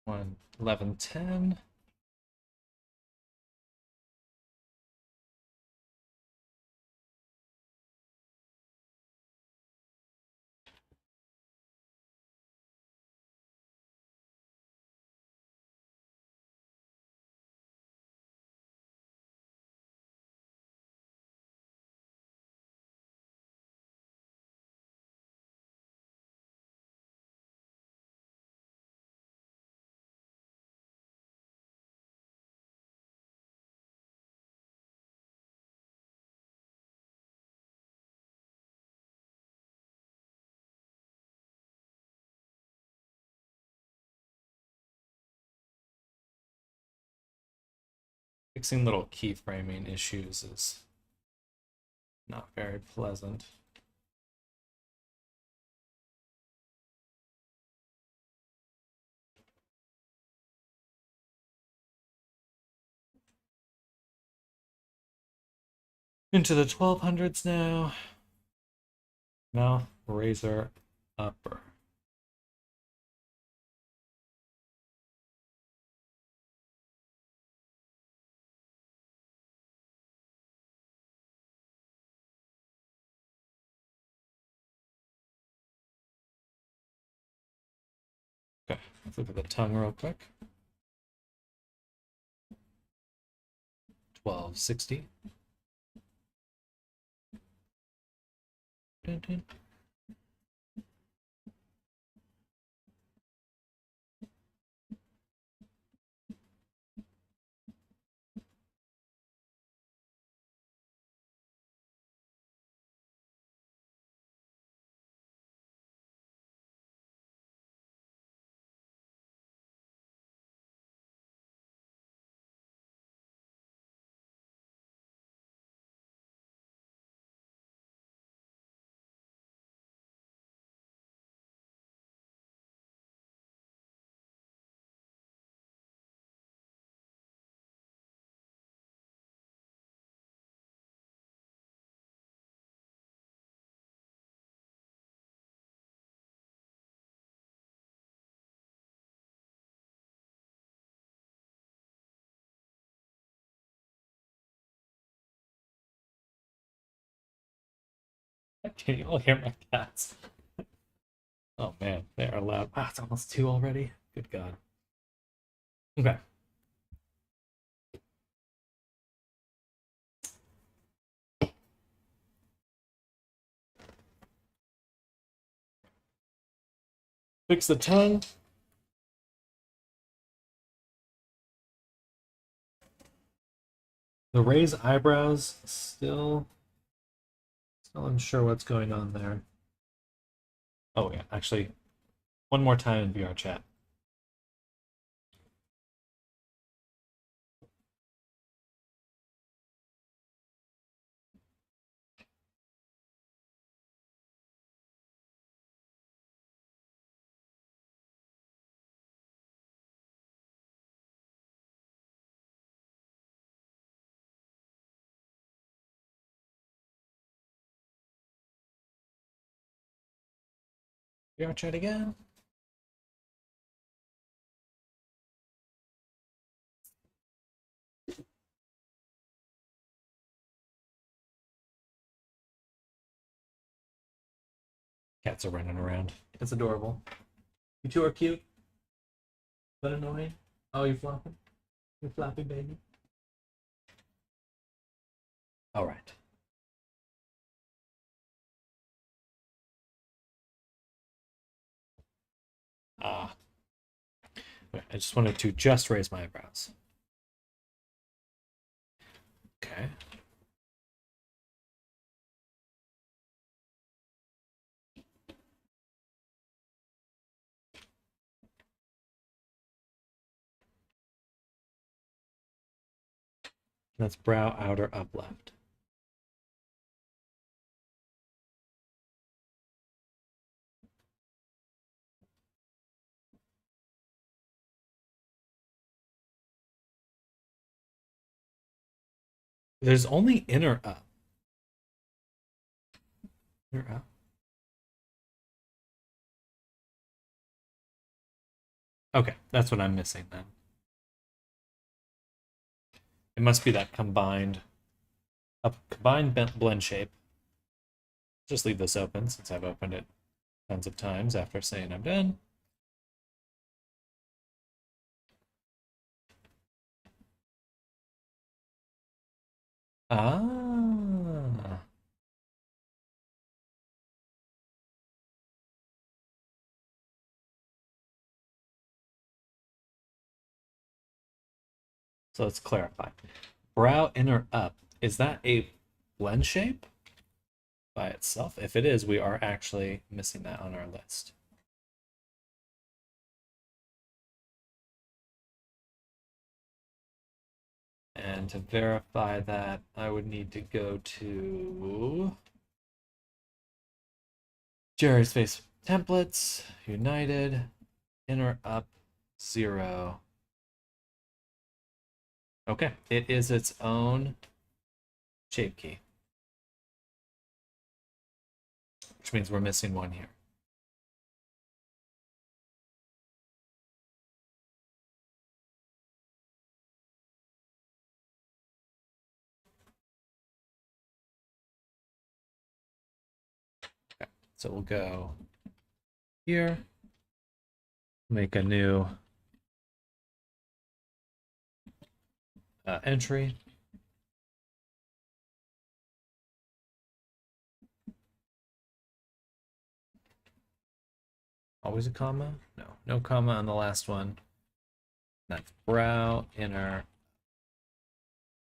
One, 11, 10. Fixing little keyframing issues is not very pleasant. Into the 1200s now. Mouth, razor, upper. Okay, let's look at the tongue real quick. 1260. Dun, dun. Can you all hear my cats? Oh man, they are loud. Ah, it's almost 2 already. Good God. Okay. Fix the tongue. The raised eyebrows, still unsure what's going on there. Oh yeah, actually, one more time in VR chat. VR chat again. Cats are running around. It's adorable. You two are cute, but annoying. Oh, you're flopping? You floppy baby? All right. Ah. I just wanted to just raise my eyebrows. Okay. That's brow outer up left. There's only inner up. Inner up. Okay, that's what I'm missing then. It must be that combined blend shape. Just leave this open since I've opened it tons of times after saying I'm done. Ah. So let's clarify. Brow inner up. Is that a blend shape by itself? If it is, we are actually missing that on our list. And to verify that, I would need to go to Jerry's Face Templates, United, Inner Up, 0. Okay, it is its own shape key, which means we're missing one here. Okay, so we'll go here, make a new entry. Always a comma? No, no comma on the last one. That's brow, inner,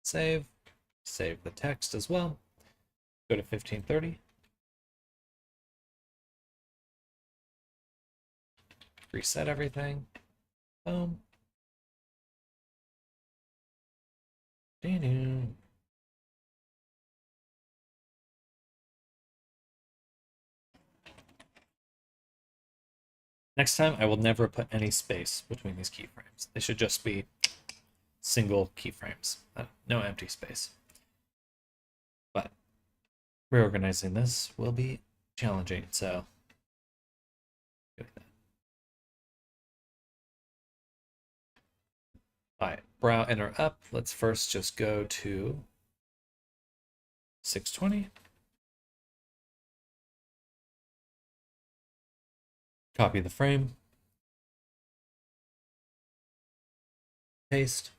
save. Save the text as well. Go to 1530. Reset everything. Boom. Doo-doo. Next time, I will never put any space between these keyframes. They should just be single keyframes, no empty space. But reorganizing this will be challenging, so all right, brow inner up. Let's first just go to 620. Copy the frame, paste.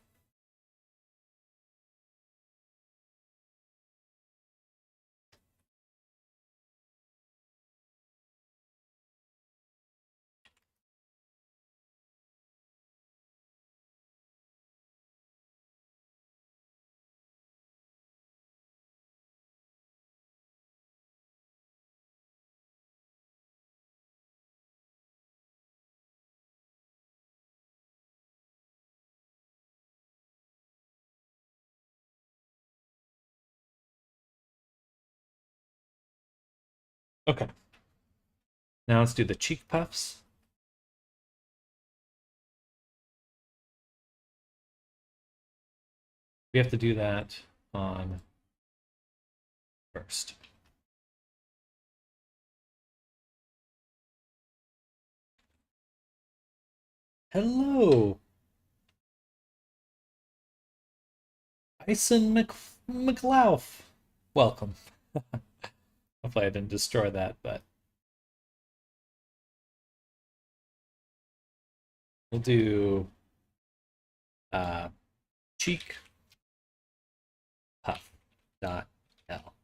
Okay. Now let's do the cheek puffs. We have to do that on first. Hello, Ison McLeod. Welcome. Hopefully I didn't destroy that, but we'll do cheek puff dot L.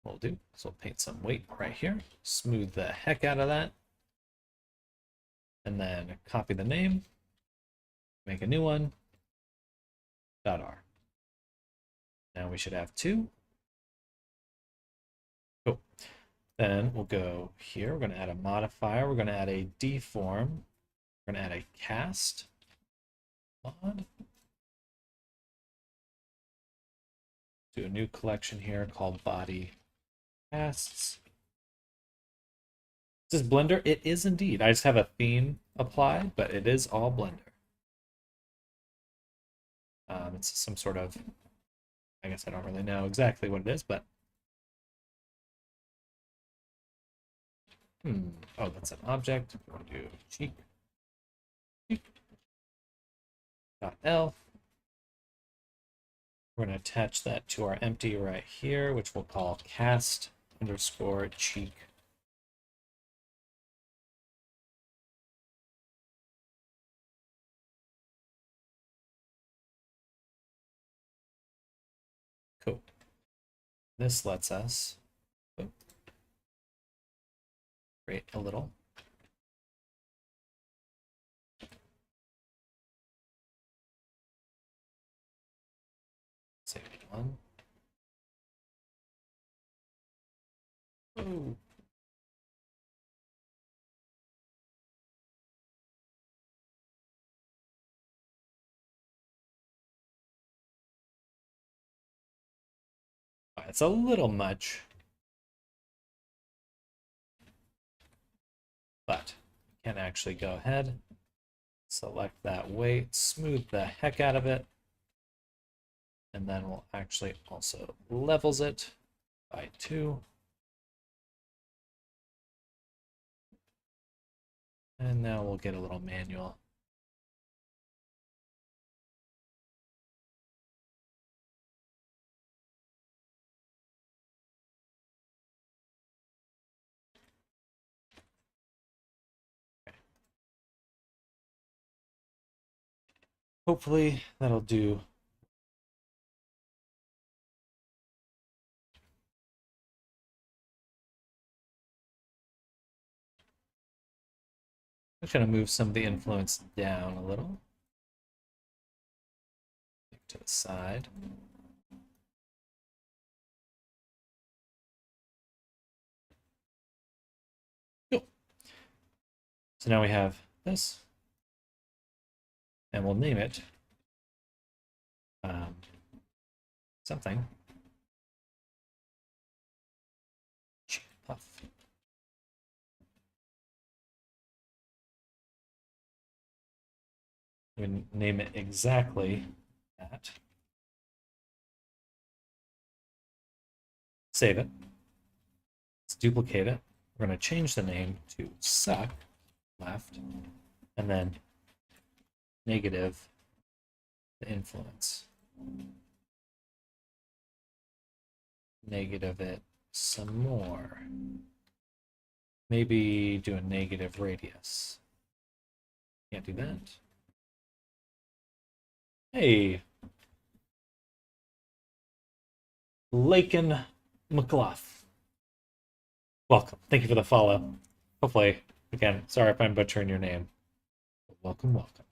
We'll do. So we'll paint some weight right here. Smooth the heck out of that. And then copy the name. Make a new one. .r. Now we should have two. Cool. Then we'll go here. We're going to add a modifier. We're going to add a deform. We're going to add a cast mod. Do a new collection here called body casts. Is this Blender? It is indeed. I just have a theme applied, but it is all Blender. It's some sort of, I guess I don't really know exactly what it is, but oh, that's an object. We'll do cheek dot L. We're going to attach that to our empty right here, which we'll call cast underscore cheek. Cool. This lets us create a little save one. Oh. It's a little much, but we can actually go ahead, select that weight, smooth the heck out of it, and then we'll actually also levels it by 2. And now we'll get a little manual. Hopefully that'll do. I'm just going to move some of the influence down a little. To the side. Cool. So now we have this. And we'll name it something. Cheek puff. We name it exactly that. Save it. Let's duplicate it. We're going to change the name to suck left, and then negative the influence. Negative it some more. Maybe do a negative radius. Can't do that. Hey, Lakin McLaugh. Welcome. Thank you for the follow. Hopefully, again, sorry if I'm butchering your name. Welcome, welcome.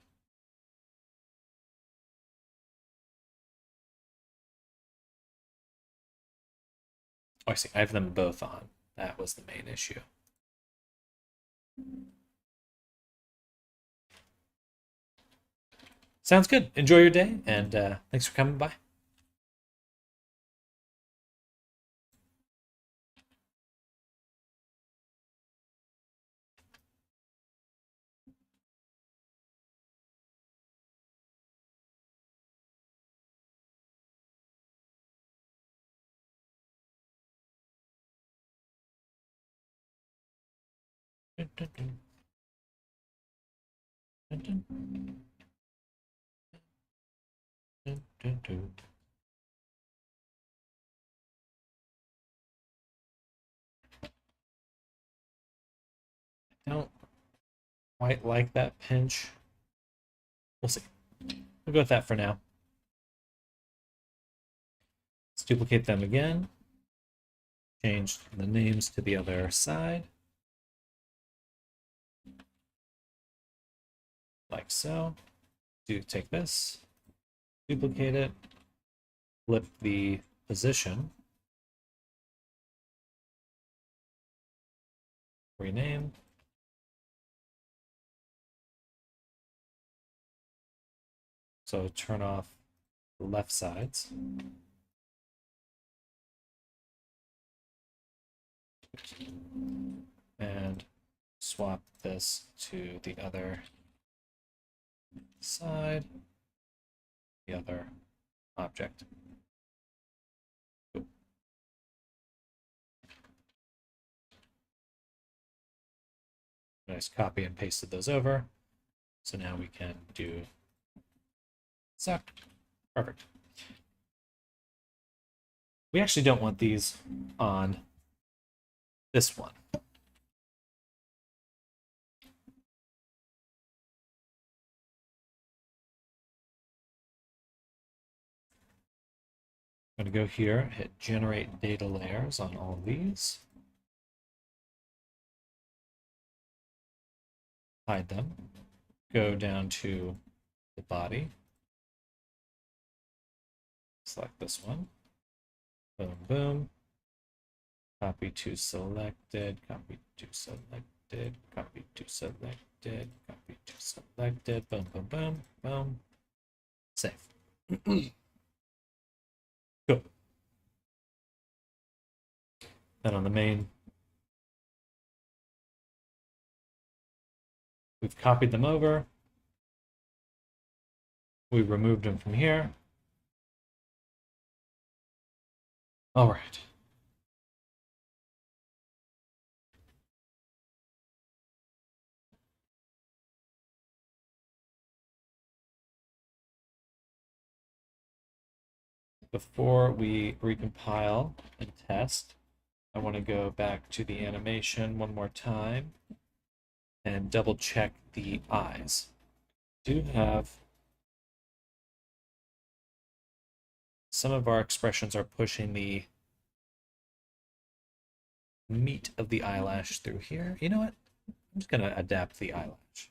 Oh, I see. I have them both on. That was the main issue. Sounds good. Enjoy your day, and thanks for coming by. Dun, dun, dun. Dun, dun. Dun, dun, dun. I don't quite like that pinch. We'll see. We'll go with that for now. Let's duplicate them again. Change the names to the other side. Like so. Take this, duplicate it, flip the position, rename. So turn off the left sides. And swap this to the other side, the other object. Nice, copy and pasted those over. So now we can do suck. Perfect. We actually don't want these on this one. I'm going to go here, hit generate data layers on all of these. Hide them. Go down to the body. Select this one. Boom, boom. Copy to selected, copy to selected, copy to selected, copy to selected. Boom, boom, boom, boom. Save. Cool. Then on the main, we've copied them over. We removed them from here. All right. Before we recompile and test, I want to go back to the animation one more time and double check the eyes. Do have some of our expressions are pushing the meat of the eyelash through here. You know what? I'm just going to adapt the eyelash.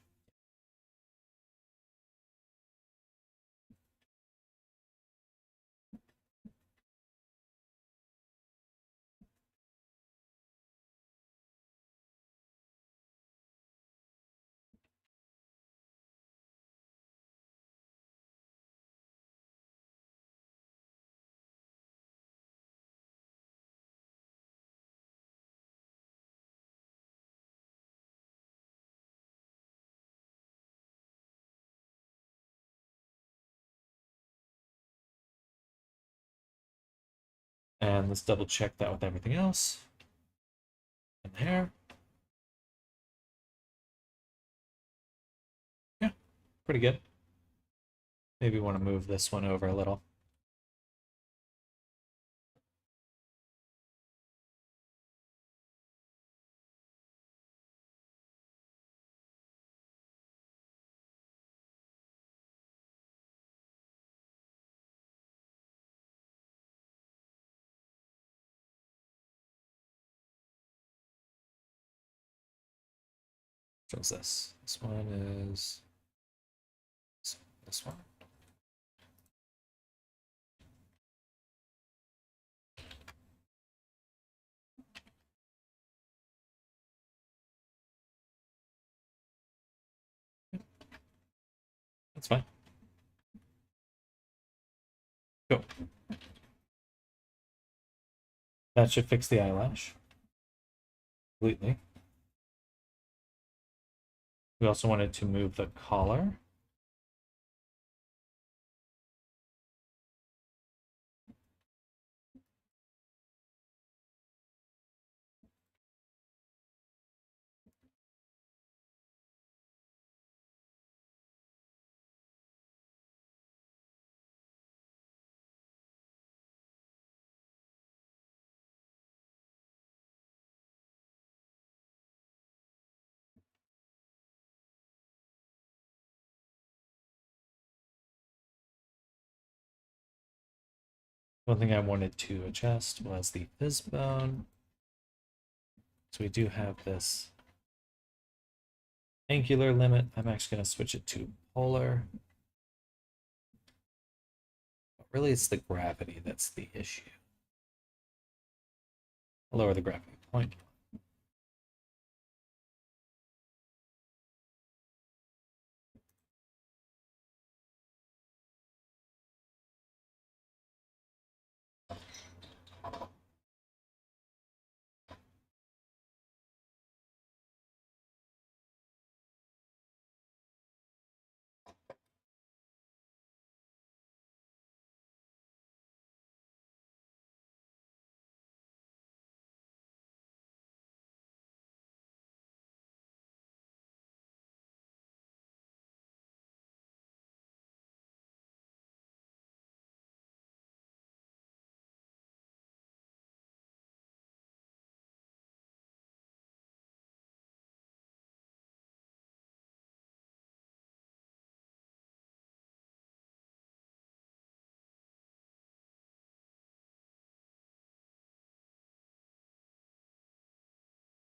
And let's double check that with everything else. And there. Yeah, pretty good. Maybe want to move this one over a little. Which one's this? This one is this one. That's fine. Go. That should fix the eyelash completely. We also wanted to move the collar. One thing I wanted to adjust was the fizz bone. So we do have this angular limit. I'm actually going to switch it to polar. But really, it's the gravity that's the issue. I'll lower the gravity point.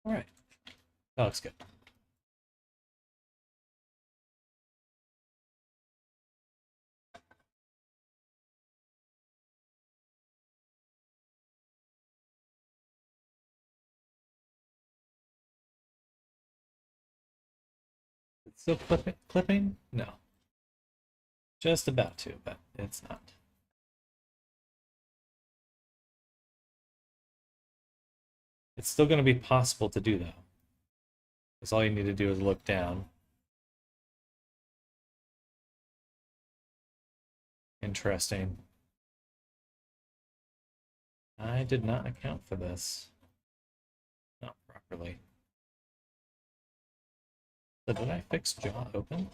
All right, that looks good. It's still clipping? No. Just about to, but it's not. It's still going to be possible to do though. Because all you need to do is look down. Interesting. I did not account for this. Not properly. So did I fix jaw open?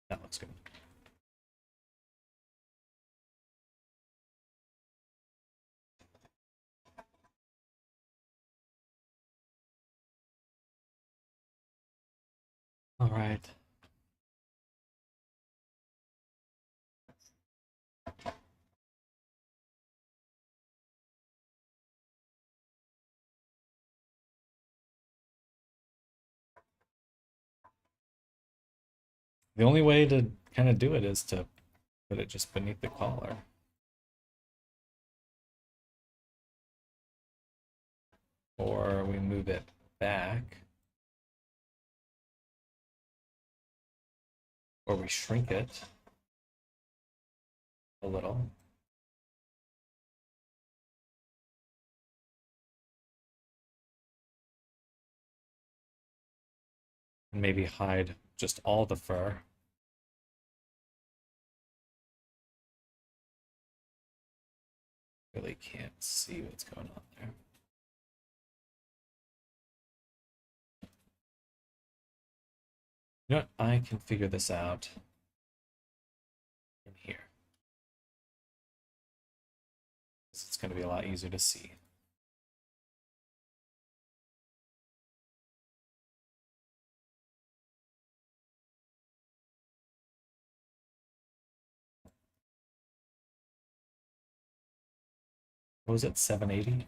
That looks good. All right. The only way to kind of do it is to put it just beneath the collar. Or we move it back. Or we shrink it a little. And maybe hide just all the fur. Really can't see what's going on there. You know what? I can figure this out in here. It's going to be a lot easier to see. What was it, 780?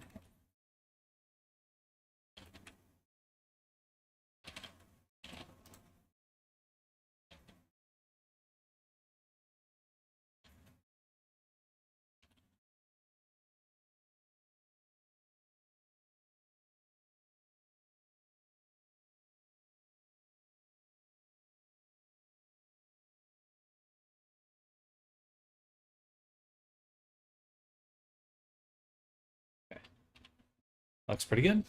Okay. Looks pretty good.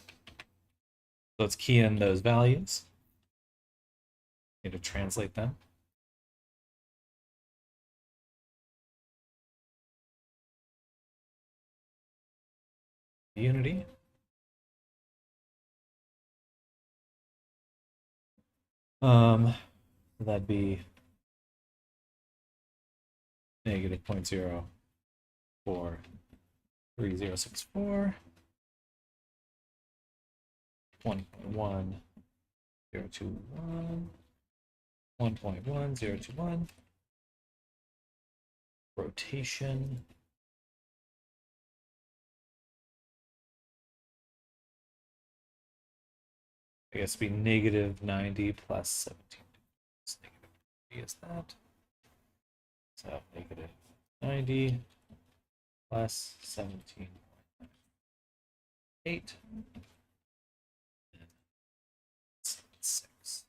So let's key in those values. Need to translate them. Unity. That'd be negative 0.043064, 1.1021, 1.1021, rotation, I guess be negative 90 plus 17. So negative 90 is that. So negative 90 plus 17.8. 6.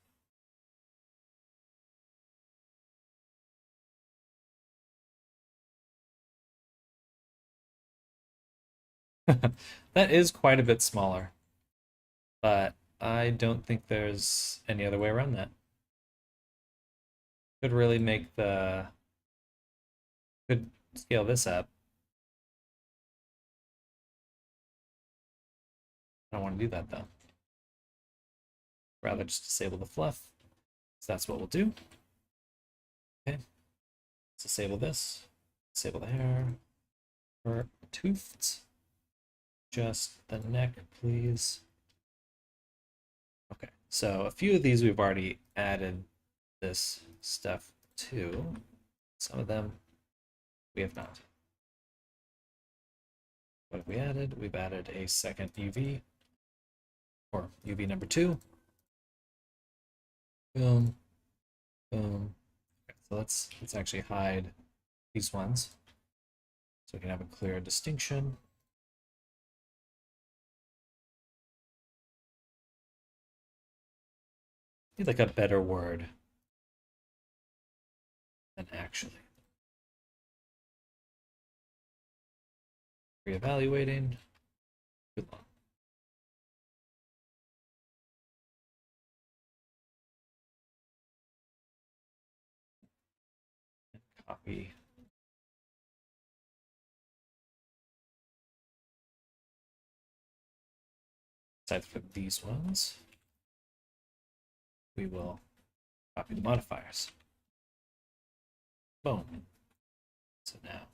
That is quite a bit smaller, but I don't think there's any other way around that. Could really make the could scale this up. I don't want to do that though. Rather just disable the fluff. So that's what we'll do. Okay. Let's disable this. Disable the hair. For tufts. Just the neck, please. Okay. So a few of these we've already added this stuff to. Some of them we have not. What have we added? We've added a second UV, or UV number 2. Boom, boom. Okay, so let's actually hide these ones so we can have a clear distinction. Need like a better word than actually. Reevaluating. Too long. Copy. Aside from these ones, we will copy the modifiers. Boom. So now.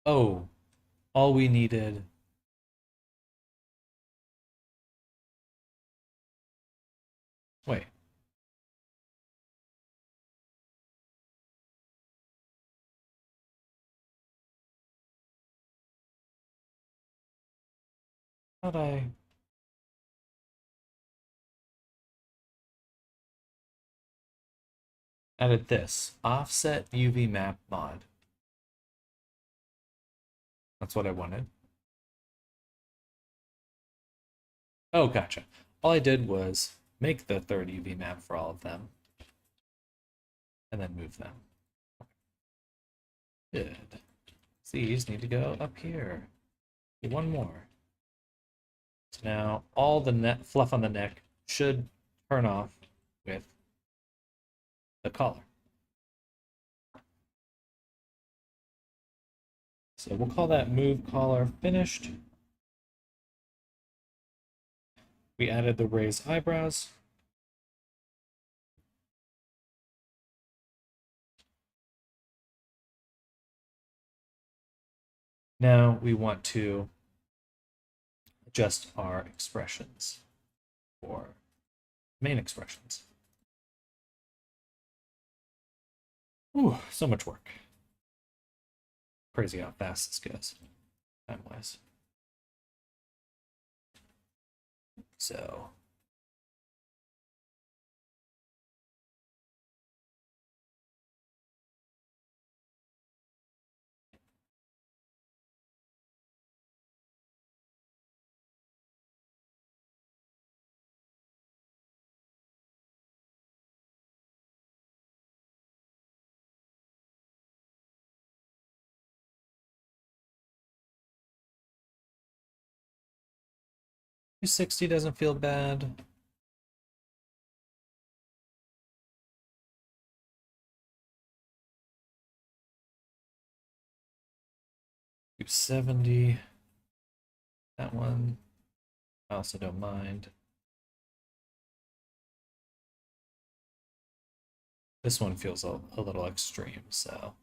Oh, all we needed. Wait. How'd I? Added this offset UV map mod. That's what I wanted. Oh, gotcha. All I did was make the third UV map for all of them and then move them. Good. These need to go up here. One more. So now all the net fluff on the neck should turn off with the collar. So we'll call that move caller finished. We added the raised eyebrows. Now we want to adjust our expressions for main expressions. Ooh, so much work. Crazy how fast this goes, time-wise. So $260 doesn't feel bad. $270. That one, I also don't mind. This one feels a little extreme, so.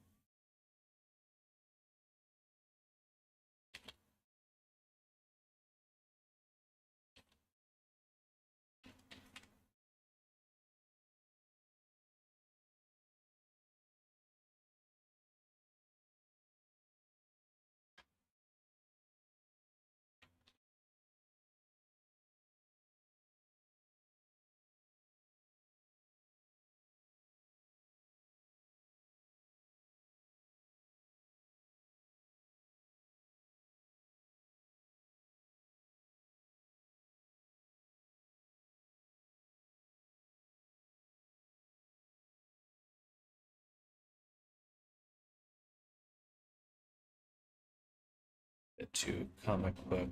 Get to comic book.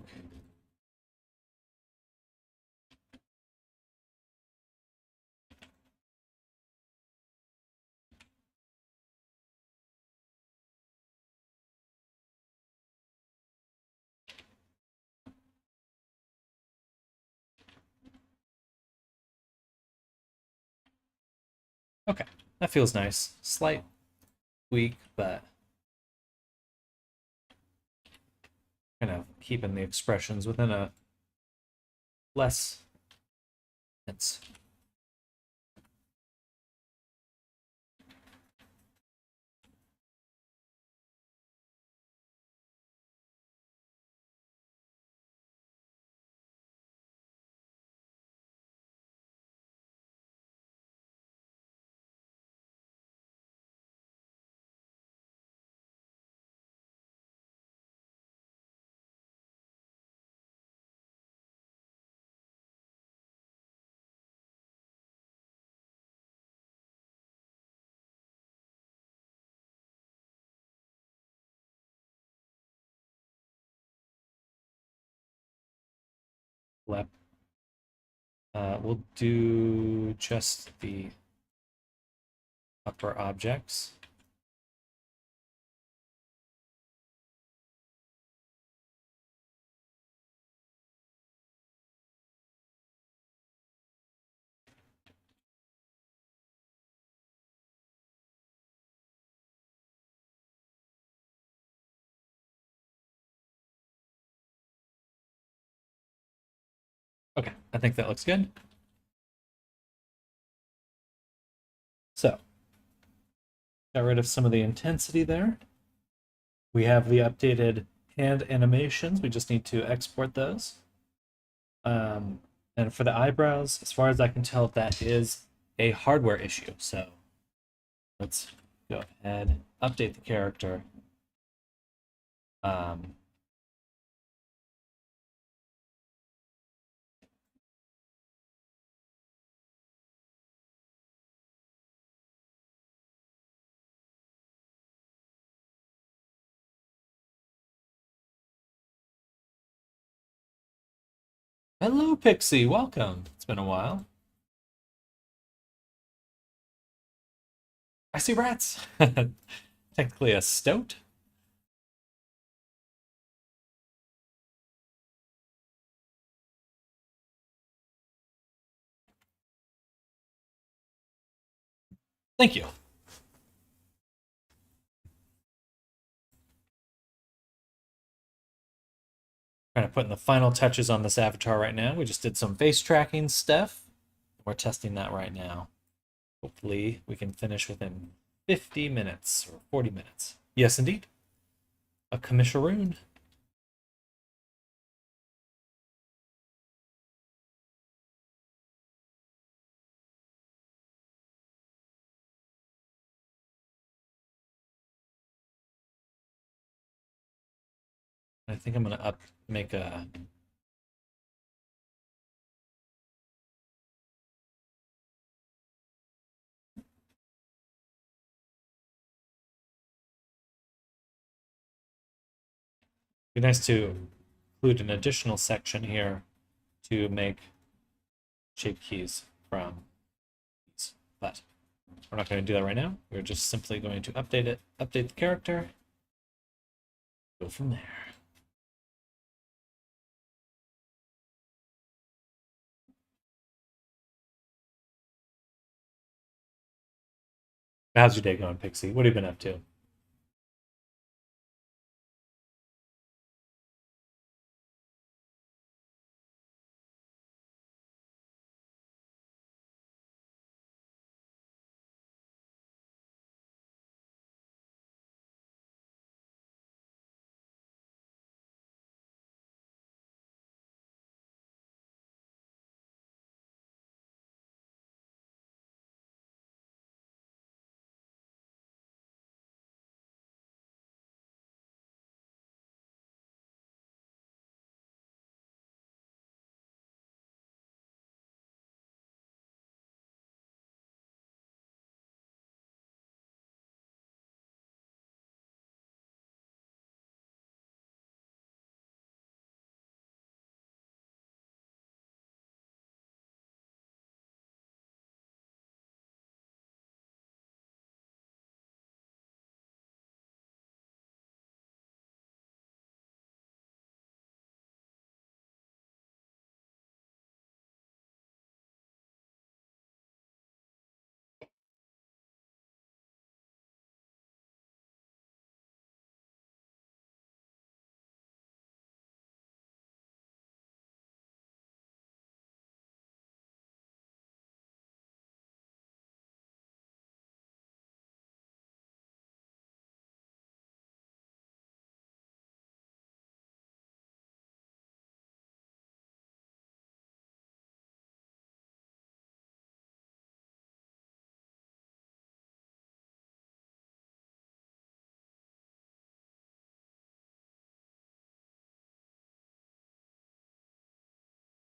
Okay, that feels nice. Slight tweak, but kind of keeping the expressions within a less it's lep. We'll do just the upper objects. Okay, I think that looks good. So, got rid of some of the intensity there. We have the updated hand animations. We just need to export those. And for the eyebrows, as far as I can tell, that is a hardware issue. So let's go ahead, update the character. Hello, Pixie. Welcome. It's been a while. I see rats. Technically a stoat. Thank you. Kind of putting the final touches on this avatar right now. We just did some face tracking stuff. We're testing that right now. Hopefully we can finish within 50 minutes or 40 minutes. Yes, indeed. A commissaroon. I think I'm gonna make a be nice to include an additional section here to make shape keys from these. But we're not going to do that right now. We're just simply going to update the character, go from there. How's your day going, Pixie? What have you been up to?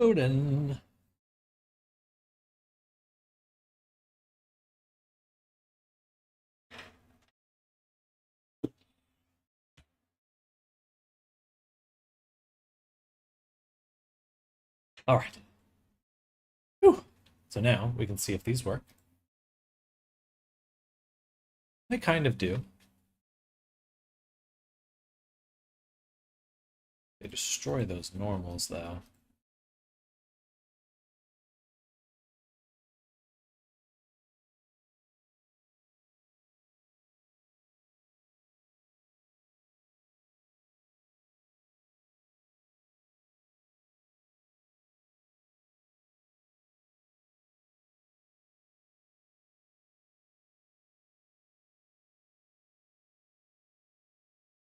Odin. All right. Whew. So now we can see if these work. They kind of do. They destroy those normals, though.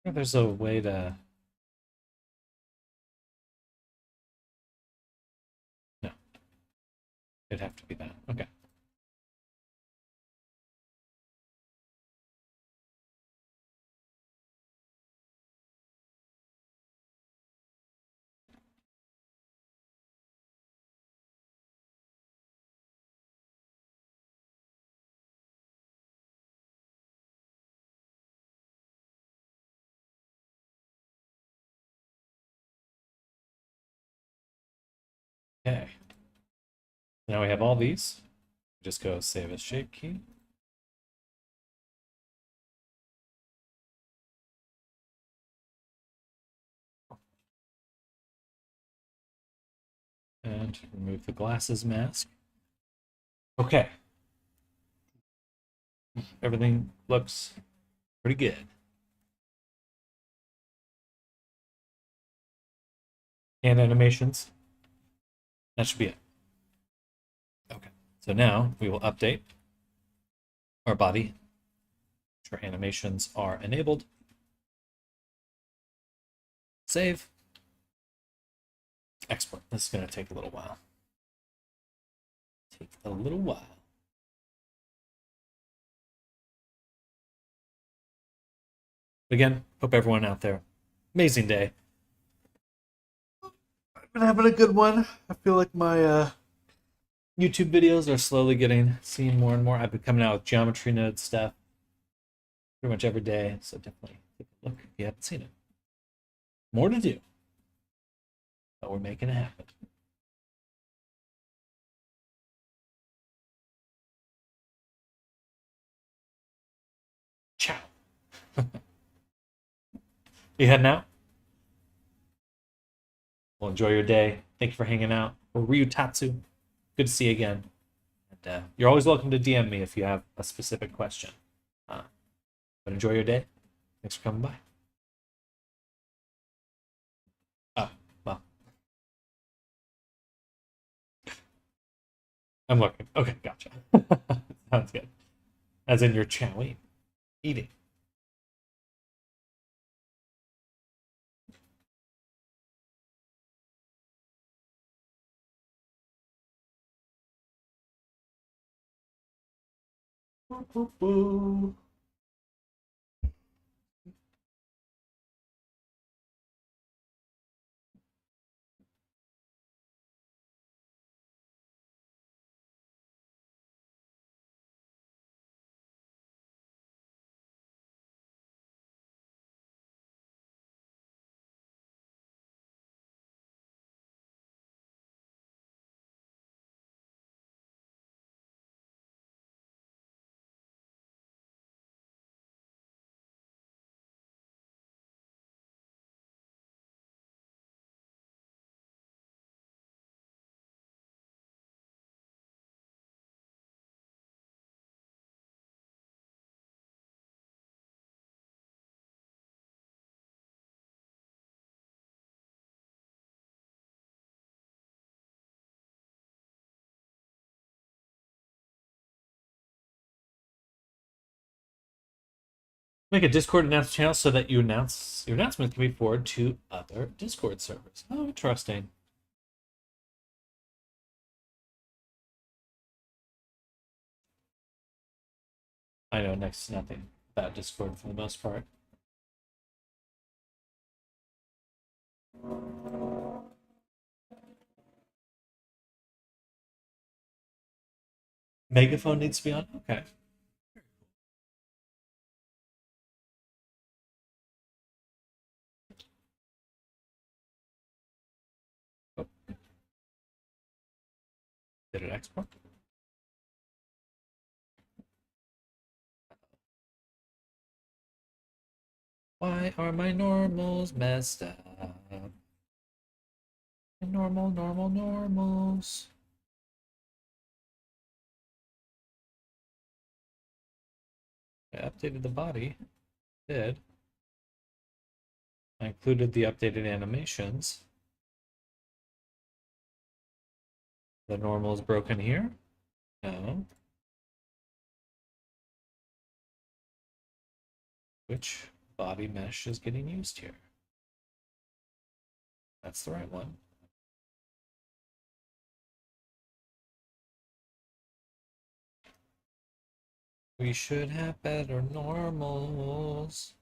There's a way to... No, it'd have to be that. Okay. Okay. Now we have all these. Just go save as shape key. And remove the glasses mask. Okay. Everything looks pretty good. And animations. That should be it. Okay. So now we will update our body. Make sure animations are enabled. Save. Export. This is going to take a little while. Take a little while. Again, hope everyone out there, amazing day. I've been having a good one. I feel like my YouTube videos are slowly getting seen more and more. I've been coming out with geometry node stuff pretty much every day, so definitely take a look if you haven't seen it. More to do, but we're making it happen. Ciao. You heading out? Well, enjoy your day. Thank you for hanging out. Or Ryutatsu. Good to see you again. And you're always welcome to DM me if you have a specific question. But enjoy your day. Thanks for coming by. Oh, well. I'm looking. Okay, gotcha. Sounds good. As in your chowing. Eating. Make a Discord announce channel so that your announcement can be forwarded to other Discord servers. Oh, interesting. I know next to nothing about Discord for the most part. Megaphone needs to be on? Okay. Oh, did it export? Why are my normals messed up? Normals. I updated the body. Did. I included the updated animations. The normal is broken here? No. Which body mesh is getting used here? That's the right one. We should have better normals.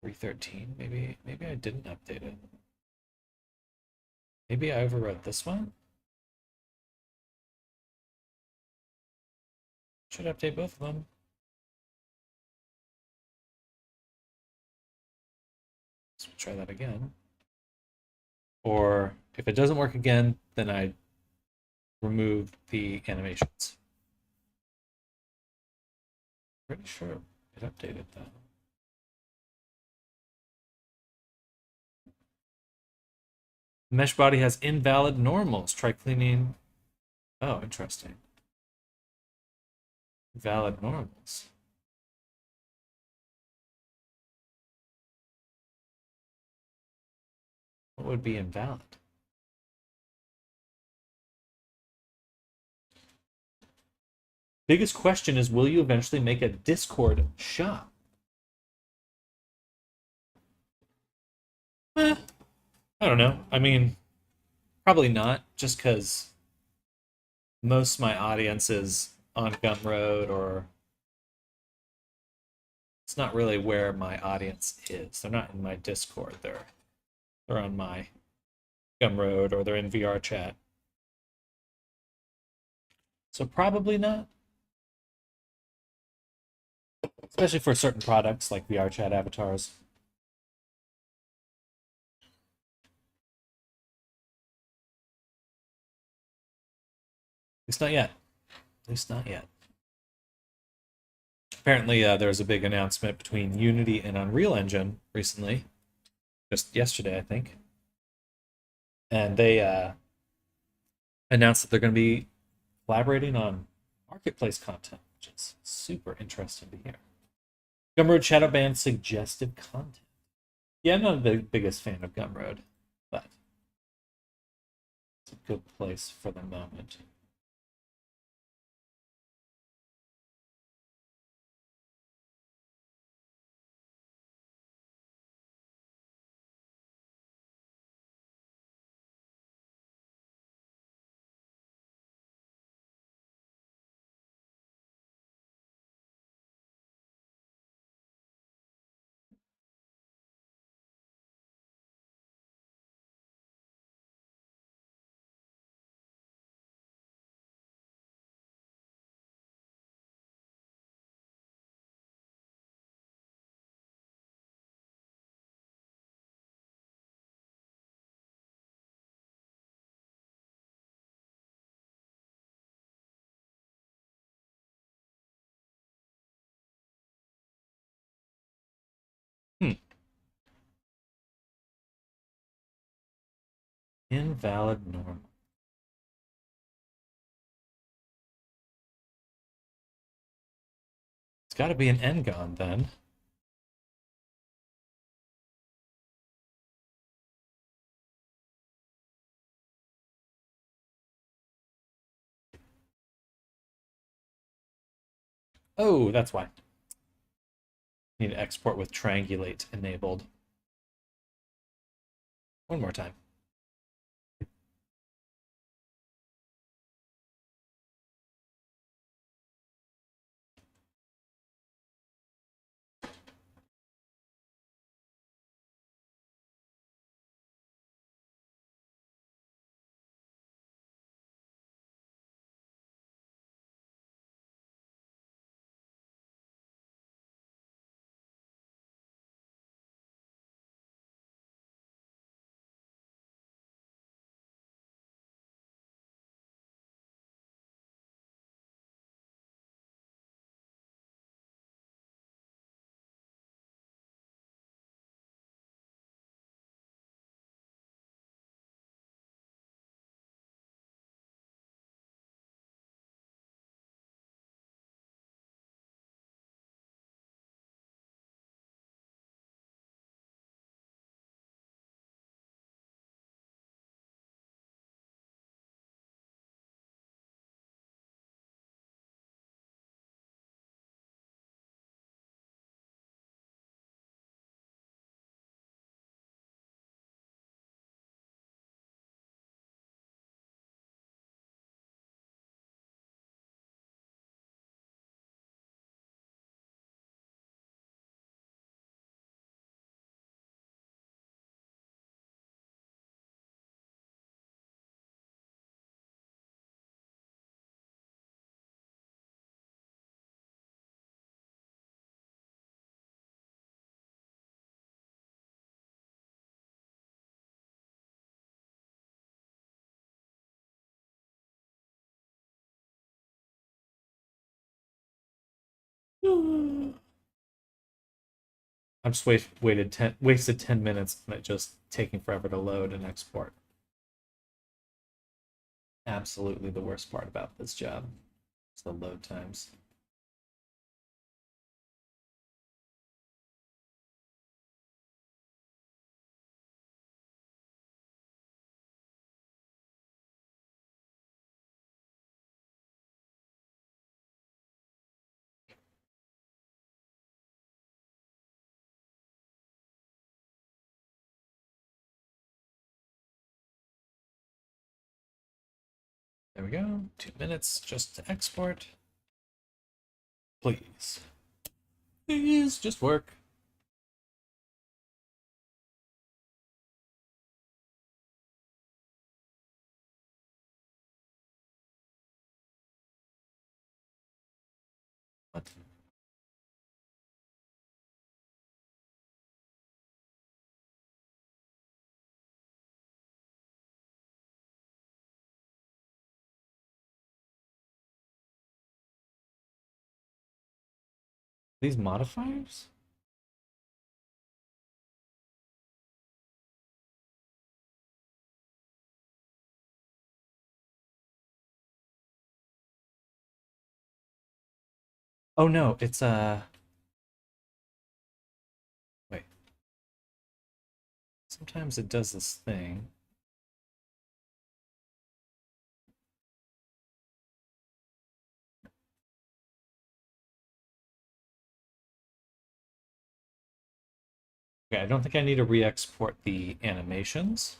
$313. Maybe I didn't update it. Maybe I overwrote this one. Should update both of them. Let's try that again. Or if it doesn't work again, then I remove the animations. Pretty sure it updated though. Mesh body has invalid normals. Try cleaning. Oh, interesting. Valid normals. What would be invalid? Biggest question is, will you eventually make a Discord shop? I don't know. I mean, probably not, just because most of my audience is on Gumroad, or it's not really where my audience is. They're not in my Discord. They're on my Gumroad, or they're in VR chat. So probably not. Especially for certain products like VR chat avatars. At least not yet. At least not yet. Apparently, there's a big announcement between Unity and Unreal Engine recently, just yesterday, I think. And they announced that they're going to be collaborating on marketplace content, which is super interesting to hear. Gumroad shadow ban suggestive content. Yeah, I'm not the biggest fan of Gumroad, but it's a good place for the moment. Hmm. Invalid normal. It's got to be an Ngon then. Oh, that's why. Need to export with triangulate enabled. One more time. I've just wasted 10 minutes on it just taking forever to load and export. absolutely the worst part about this job. It's the load times. There we go. 2 minutes just to export. Please. Please just work. What? These modifiers? Oh no, it's wait. Sometimes it does this thing. Okay, I don't think I need to re-export the animations.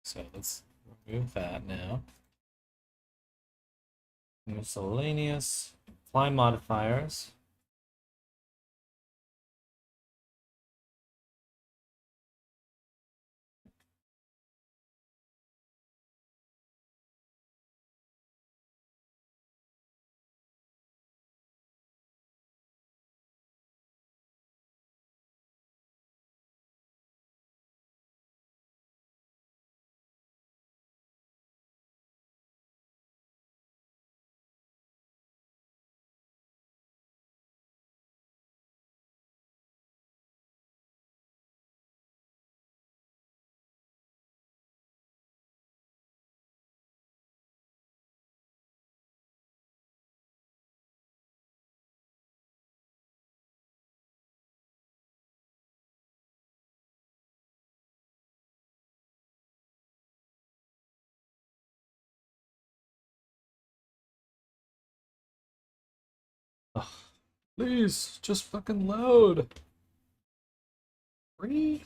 So let's remove that now. Miscellaneous fly modifiers. Ugh, please, just fucking load. Free?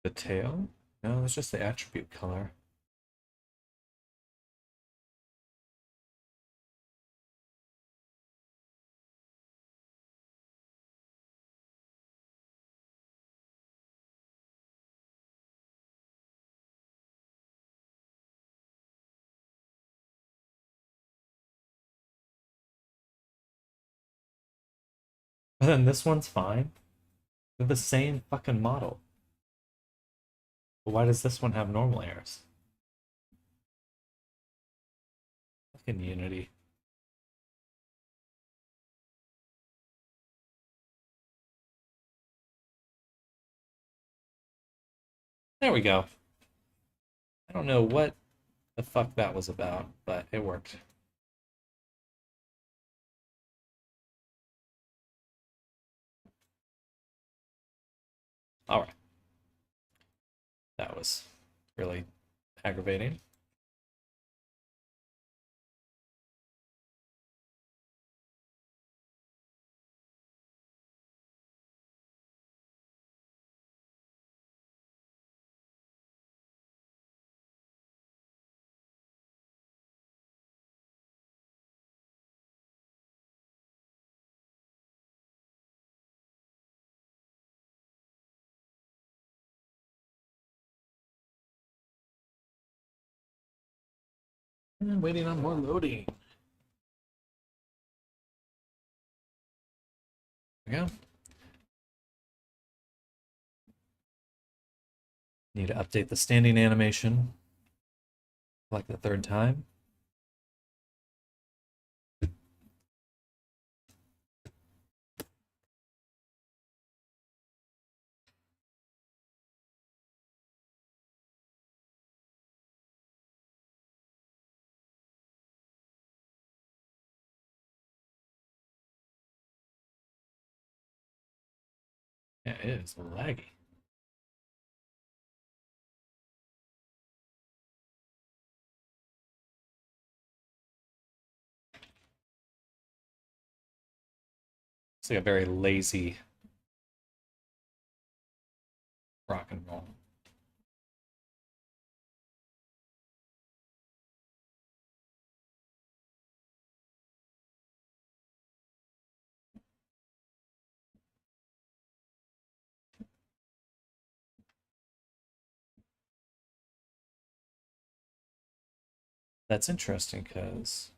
The tail? No, it's just the attribute color. And then this one's fine. They're the same fucking model. But why does this one have normal airs? Fucking Unity. There we go. I don't know what the fuck that was about, but it worked. Alright. That was really aggravating. And waiting on more loading. There we go. Need to update the standing animation like the third time. Yeah, it is laggy. It's like a very lazy rock and roll. That's interesting because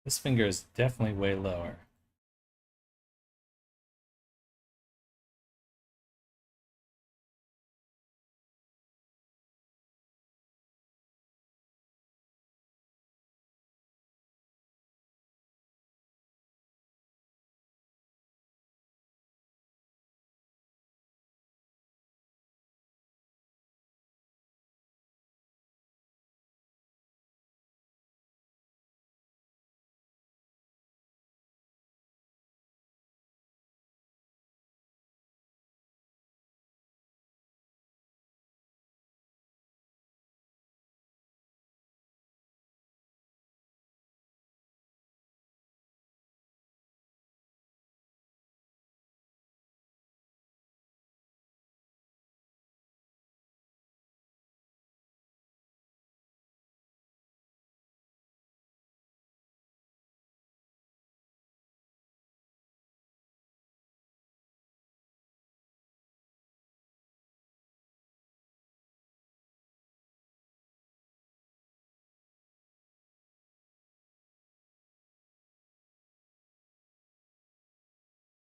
this finger is definitely way lower.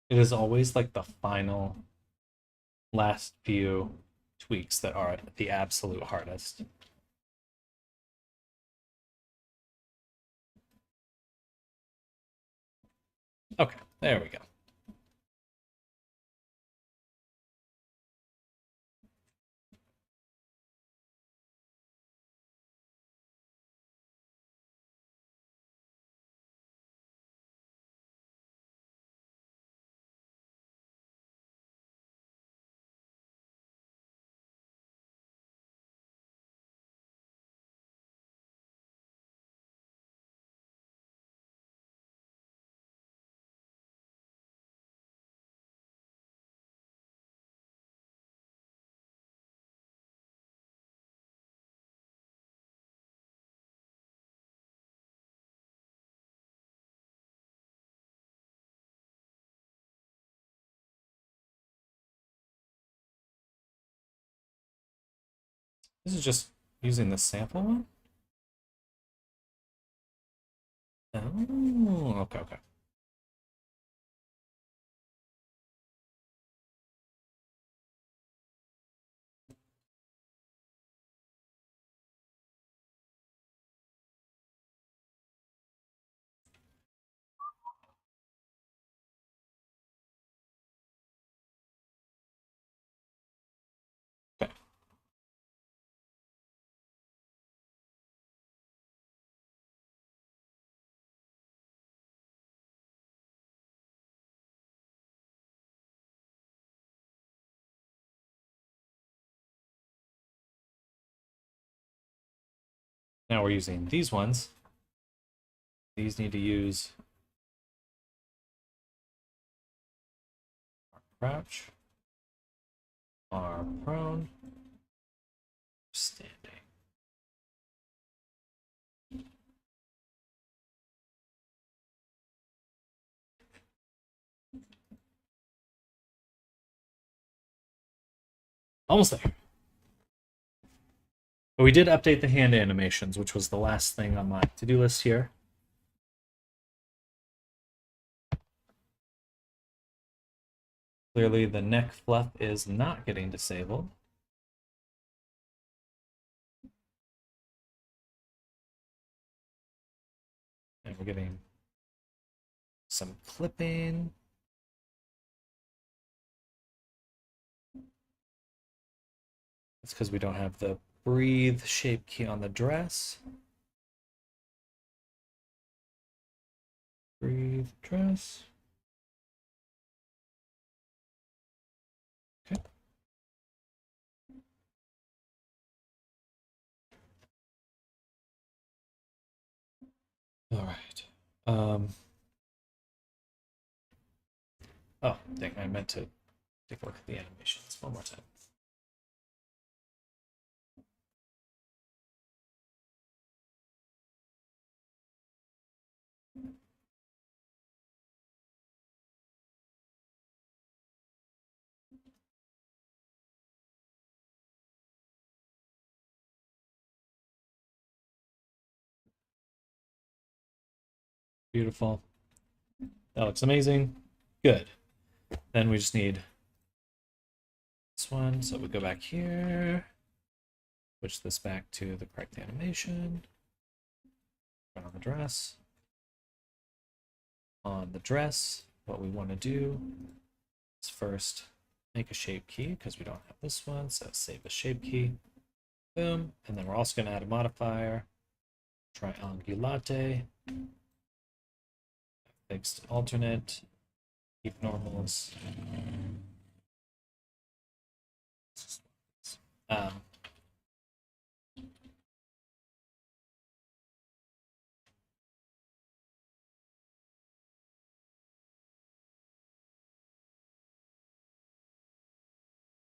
It is always like the final last few tweaks that are the absolute hardest. Okay, there we go. This is just using the sample one? Oh, okay, okay. Okay. Now we're using these ones. These need to use our crouch, our prone, standing. Almost there. But we did update the hand animations, which was the last thing on my to-do list here. Clearly, the neck fluff is not getting disabled. And we're getting some clipping. It's because we don't have the breathe shape key on the dress. Breathe dress. Okay. All right. Oh, dang, I meant to take a look at the animations one more time. Beautiful. That looks amazing. Good. Then we just need this one. So we go back here, switch this back to the correct animation. Run on the dress. On the dress, what we want to do is first make a shape key because we don't have this one. So save the shape key. Boom. And then we're also going to add a modifier. Triangulate. Fixed alternate. Keep normals. Um,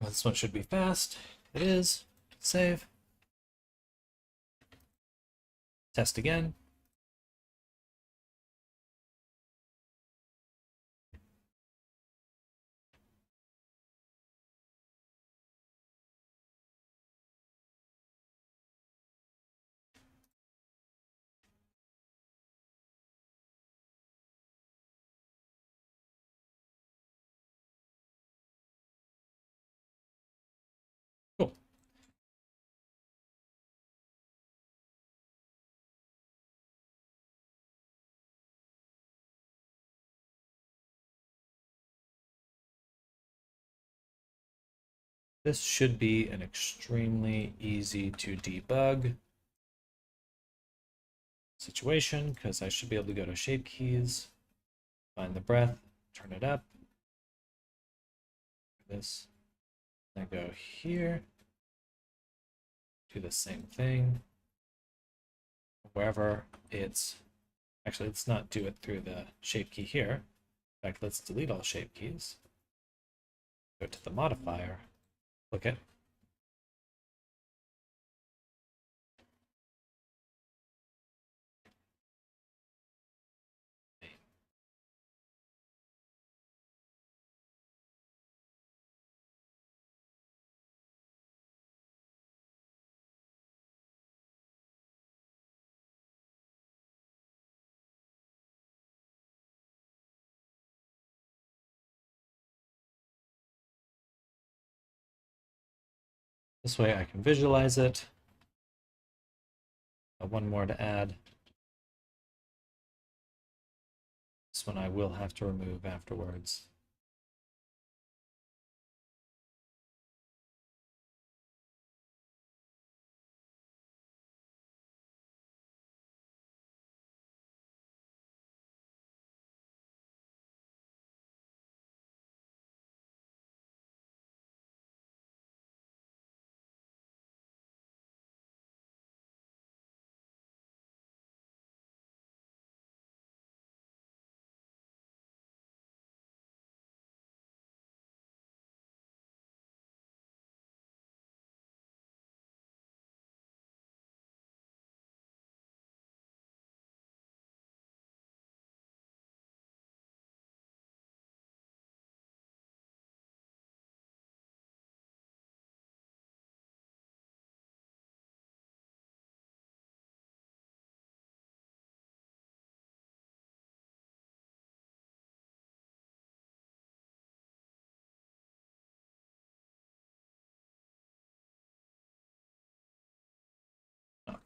this one should be fast. It is. Save. Test again. Cool. This should be an extremely easy to debug situation because I should be able to go to shape keys, find the breath, turn it up. This, then go here, do the same thing. Wherever it's actually, let's not do it through the shape key here. In fact, let's delete all shape keys. Go to the modifier, click it. This way I can visualize it. One more to add. This one I will have to remove afterwards.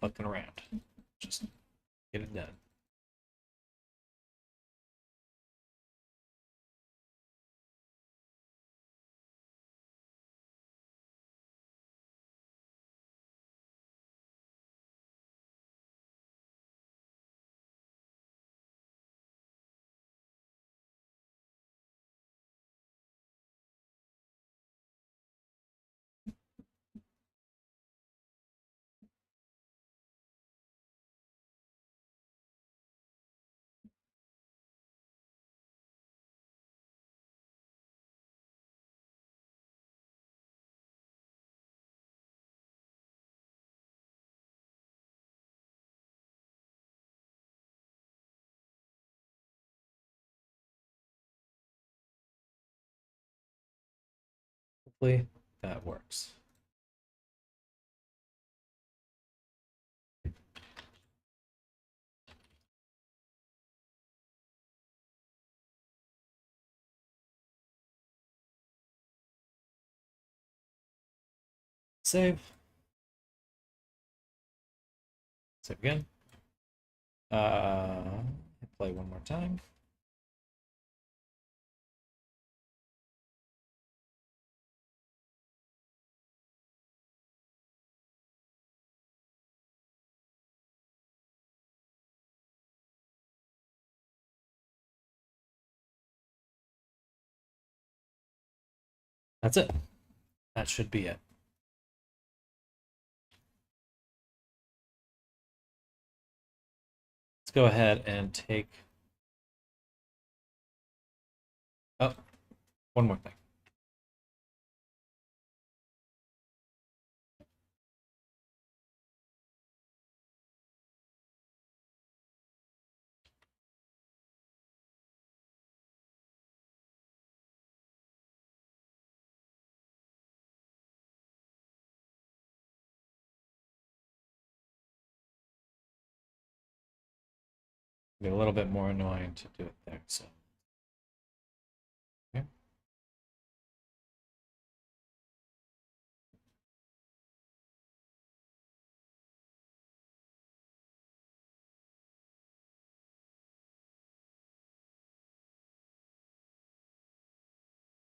not fucking around. Just get it done. Hopefully that works. Save. Save again. Play one more time. That's it. That should be it. Let's go ahead and take... Oh, one more thing. Be a little bit more annoying to do it there, so... Okay.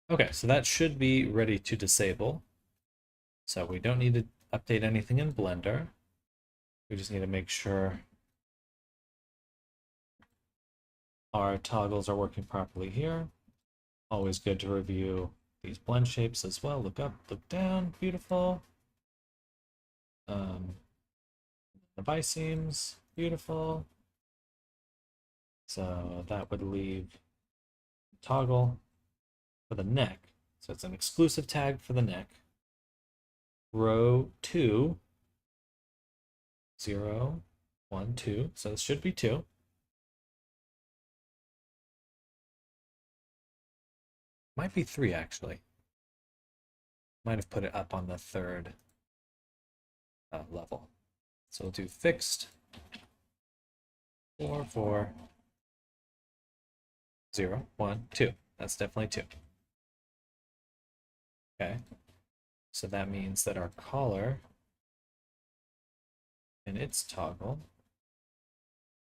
Okay, so that should be ready to disable. So we don't need to update anything in Blender. We just need to make sure our toggles are working properly here. Always good to review these blend shapes as well. Look up, look down, beautiful. The biseams, beautiful. So that would leave toggle for the neck. So it's an exclusive tag for the neck. Row 2, 0, 1, 2. So it should be 2. Might be 3 actually. Might have put it up on the 3rd level. So we'll do fixed 4, 4, 0, 1, 2. That's definitely 2. Okay. So that means that our collar and its toggle.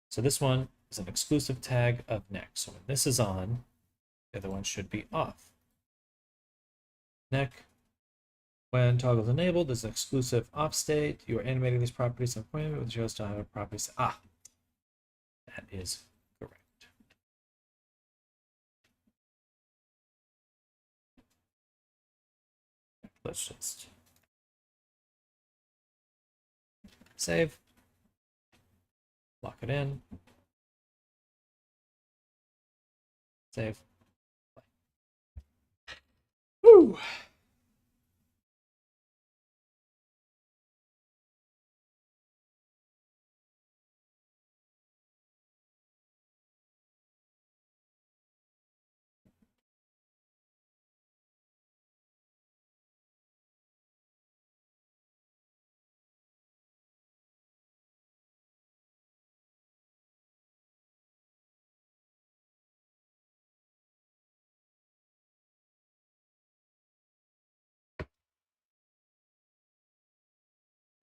So this one is an exclusive tag of neck. So when this is on, the other one should be off. Neck. When toggle is enabled, is an exclusive off state. You are animating these properties in appointment with shows to have properties. Ah, that is correct. Let's just save, lock it in, save. Woo!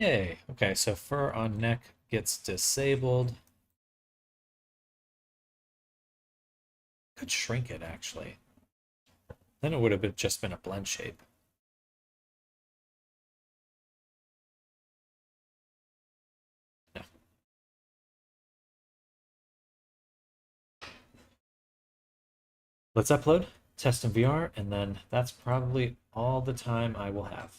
Yay. Okay, so fur on neck gets disabled. Could shrink it actually. Then it would have just been a blend shape. No. Let's upload, test in VR, and then that's probably all the time I will have.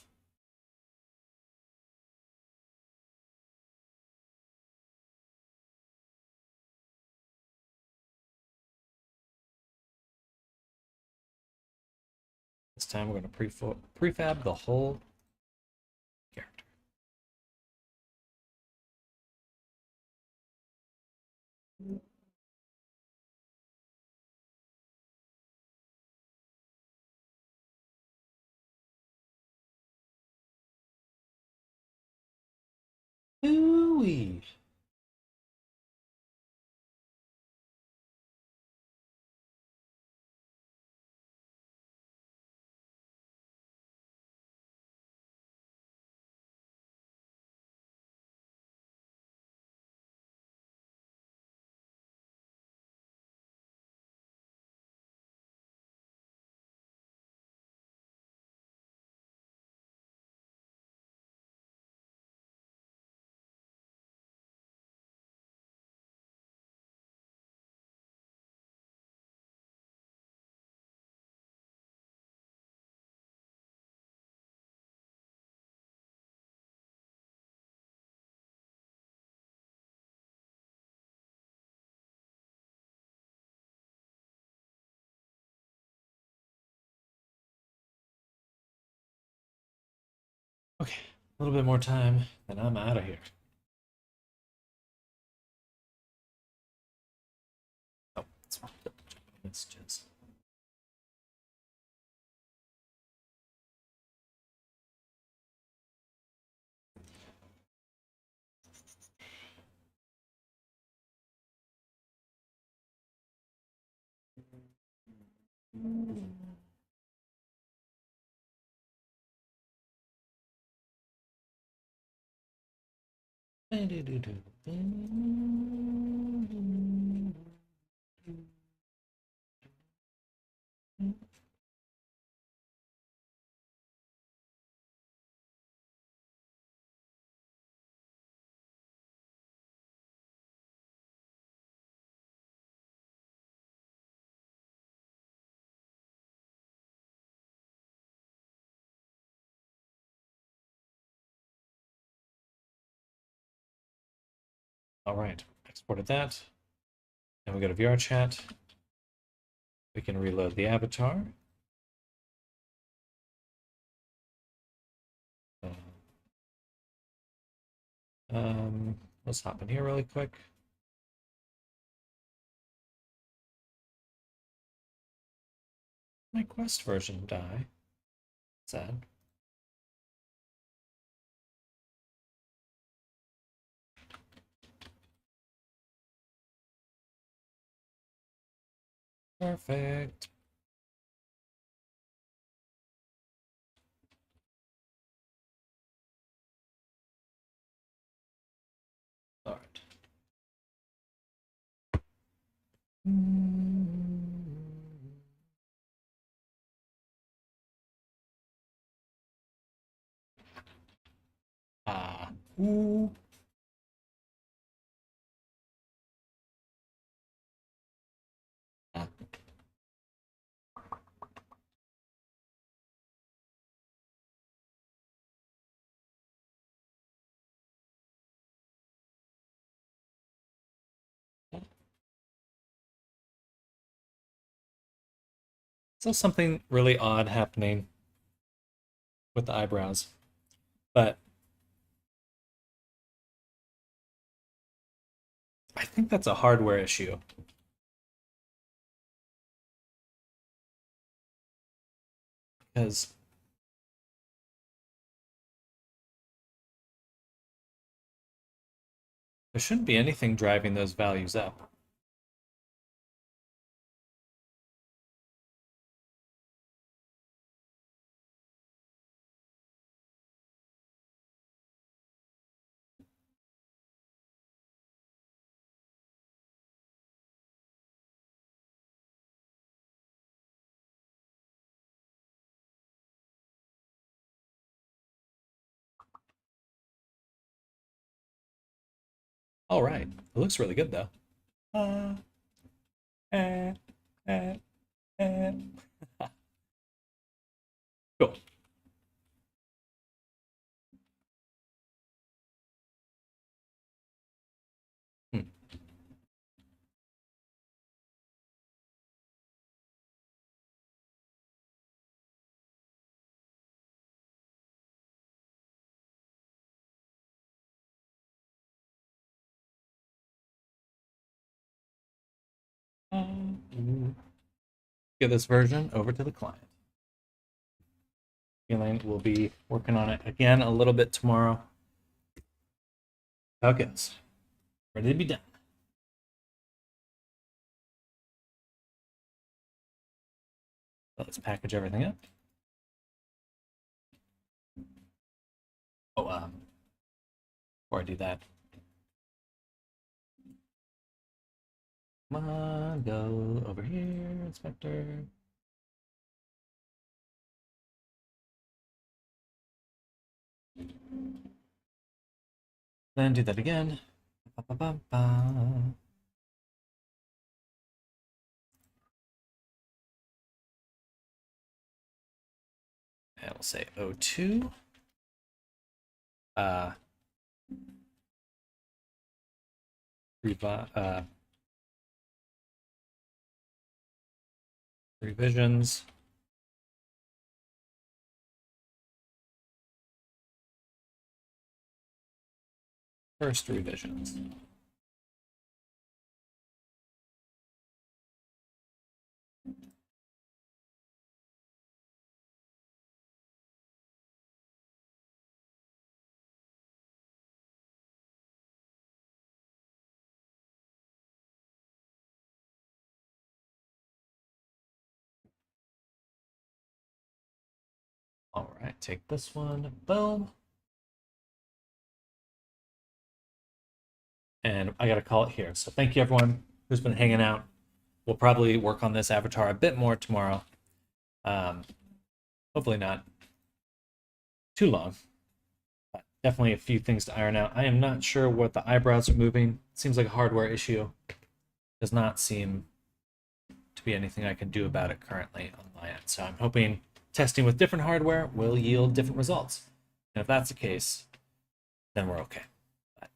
This time we're going to prefab the whole character. Ooh-wee. Okay, a little bit more time, and I'm out of here. Oh, it's just. All right, exported that. And we go to VR chat. We can reload the avatar. Let's hop in here really quick. My quest version die. Sad. Perfect. All right. Ah. Ooh. Ah. So something really odd happening with the eyebrows, but I think that's a hardware issue because there shouldn't be anything driving those values up. All right. It looks really good though. Eh, eh, eh. Cool. Hmm. Get this version over to the client. Elaine will be working on it again a little bit tomorrow. How it goes. Ready to be done. So let's package everything up. Oh, before I do that, come on, go over here, inspector. Then do that again. Ba, ba, ba, ba. And we'll say O2. Uh, revisions. First revisions. All right, take this one. Boom. And I got to call it here. So thank you, everyone who's been hanging out. We'll probably work on this avatar a bit more tomorrow. Hopefully not too long. But definitely a few things to iron out. I am not sure what the eyebrows are moving. Seems like a hardware issue. Does not seem to be anything I can do about it currently on my end. So I'm hoping testing with different hardware will yield different results. And if that's the case, then we're okay. But,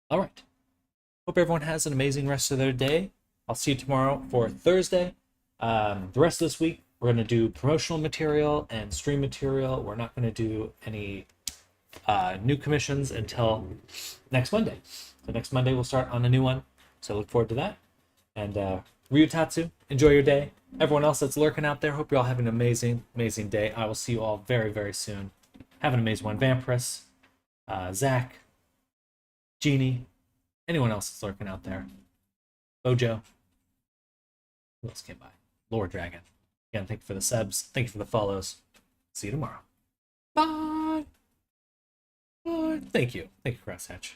all right. Hope everyone has an amazing rest of their day. I'll see you tomorrow for Thursday. The rest of this week, we're going to do promotional material and stream material. We're not going to do any new commissions until next Monday. So next Monday, we'll start on a new one. So look forward to that. And Ryutatsu, enjoy your day. Everyone else that's lurking out there, hope you all have an amazing, amazing day. I will see you all very, very soon. Have an amazing one. Vampirus, Zach, Jeannie, anyone else that's lurking out there. Bojo. Who else came by? Lord Dragon. Again, thank you for the subs. Thank you for the follows. See you tomorrow. Bye. Bye. Thank you. Thank you, Crosshatch.